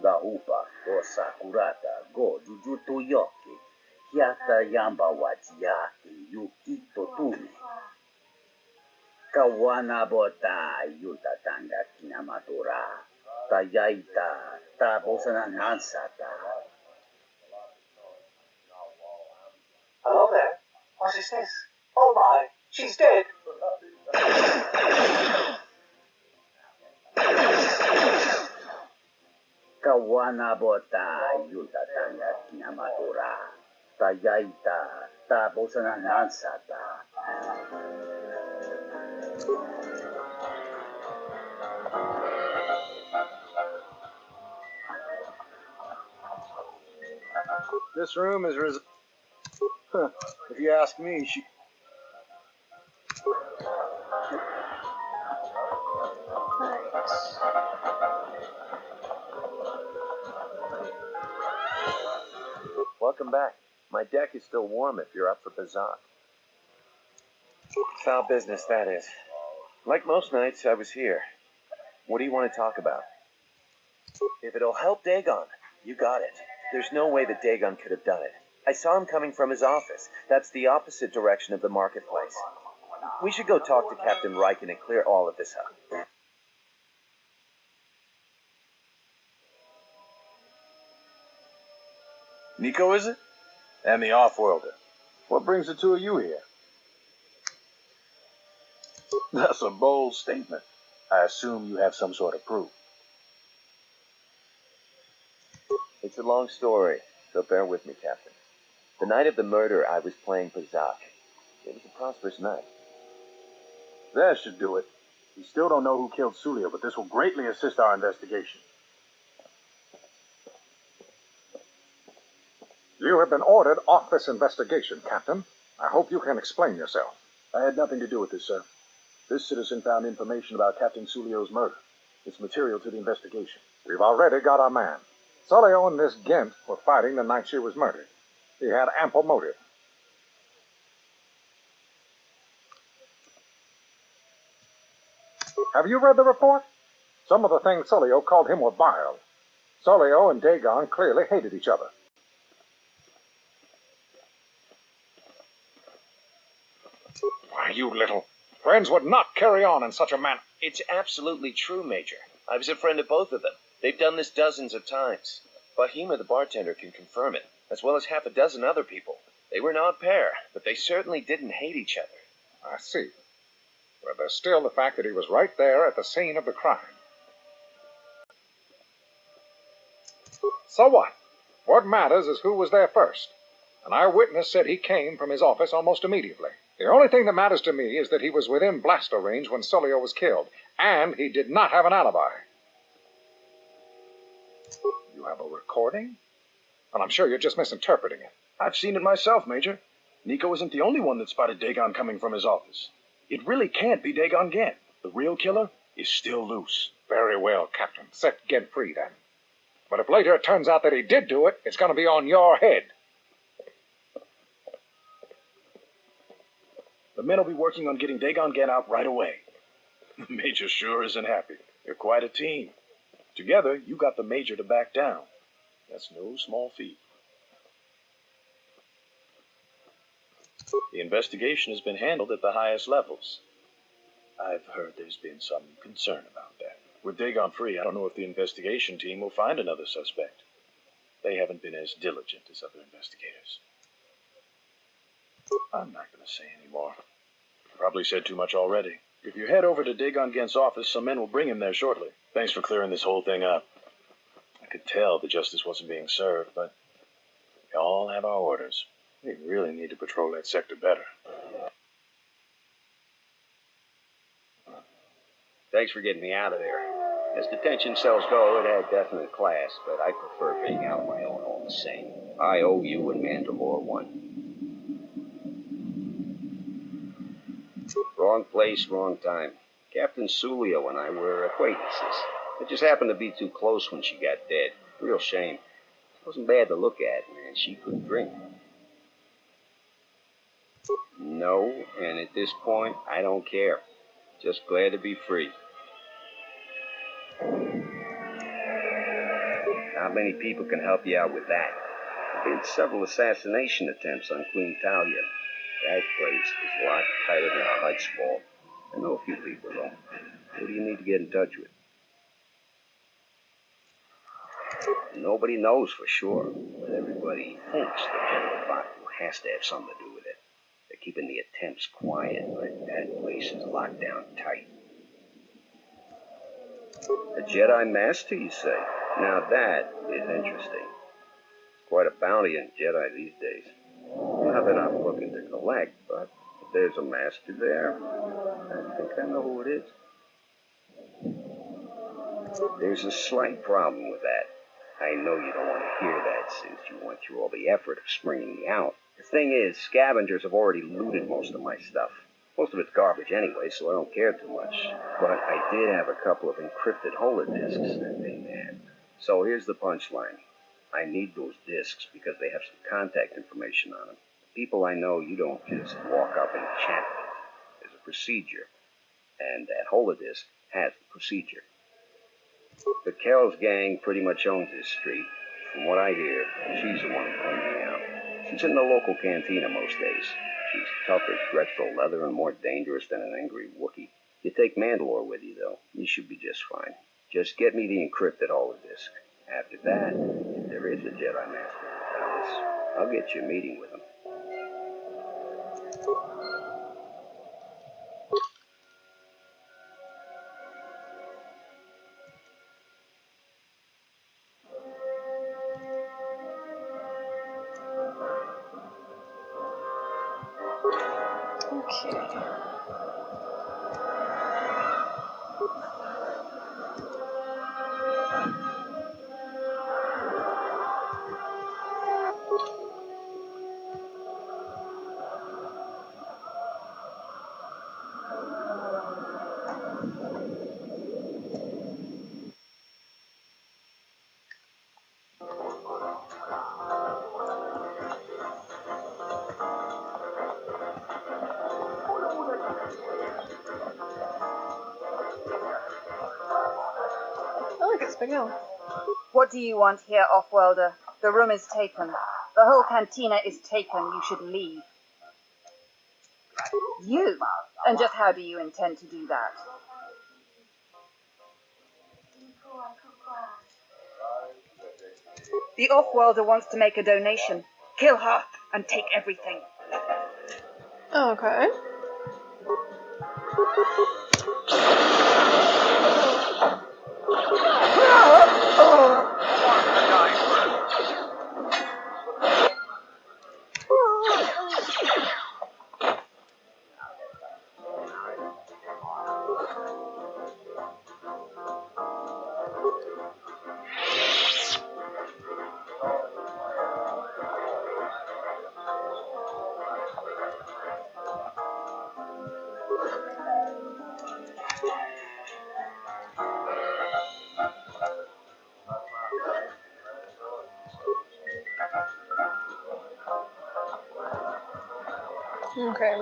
Da Upa, Go Sakurata, Go Jujuto Yoki, Hiata Yamba Wajiaki, Yukito Tumi. Kawana bota yuta tanga kinamatura. Tayaita, tabosanan hansata. Hello there. What is this? Oh my, she's dead. Kawana bota yuta tanga kinamatura. Tayaita, tabosanan hansata. This room is if you ask me, she... Welcome back. My deck is still warm if you're up for Bazak. Foul business, that is. Like most nights, I was here. What do you want to talk about? If it'll help Dagon, you got it. There's no way that Dagon could have done it. I saw him coming from his office. That's the opposite direction of the marketplace. We should go talk to Captain Riken and clear all of this up. Nico, is it? And the Offworlder. What brings the two of you here? That's a bold statement. I assume you have some sort of proof. It's a long story, so bear with me, Captain. The night of the murder, I was playing Bazak. It was a prosperous night. That should do it. We still don't know who killed Sulio, but this will greatly assist our investigation. You have been ordered off this investigation, Captain. I hope you can explain yourself. I had nothing to do with this, sir. This citizen found information about Captain Sulio's murder. It's material to the investigation. We've already got our man. Sulio and this Gent were fighting the night she was murdered. He had ample motive. Have you read the report? Some of the things Sulio called him were vile. Sulio and Dagon clearly hated each other. Why, you little... Friends would not carry on in such a manner. It's absolutely true, Major. I was a friend of both of them. They've done this dozens of times. Bahima, the bartender, can confirm it, as well as half a dozen other people. They were an odd pair, but they certainly didn't hate each other. I see. But there's still the fact that he was right there at the scene of the crime. So what? What matters is who was there first. An eyewitness said he came from his office almost immediately. The only thing that matters to me is that he was within blaster range when Sulio was killed, and he did not have an alibi. You have a recording? Well, I'm sure you're just misinterpreting it. I've seen it myself, Major. Nico isn't the only one that spotted Dagon coming from his office. It really can't be Dagon Gent. The real killer is still loose. Very well, Captain. Set Gent free, then. But if later it turns out that he did do it, it's going to be on your head. The men will be working on getting Dagon Gent out right away. The Major sure isn't happy. You're quite a team. Together, you got the Major to back down. That's no small feat. The investigation has been handled at the highest levels. I've heard there's been some concern about that. With Dagon free, I don't know if the investigation team will find another suspect. They haven't been as diligent as other investigators. I'm not going to say any more. Probably said too much already. If you head over to Dagon Gent's office, some men will bring him there shortly. Thanks for clearing this whole thing up. I could tell the justice wasn't being served, but we all have our orders. We really need to patrol that sector better. Thanks for getting me out of there. As detention cells go, it had definite class, but I prefer being out on my own all the same. I owe you and Mandalore one. Wrong place, wrong time. Captain Sulio and I were acquaintances. It just happened to be too close when she got dead. Real shame. It wasn't bad to look at, man. She could drink. No, and at this point, I don't care. Just glad to be free. Not many people can help you out with that. There have been several assassination attempts on Queen Talia. That place is a lot tighter than a Hutt's vault. I know a few people, though. Who do you need to get in touch with? Nobody knows for sure, but everybody thinks that General Baku has to have something to do with it. They're keeping the attempts quiet, but that place is locked down tight. A Jedi Master, you say? Now that is interesting. Quite a bounty in Jedi these days. Not that I'm looking to collect, but if there's a master there, I think I know who it is. There's a slight problem with that. I know you don't want to hear that since you went through all the effort of springing me out. The thing is, scavengers have already looted most of my stuff. Most of it's garbage anyway, so I don't care too much. But I did have a couple of encrypted holodisks that they nabbed. So here's the punchline. I need those disks because they have some contact information on them. People I know you don't just walk up and chat with. There's a procedure. And that holodisk has the procedure. The Kells gang pretty much owns this street. From what I hear, she's the one who cleaned me out. She's in the local cantina most days. She's tough as Drexel leather and more dangerous than an angry Wookiee. You take Mandalore with you, though. You should be just fine. Just get me the encrypted holodisk. After that, if there is a Jedi Master in the palace, I'll get you a meeting with him. What do you want here, Offworlder? The room is taken. The whole cantina is taken. You should leave. You? And just how do you intend to do that? The Offworlder wants to make a donation. Kill her and take everything. Okay. Okay.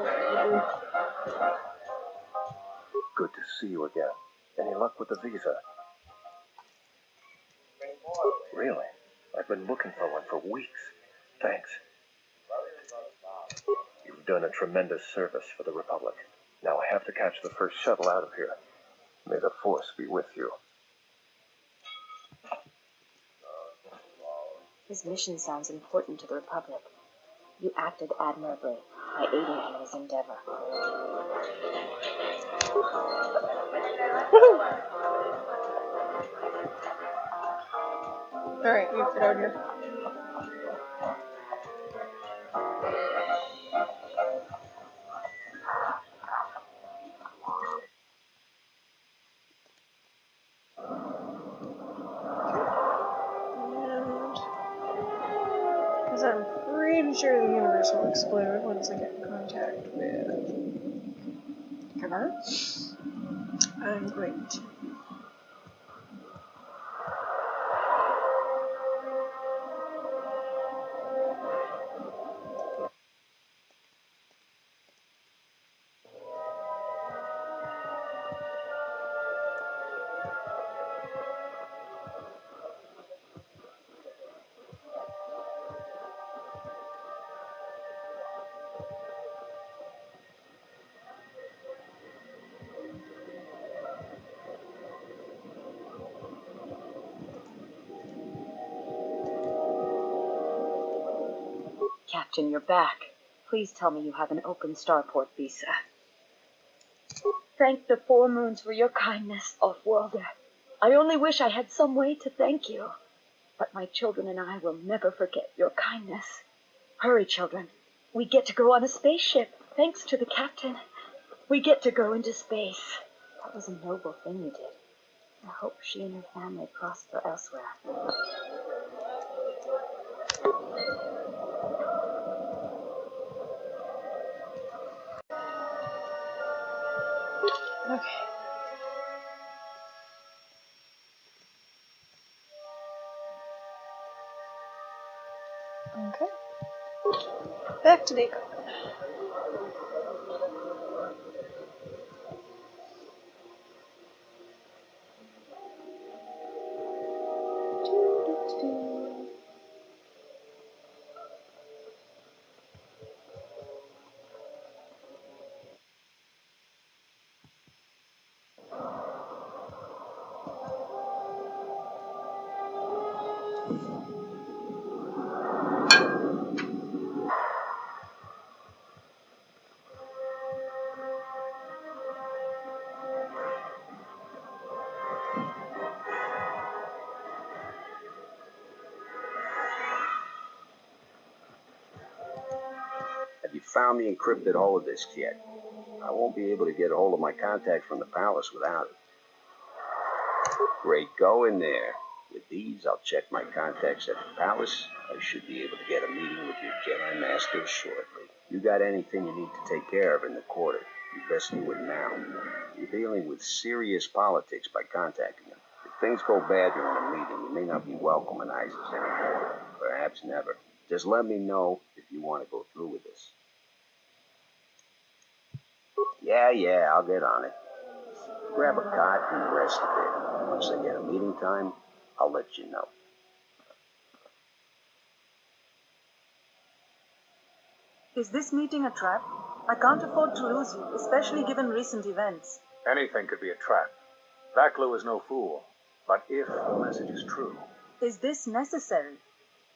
Good to see you again. Any luck with the visa? Really? I've been looking for one for weeks. Thanks. You've done a tremendous service for the Republic. Now I have to catch the first shuttle out of here. May the Force be with you. His mission sounds important to the Republic. You acted admirably by aiding him in his endeavor. Alright, you get out here. Because I'm pretty sure the universe will explode once I get in contact with her. I'm going to. Captain, you're back. Please tell me you have an open starport visa. Thank the Four Moons for your kindness, Offworlder. I only wish I had some way to thank you. But my children and I will never forget your kindness. Hurry, children. We get to go on a spaceship, thanks to the captain. We get to go into space. That was a noble thing you did. I hope she and her family prosper elsewhere. Okay. Okay. Back to Dxun. Have you found the encrypted holodisk yet? I won't be able to get a hold of my contact from the palace without it. Great, go in there. With these, I'll check my contacts at the palace. I should be able to get a meeting with your Jedi Master shortly. You got anything you need to take care of in the quarter, you best do it now. You're dealing with serious politics by contacting them. If things go bad during a meeting, you may not be welcome in ISIS anymore. Perhaps never. Just let me know if you want to go through with this. Yeah, I'll get on it. Grab a cot and rest a bit. Once I get a meeting time, I'll let you know. Is this meeting a trap? I can't afford to lose you, especially given recent events. Anything could be a trap. Vaklu is no fool. But if the message is true... Is this necessary?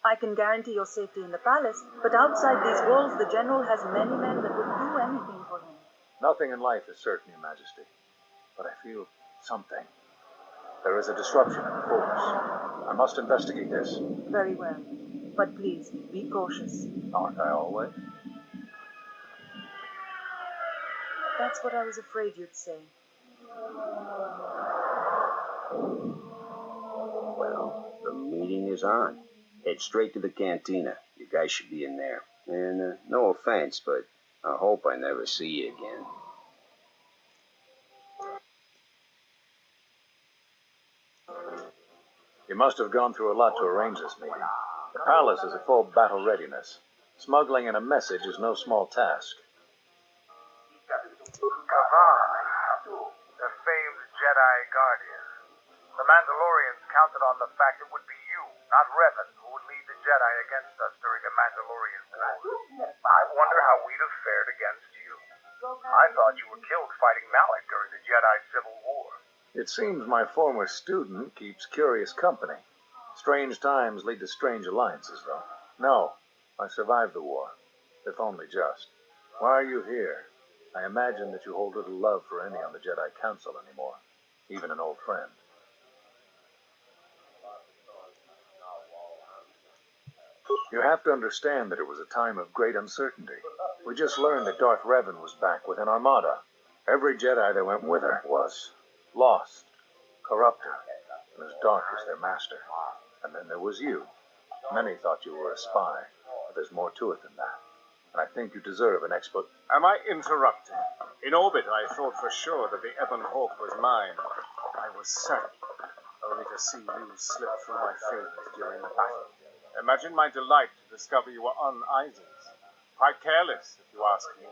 I can guarantee your safety in the palace, but outside these walls the general has many men that would do anything for him. Nothing in life is certain, Your Majesty. But I feel something. There is a disruption in the Force. I must investigate this. Very well. But please, be cautious. Aren't I always? That's what I was afraid you'd say. Well, the meeting is on. Head straight to the cantina. You guys should be in there. And no offense, but I hope I never see you again. You must have gone through a lot to arrange this meeting. The palace is at full battle readiness. Smuggling in a message is no small task. Kavan, the famed Jedi Guardian. The Mandalorians counted on the fact it would be you, not Revan, who would lead the Jedi against us during the Mandalorian War. I wonder how we'd have fared against you. I thought you were killed fighting Malak during the Jedi Civil War. It seems my former student keeps curious company. Strange times lead to strange alliances, though. No, I survived the war, if only just. Why are you here? I imagine that you hold little love for any on the Jedi Council anymore, even an old friend. You have to understand that it was a time of great uncertainty. We just learned that Darth Revan was back with an armada. Every Jedi that went with her was lost, corrupted, and as dark as their master. And then there was you. Many thought you were a spy, but there's more to it than that. And I think you deserve an explanation. Am I interrupting? In orbit, I thought for sure that the Ebon Hawk was mine. I was certain, only to see you slip through my fingers during the battle. Imagine my delight to discover you were on Isis. Quite careless, if you ask me.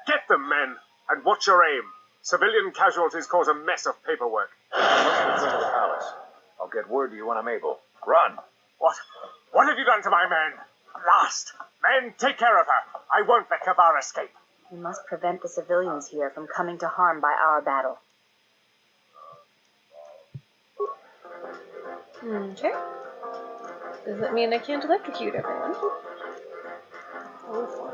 Get them, men, and watch your aim. Civilian casualties cause a mess of paperwork. Let's go to the palace. I'll get word to you when I'm able. Run! What? What have you done to my men? Blast! Men, take care of her. I won't let Kavar escape. We must prevent the civilians here from coming to harm by our battle. Okay. Does that mean I can't electrocute everyone? Oh, fine.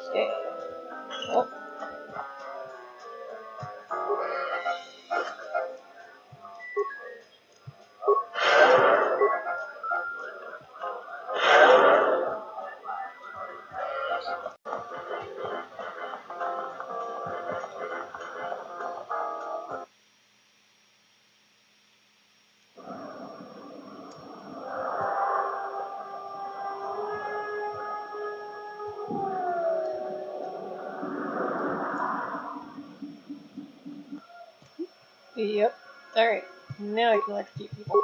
Okay. Well. Yep. Alright. Now I can electrocute people.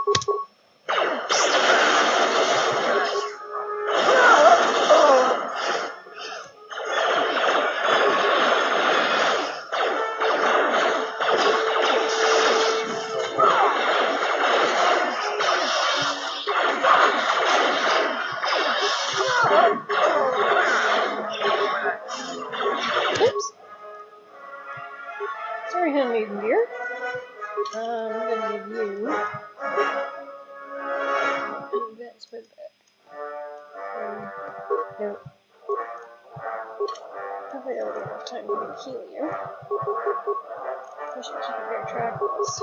Oops. Sorry, Handmaiden dear. I'm gonna give you advancement back. Nope. Probably already enough time for me to heal you. I should keep a better track of this.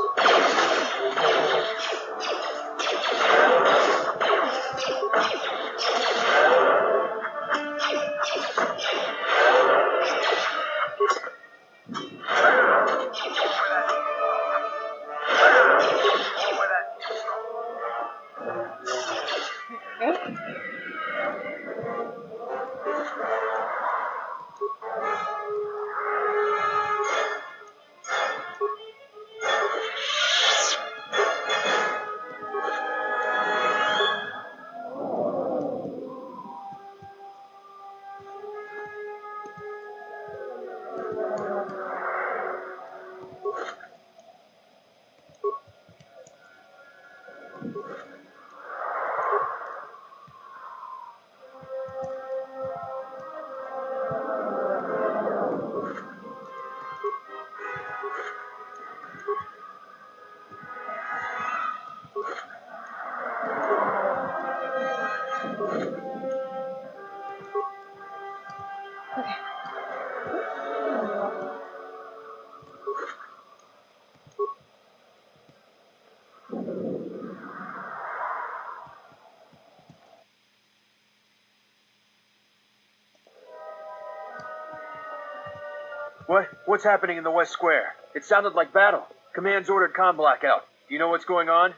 What's happening in the West Square? It sounded like battle. Command's ordered comm blackout. Do you know what's going on?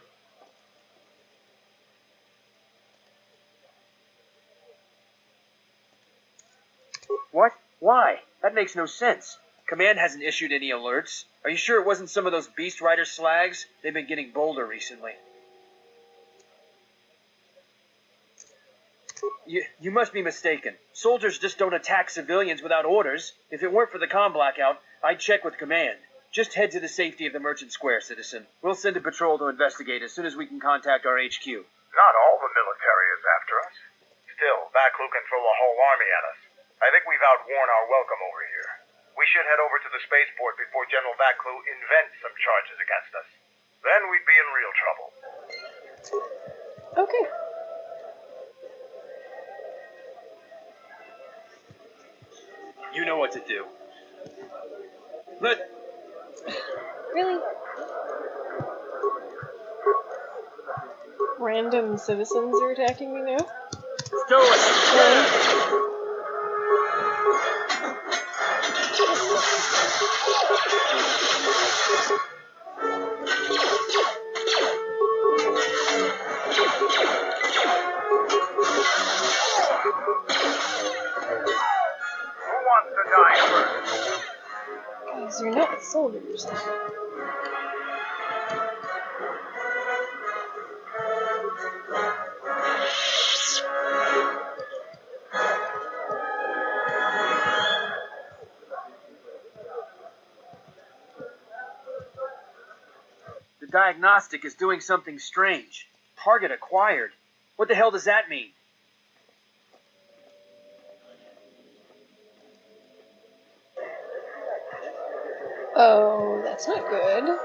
What? Why? That makes no sense. Command hasn't issued any alerts. Are you sure it wasn't some of those Beast Rider slags? They've been getting bolder recently. You must be mistaken. Soldiers just don't attack civilians without orders. If it weren't for the comm blackout, I'd check with Command. Just head to the safety of the Merchant Square, citizen. We'll send a patrol to investigate as soon as we can contact our HQ. Not all the military is after us. Still, Vaklu can throw a whole army at us. I think we've outworn our welcome over here. We should head over to the spaceport before General Vaklu invents some charges against us. Then we'd be in real trouble. Okay. You know what to do. Really? Random citizens are attacking me now? Let's do it! Really? Who wants to die first? Guys, you're not soldiers. The diagnostic is doing something strange. Target acquired. What the hell does that mean? Oh, that's not good.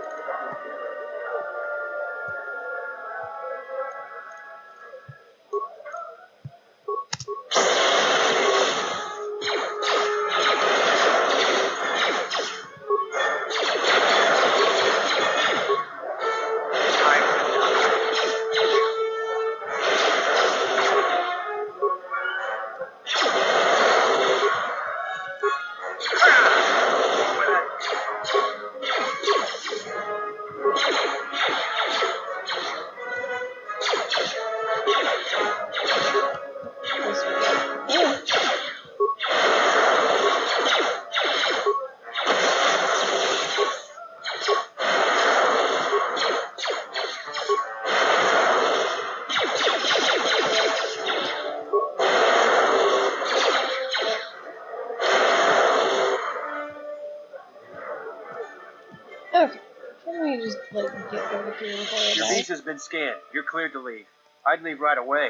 Okay. Can we just, get over here before I Your die? visa's been scanned. You're cleared to leave. I'd leave right away.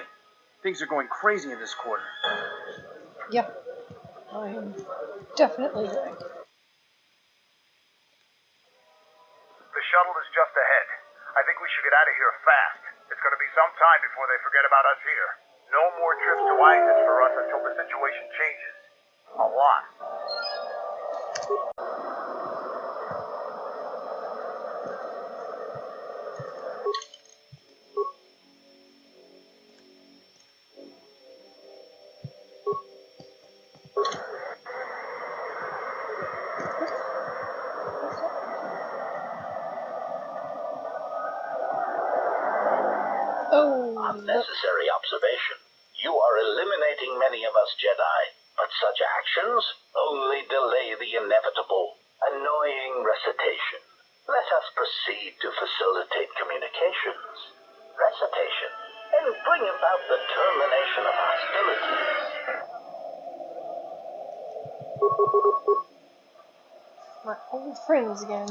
Things are going crazy in this quarter. Yeah. I am definitely going. The shuttle is just ahead. I think we should get out of here fast. It's going to be some time before they forget about us here. No more trips to ISIS for us until the situation changes. A lot. Unnecessary observation. You are eliminating many of us Jedi, but such actions only delay the inevitable. Annoying recitation. Let us proceed to facilitate communications. Recitation, and bring about the termination of hostilities. My old friends again.